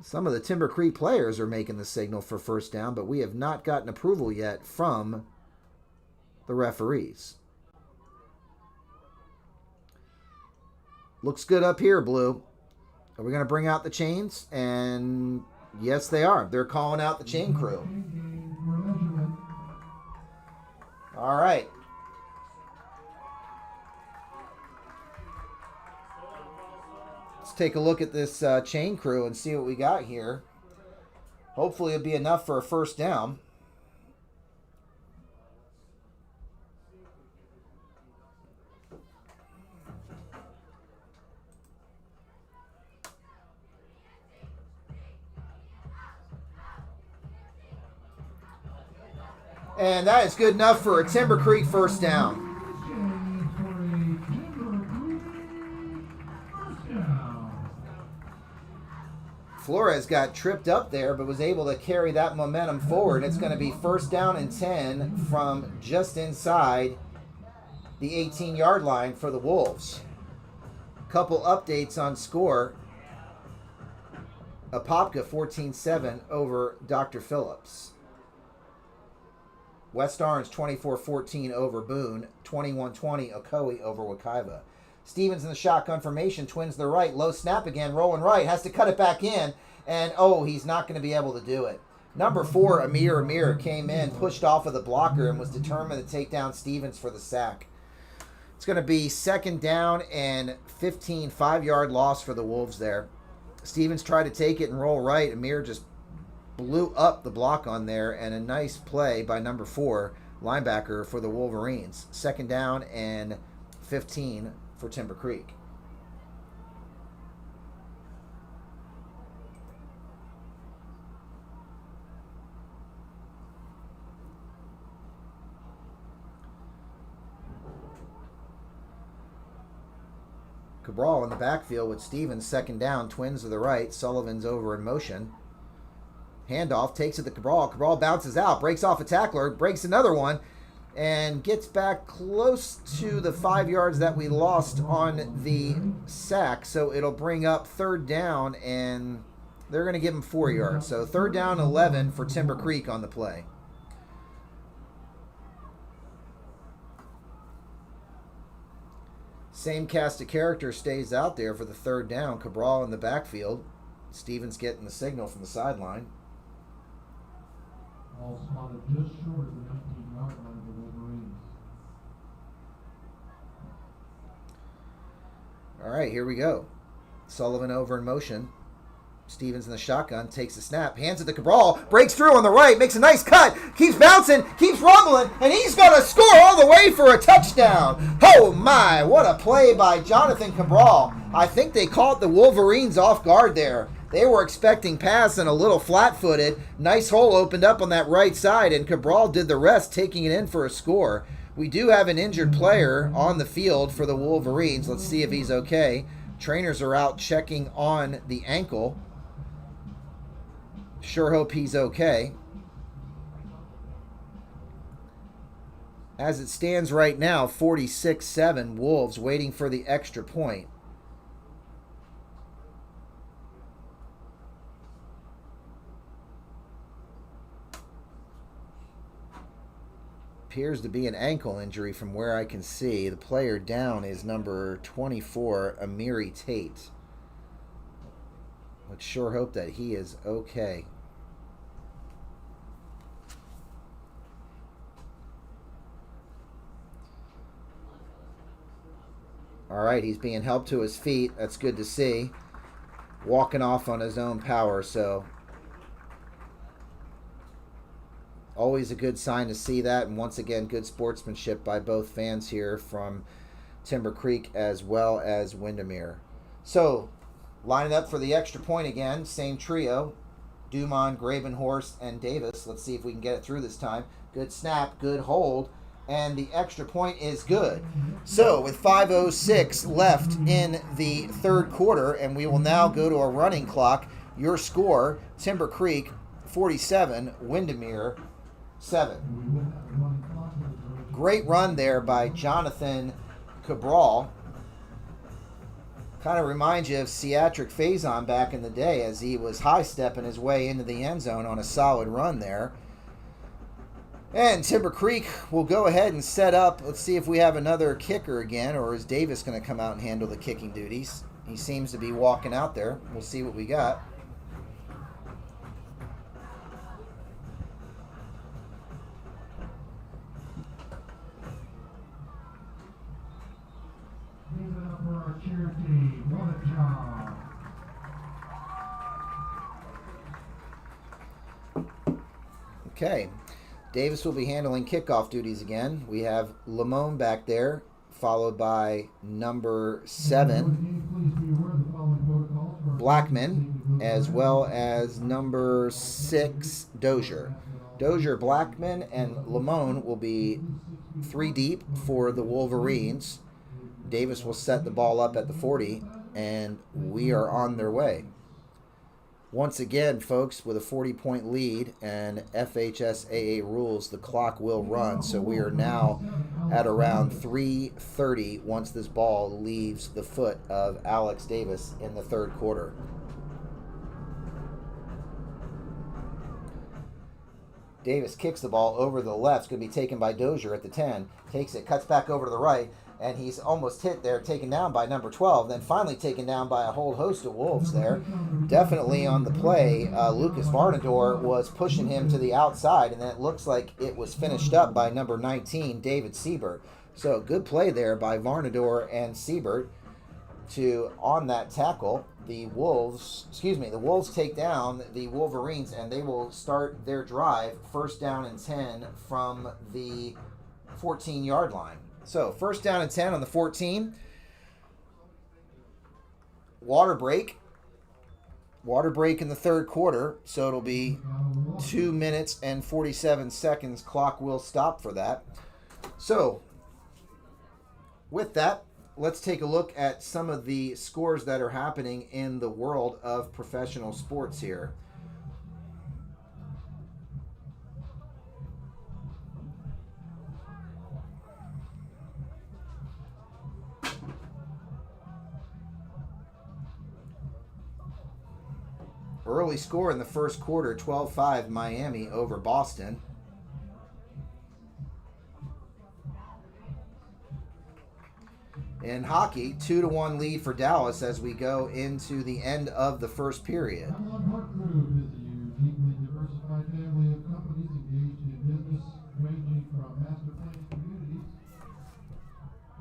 Some of the Timber Creek players are making the signal for 1st down, but we have not gotten approval yet from the referees. Looks good up here, Blue. Are we going to bring out the chains and Yes, they are. They're calling out the chain crew. All right. Let's take a look at this chain crew and see what we got here. Hopefully it'll be enough for a first down. And that is good enough for a Timber Creek first down. Flores got tripped up there, but was able to carry that momentum forward. It's going to be first down and 10 from just inside the 18-yard line for the Wolves. Couple updates on score. Apopka 14-7 over Dr. Phillips. West Orange 24-14 over Boone. 21-20 Ocoee over Wekiva. Stevens in the shotgun formation. Twins to the right. Low snap again. Rolling right. Has to cut it back in. And, he's not going to be able to do it. Number 4, Amir came in, pushed off of the blocker, and was determined to take down Stevens for the sack. It's going to be second down and 15, 5-yard loss for the Wolves there. Stevens tried to take it and roll right. Amir just blew up the block on there, and a nice play by number 4, linebacker for the Wolverines. Second down and 15 for Timber Creek. Cabral in the backfield with Stevens, second down. Twins to the right. Sullivan's over in motion. Handoff, takes it to Cabral. Cabral bounces out, breaks off a tackler, breaks another one, and gets back close to the 5 yards that we lost on the sack. So it'll bring up third down, and they're going to give him 4 yards. So third down 11 for Timber Creek on the play. Same cast of characters stays out there for the third down. Cabral in the backfield. Stevens getting the signal from the sideline. All spotted just short of the 19-yard line of the Wolverines. All right, here we go. Sullivan over in motion. Stevens in the shotgun, takes the snap, hands it to Cabral, breaks through on the right, makes a nice cut, keeps bouncing, keeps rumbling, and he's going to score all the way for a touchdown. Oh my, what a play by Jonathan Cabral. I think they caught the Wolverines off guard there. They were expecting pass and a little flat-footed. Nice hole opened up on that right side, and Cabral did the rest, taking it in for a score. We do have an injured player on the field for the Wolverines. Let's see if he's okay. Trainers are out checking on the ankle. Sure hope he's okay. As it stands right now, 46-7, Wolves waiting for the extra point. Appears to be an ankle injury from where I can see. The player down is number 24, Amiri Tate. Let's sure hope that he is okay. All right, he's being helped to his feet. That's good to see. Walking off on his own power, so always a good sign to see that. And once again, good sportsmanship by both fans here from Timber Creek as well as Windermere. So, lining up for the extra point again, same trio. Dumont, Gravenhorst, and Davis. Let's see if we can get it through this time. Good snap, good hold. And the extra point is good. So with 5:06 left in the third quarter, and we will now go to a running clock. Your score, Timber Creek 47, Windermere 7. Great run there by Jonathan Cabral. Kind of reminds you of Ciatric Faison back in the day as he was high-stepping his way into the end zone on a solid run there. And Timber Creek will go ahead and set up. Let's see if we have another kicker again, or is Davis going to come out and handle the kicking duties? He seems to be walking out there. We'll see what we got. Okay. Davis will be handling kickoff duties again. We have Lamone back there, followed by number 7, Blackman, as well as number 6, Dozier. Dozier, Blackman, and Lamone will be 3 deep for the Wolverines. Davis will set the ball up at the 40, and we are on their way. Once again, folks, with a 40-point lead and FHSAA rules, the clock will run. So we are now at around 3:30 once this ball leaves the foot of Alex Davis in the third quarter. Davis kicks the ball over to the left. It's going to be taken by Dozier at the 10. Takes it, cuts back over to the right, and he's almost hit there, taken down by number 12, then finally taken down by a whole host of Wolves there. Definitely on the play, Lucas Varnador was pushing him to the outside, and then it looks like it was finished up by number 19, David Siebert. So good play there by Varnador and Siebert to on that tackle. The Wolves take down the Wolverines, and they will start their drive, first down and 10 from the 14-yard line. So, first down and 10 on the 14. Water break. Water break in the third quarter. So, it'll be 2 minutes and 47 seconds. Clock will stop for that. So, with that, let's take a look at some of the scores that are happening in the world of professional sports here. Early score in the first quarter, 12-5 Miami over Boston. In hockey, 2-1 lead for Dallas as we go into the end of the first period. Park Group is a uniquely diversified family of companies engaged in business ranging from master planned communities,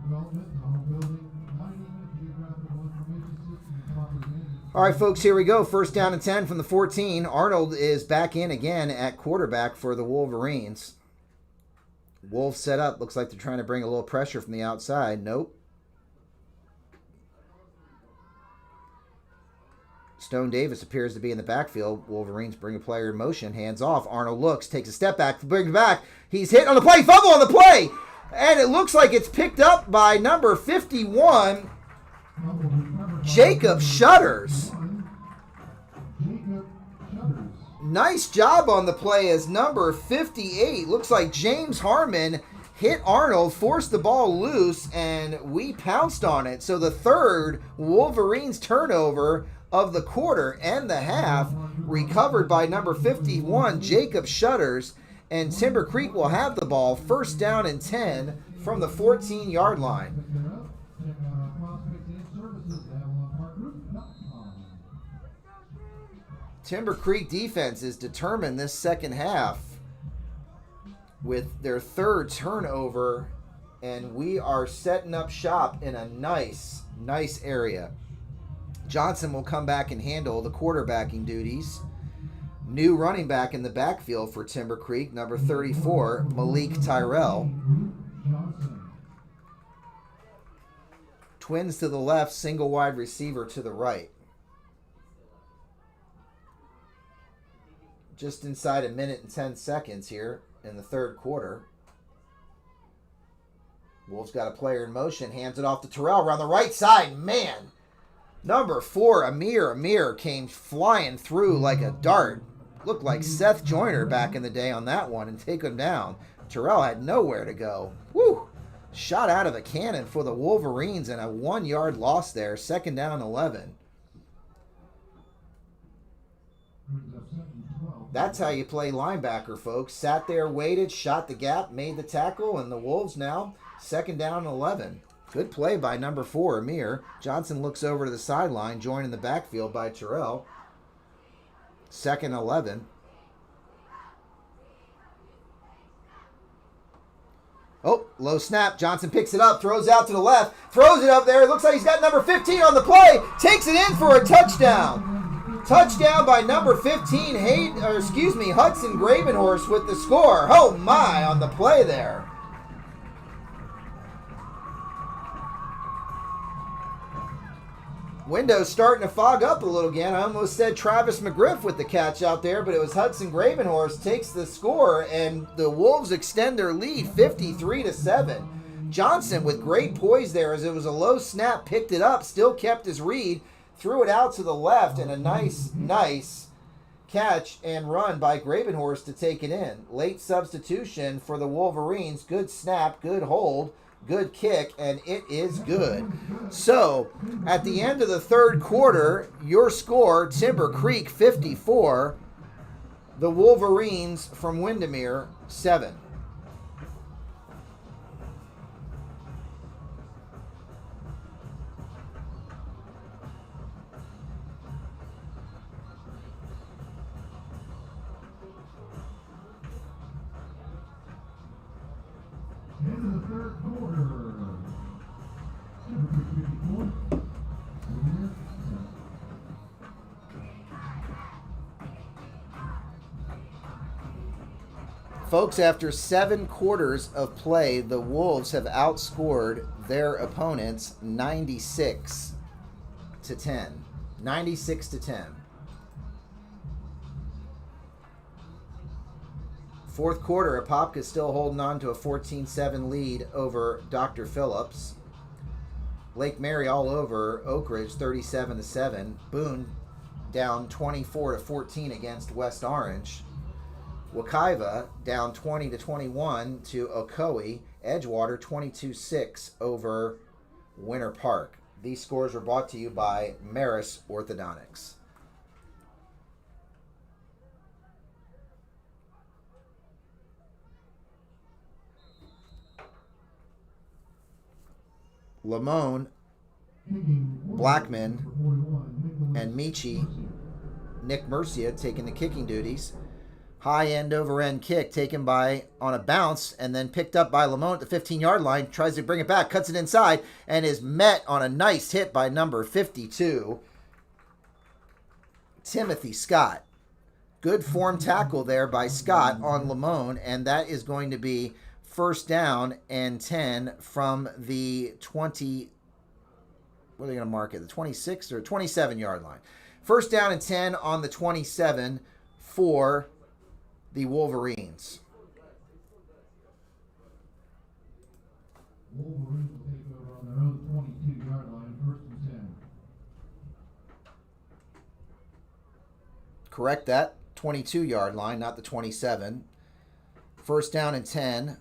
development, home building, mining, geographical information systems, and property management. All right, folks, here we go. First down and 10 from the 14. Arnold is back in again at quarterback for the Wolverines. Wolves set up. Looks like they're trying to bring a little pressure from the outside. Nope. Stone Davis appears to be in the backfield. Wolverines bring a player in motion. Hands off. Arnold looks, takes a step back, brings it back. He's hit on the play. Fumble on the play. And it looks like it's picked up by number 51, Jacob Shutters. Nice job on the play as number 58. Looks like James Harmon hit Arnold, forced the ball loose, and we pounced on it. So the third Wolverines turnover of the quarter and the half, recovered by number 51, Jacob Shutters, and Timber Creek will have the ball, first down and 10 from the 14-yard line. Timber Creek defense is determined this second half with their third turnover, and we are setting up shop in a nice area. Johnson will come back and handle the quarterbacking duties. New running back in the backfield for Timber Creek, number 34, Malik Tyrell. Twins to the left, single wide receiver to the right. Just inside a minute and 10 seconds here in the third quarter. Wolves got a player in motion, hands it off to Terrell around the right side. Man, number 4, Amir came flying through like a dart. Looked like Seth Joyner back in the day on that one and take him down. Terrell had nowhere to go. Woo! Shot out of a cannon for the Wolverines and a 1-yard loss there. Second down 11. That's how you play linebacker, folks. Sat there, waited, shot the gap, made the tackle, and the Wolves now second down 11. Good play by number 4, Amir. Johnson looks over to the sideline, joined in the backfield by Terrell. Second 11. Oh, low snap. Johnson picks it up, throws out to the left, throws it up there. It looks like he's got number 15 on the play. Takes it in for a touchdown. Touchdown by number 15, Hudson Gravenhorst with the score. Oh my, on the play there. Window's starting to fog up a little again. I almost said Travis McGriff with the catch out there, but it was Hudson Gravenhorst takes the score, and the Wolves extend their lead 53-7. Johnson with great poise there as it was a low snap, picked it up, still kept his read, threw it out to the left, and a nice catch and run by Gravenhorst to take it in. Late substitution for the Wolverines. Good snap, good hold, good kick, and it is good. So, at the end of the third quarter, your score, Timber Creek 54, the Wolverines from Windermere 7. Into the third quarter. Timber Creek 54. Windermere 7. Folks, after 7 quarters of play, the Wolves have outscored their opponents 96-10. 96-10. Fourth quarter, Apopka still holding on to a 14-7 lead over Dr. Phillips. Lake Mary all over Oak Ridge 37-7. Boone down 24-14 against West Orange. Wekiva down 20-21 to Ocoee. Edgewater 22-6 over Winter Park. These scores were brought to you by Maris Orthodontics. Lamone, Blackman, and Michi, Nick Mercia taking the kicking duties. High end over end kick taken by on a bounce and then picked up by Lamone at the 15-yard line. Tries to bring it back, cuts it inside, and is met on a nice hit by number 52, Timothy Scott. Good form tackle there by Scott on Lamone, and that is going to be first down and 10 from the 20, what are they going to mark it? The 26 or 27-yard line. First down and 10 on the 27 for the Wolverines. Wolverines will take over on their own 22-yard line, first and 10. Correct that. 22-yard line, not the 27. First down and 10.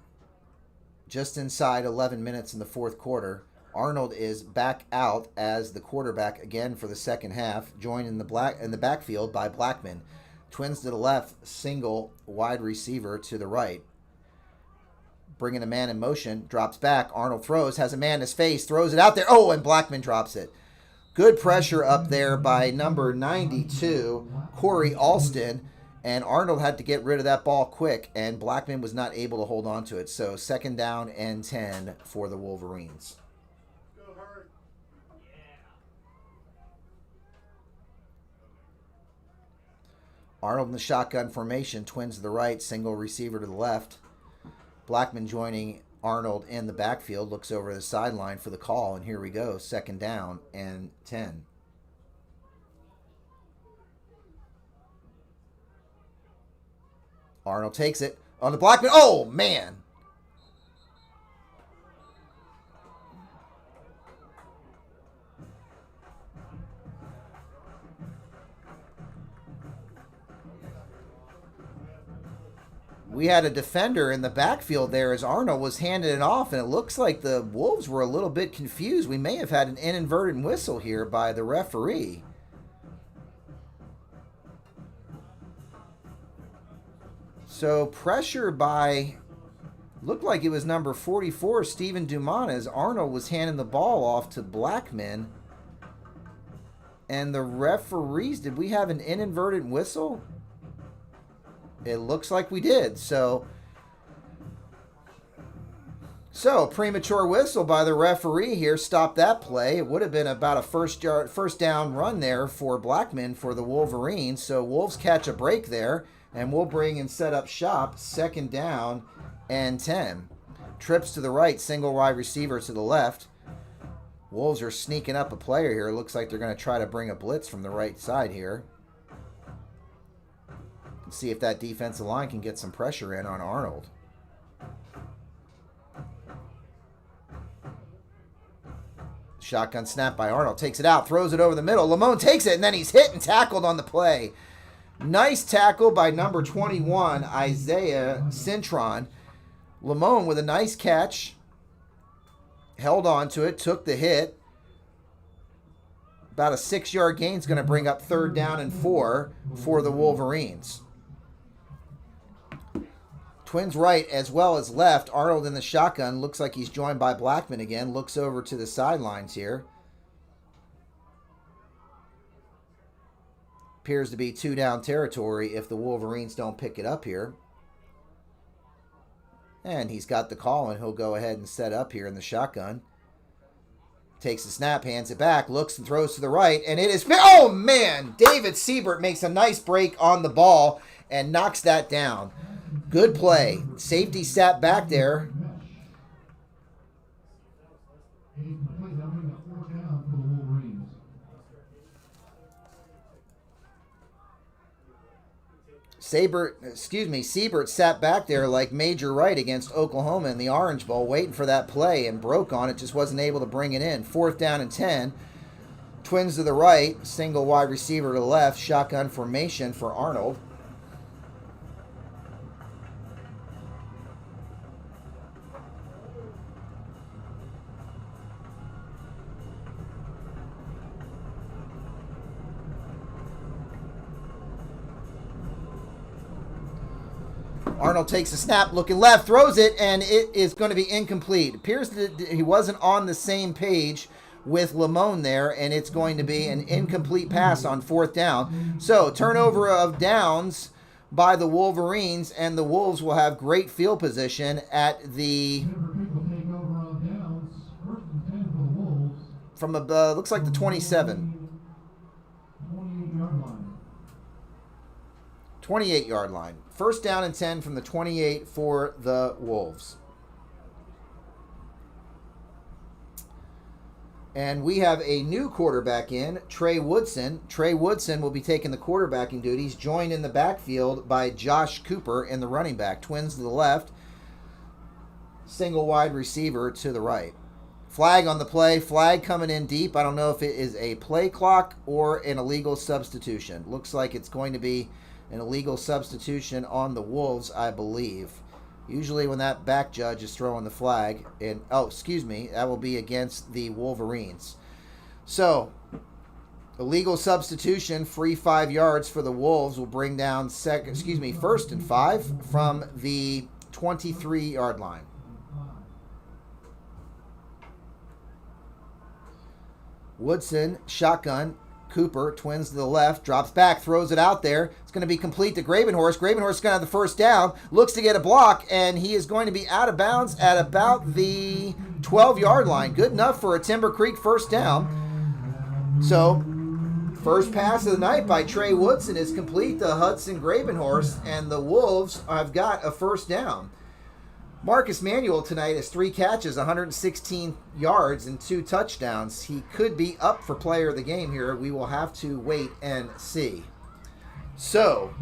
Just inside 11 minutes in the fourth quarter. Arnold is back out as the quarterback again for the second half, joined in the backfield by Blackman. Twins to the left, single wide receiver to the right. Bringing a man in motion, drops back. Arnold throws, has a man in his face, throws it out there. Oh, and Blackman drops it. Good pressure up there by number 92, Corey Alston. And Arnold had to get rid of that ball quick, and Blackman was not able to hold on to it. So second down and 10 for the Wolverines. Arnold in the shotgun formation, twins to the right, single receiver to the left. Blackman joining Arnold in the backfield, looks over the sideline for the call, and here we go, second down and 10. Arnold takes it on the Blackman. Oh, man. We had a defender in the backfield there as Arnold was handing it off, and it looks like the Wolves were a little bit confused. We may have had an inadvertent whistle here by the referee. So pressure by, looked like it was number 44, Stephen Dumont, as Arnold was handing the ball off to Blackman. And the referees, did we have an inadvertent whistle? It looks like we did. So So, premature whistle by the referee here stopped that play. It would have been about a first down run there for Blackman for the Wolverines. So, Wolves catch a break there, and we'll bring and set up shop. 2nd down and 10. Trips to the right, single wide receiver to the left. Wolves are sneaking up a player here. It looks like they're going to try to bring a blitz from the right side here. Let's see if that defensive line can get some pressure in on Arnold. Shotgun snap by Arnold. Takes it out, throws it over the middle. Lamone takes it, and then he's hit and tackled on the play. Nice tackle by number 21, Isaiah Cintron. Lamone with a nice catch. Held on to it, took the hit. About a 6-yard gain is going to bring up 3rd down and 4 for the Wolverines. Twins right as well as left. Arnold in the shotgun. Looks like he's joined by Blackman again. Looks over to the sidelines here. Appears to be 2-down territory if the Wolverines don't pick it up here. And he's got the call, and he'll go ahead and set up here in the shotgun. Takes the snap, hands it back, looks and throws to the right, and it is... Oh, man! David Siebert makes a nice break on the ball and knocks that down. Good play. Safety sat back there. Siebert sat back there like Major Wright against Oklahoma in the Orange Bowl, waiting for that play and broke on it, just wasn't able to bring it in. 4th down and 10. Twins to the right, single wide receiver to the left, shotgun formation for Arnold. Arnold takes a snap, looking left, throws it, and it is going to be incomplete. Appears that he wasn't on the same page with Lamone there, and it's going to be an incomplete pass on 4th down. So, turnover of downs by the Wolverines, and the Wolves will have great field position at the... from the, looks like the 27. 28-yard line. 1st down and 10 from the 28 for the Wolves. And we have a new quarterback in, Trey Woodson. Trey Woodson will be taking the quarterbacking duties, joined in the backfield by Josh Cooper in the running back. Twins to the left, single wide receiver to the right. Flag on the play, flag coming in deep. I don't know if it is a play clock or an illegal substitution. Looks like it's going to be an illegal substitution on the Wolves, I believe. Usually when that back judge is throwing the flag, and that will be against the Wolverines. So, illegal substitution, free 5 yards for the Wolves will bring down 1st and 5 from the 23-yard line. Woodson, shotgun. Cooper, Twins to the left, drops back, throws it out there. It's going to be complete to Gravenhorst. Gravenhorst is going to have the 1st down, looks to get a block, and he is going to be out of bounds at about the 12-yard line. Good enough for a Timber Creek 1st down. So, first pass of the night by Trey Woodson is complete to Hudson Gravenhorst, and the Wolves have got a 1st down. Marcus Manuel tonight has 3 catches, 116 yards, and 2 touchdowns. He could be up for player of the game here. We will have to wait and see. So,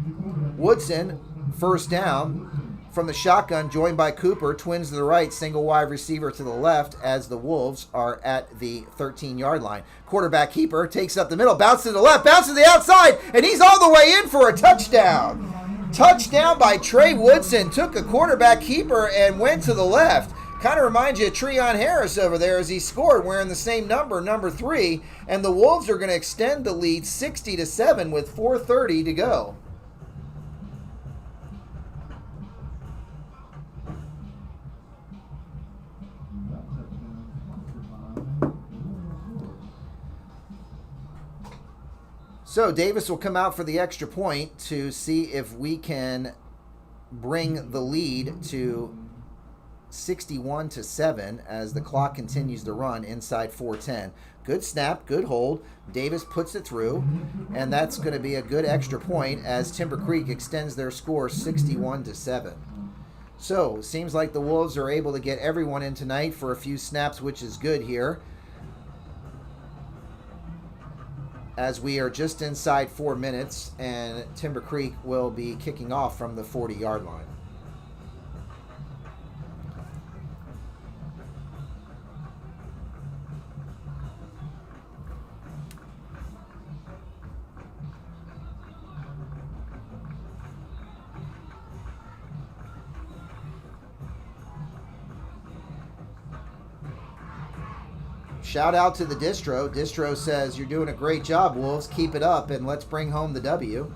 Woodson, 1st down from the shotgun, joined by Cooper. Twins to the right, single wide receiver to the left as the Wolves are at the 13-yard line. Quarterback keeper takes up the middle, bounces to the left, bounces to the outside, and he's all the way in for a touchdown. Touchdown by Trey Woodson. Took a quarterback keeper and went to the left. Kind of reminds you of Treon Harris over there as he scored, wearing the same number 3. And the Wolves are going to extend the lead 60-7 with 4:30 to go. So Davis will come out for the extra point to see if we can bring the lead to 61-7 as the clock continues to run inside 4:10. Good snap, good hold. Davis puts it through, and that's going to be a good extra point as Timber Creek extends their score 61-7. So, it seems like the Wolves are able to get everyone in tonight for a few snaps, which is good here. As we are just inside 4 minutes, and Timber Creek will be kicking off from the 40-yard line. Shout out to the distro. Distro says, "You're doing a great job, Wolves. Keep it up, and let's bring home the W."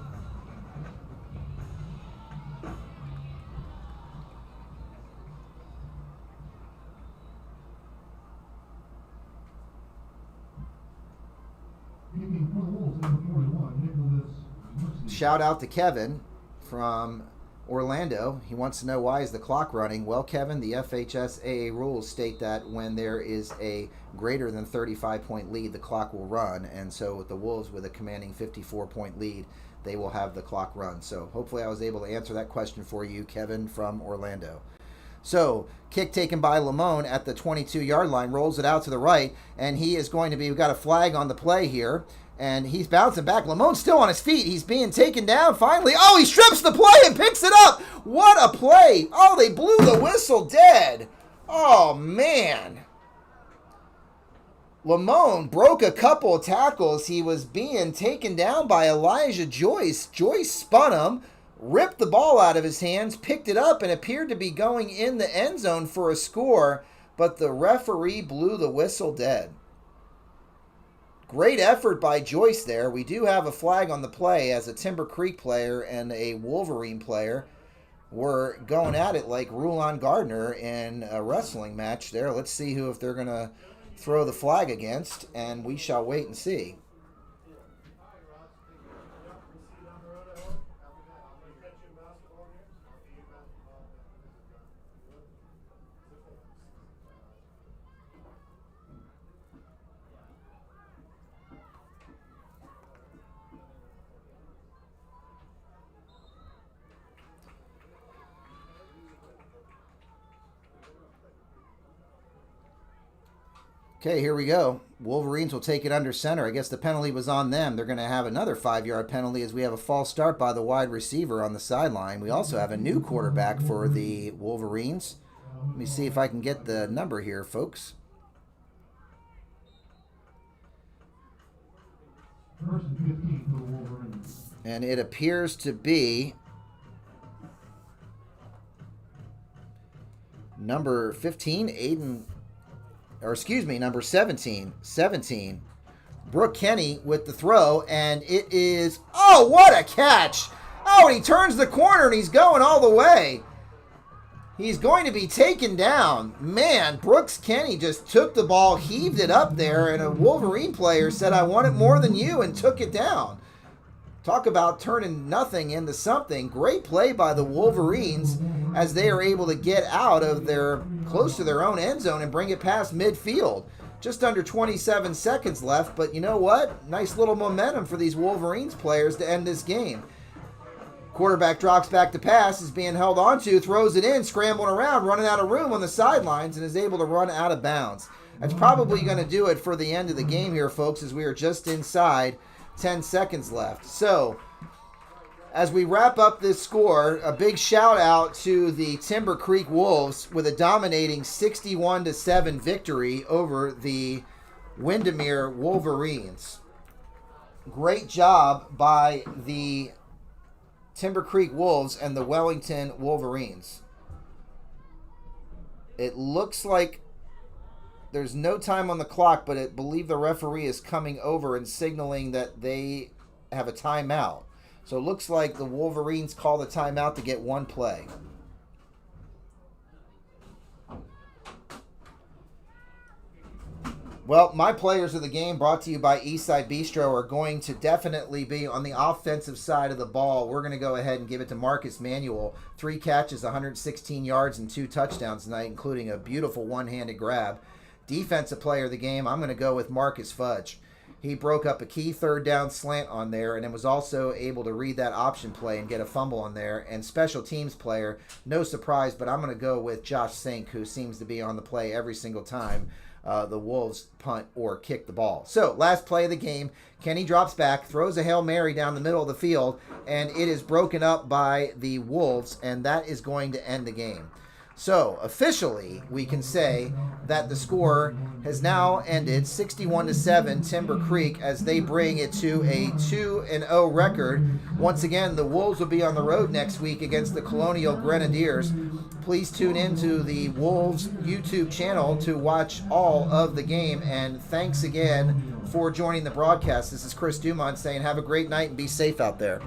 Shout out to Kevin from Orlando. He wants to know, why is the clock running? Well, Kevin, the FHSAA rules state that when there is a greater than 35-point lead, the clock will run. And so with the Wolves with a commanding 54-point lead, they will have the clock run. So hopefully I was able to answer that question for you, Kevin from Orlando. So, kick taken by Lamone at the 22-yard line, rolls it out to the right, and he is going to be, we've got a flag on the play here, and he's bouncing back. Lamone's still on his feet. He's being taken down finally. Oh, he strips the play and picks it up. What a play. Oh, they blew the whistle dead. Oh, man. Lamone broke a couple of tackles. He was being taken down by Elijah Joyce. Joyce spun him, ripped the ball out of his hands, picked it up, and appeared to be going in the end zone for a score, but the referee blew the whistle dead. Great effort by Joyce there. We do have a flag on the play as a Timber Creek player and a Wolverine player were going at it like Rulon Gardner in a wrestling match there. Let's see if they're going to throw the flag against, and we shall wait and see. Okay, here we go. Wolverines will take it under center. I guess the penalty was on them. They're going to have another 5-yard penalty as we have a false start by the wide receiver on the sideline. We also have a new quarterback for the Wolverines. Let me see if I can get the number here, folks. First and 15 for the Wolverines. And it appears to be number 15, number 17, Brooke Kenny with the throw, and it is, oh, what a catch! Oh, and he turns the corner, and he's going all the way. He's going to be taken down. Man, Brooks Kenny just took the ball, heaved it up there, and a Wolverine player said, "I want it more than you," and took it down. Talk about turning nothing into something. Great play by the Wolverines as they are able to get out of close to their own end zone and bring it past midfield. Just under 27 seconds left, but you know what? Nice little momentum for these Wolverines players to end this game. Quarterback drops back to pass, is being held onto, throws it in, scrambling around, running out of room on the sidelines, and is able to run out of bounds. That's probably going to do it for the end of the game here, folks, as we are just inside 10 seconds left. So, as we wrap up this score, a big shout out to the Timber Creek Wolves with a dominating 61-7 victory over the Windermere Wolverines. Great job by the Timber Creek Wolves and the Wellington Wolverines. It looks like there's no time on the clock, but I believe the referee is coming over and signaling that they have a timeout. So it looks like the Wolverines call the timeout to get one play. Well, my players of the game, brought to you by Eastside Bistro, are going to definitely be on the offensive side of the ball. We're going to go ahead and give it to Marcus Manuel. 3 catches, 116 yards, and 2 touchdowns tonight, including a beautiful one-handed grab. Defensive player of the game, I'm going to go with Marcus Fudge. He broke up a key third down slant on there and then was also able to read that option play and get a fumble on there. And special teams player, no surprise, but I'm going to go with Josh Sink, who seems to be on the play every single time the Wolves punt or kick the ball. So, last play of the game, Kenny drops back, throws a Hail Mary down the middle of the field, and it is broken up by the Wolves, and that is going to end the game. So, officially, we can say that the score has now ended 61-7 Timber Creek as they bring it to a 2-0 record. Once again, the Wolves will be on the road next week against the Colonial Grenadiers. Please tune into the Wolves YouTube channel to watch all of the game. And thanks again for joining the broadcast. This is Chris Dumont saying have a great night and be safe out there.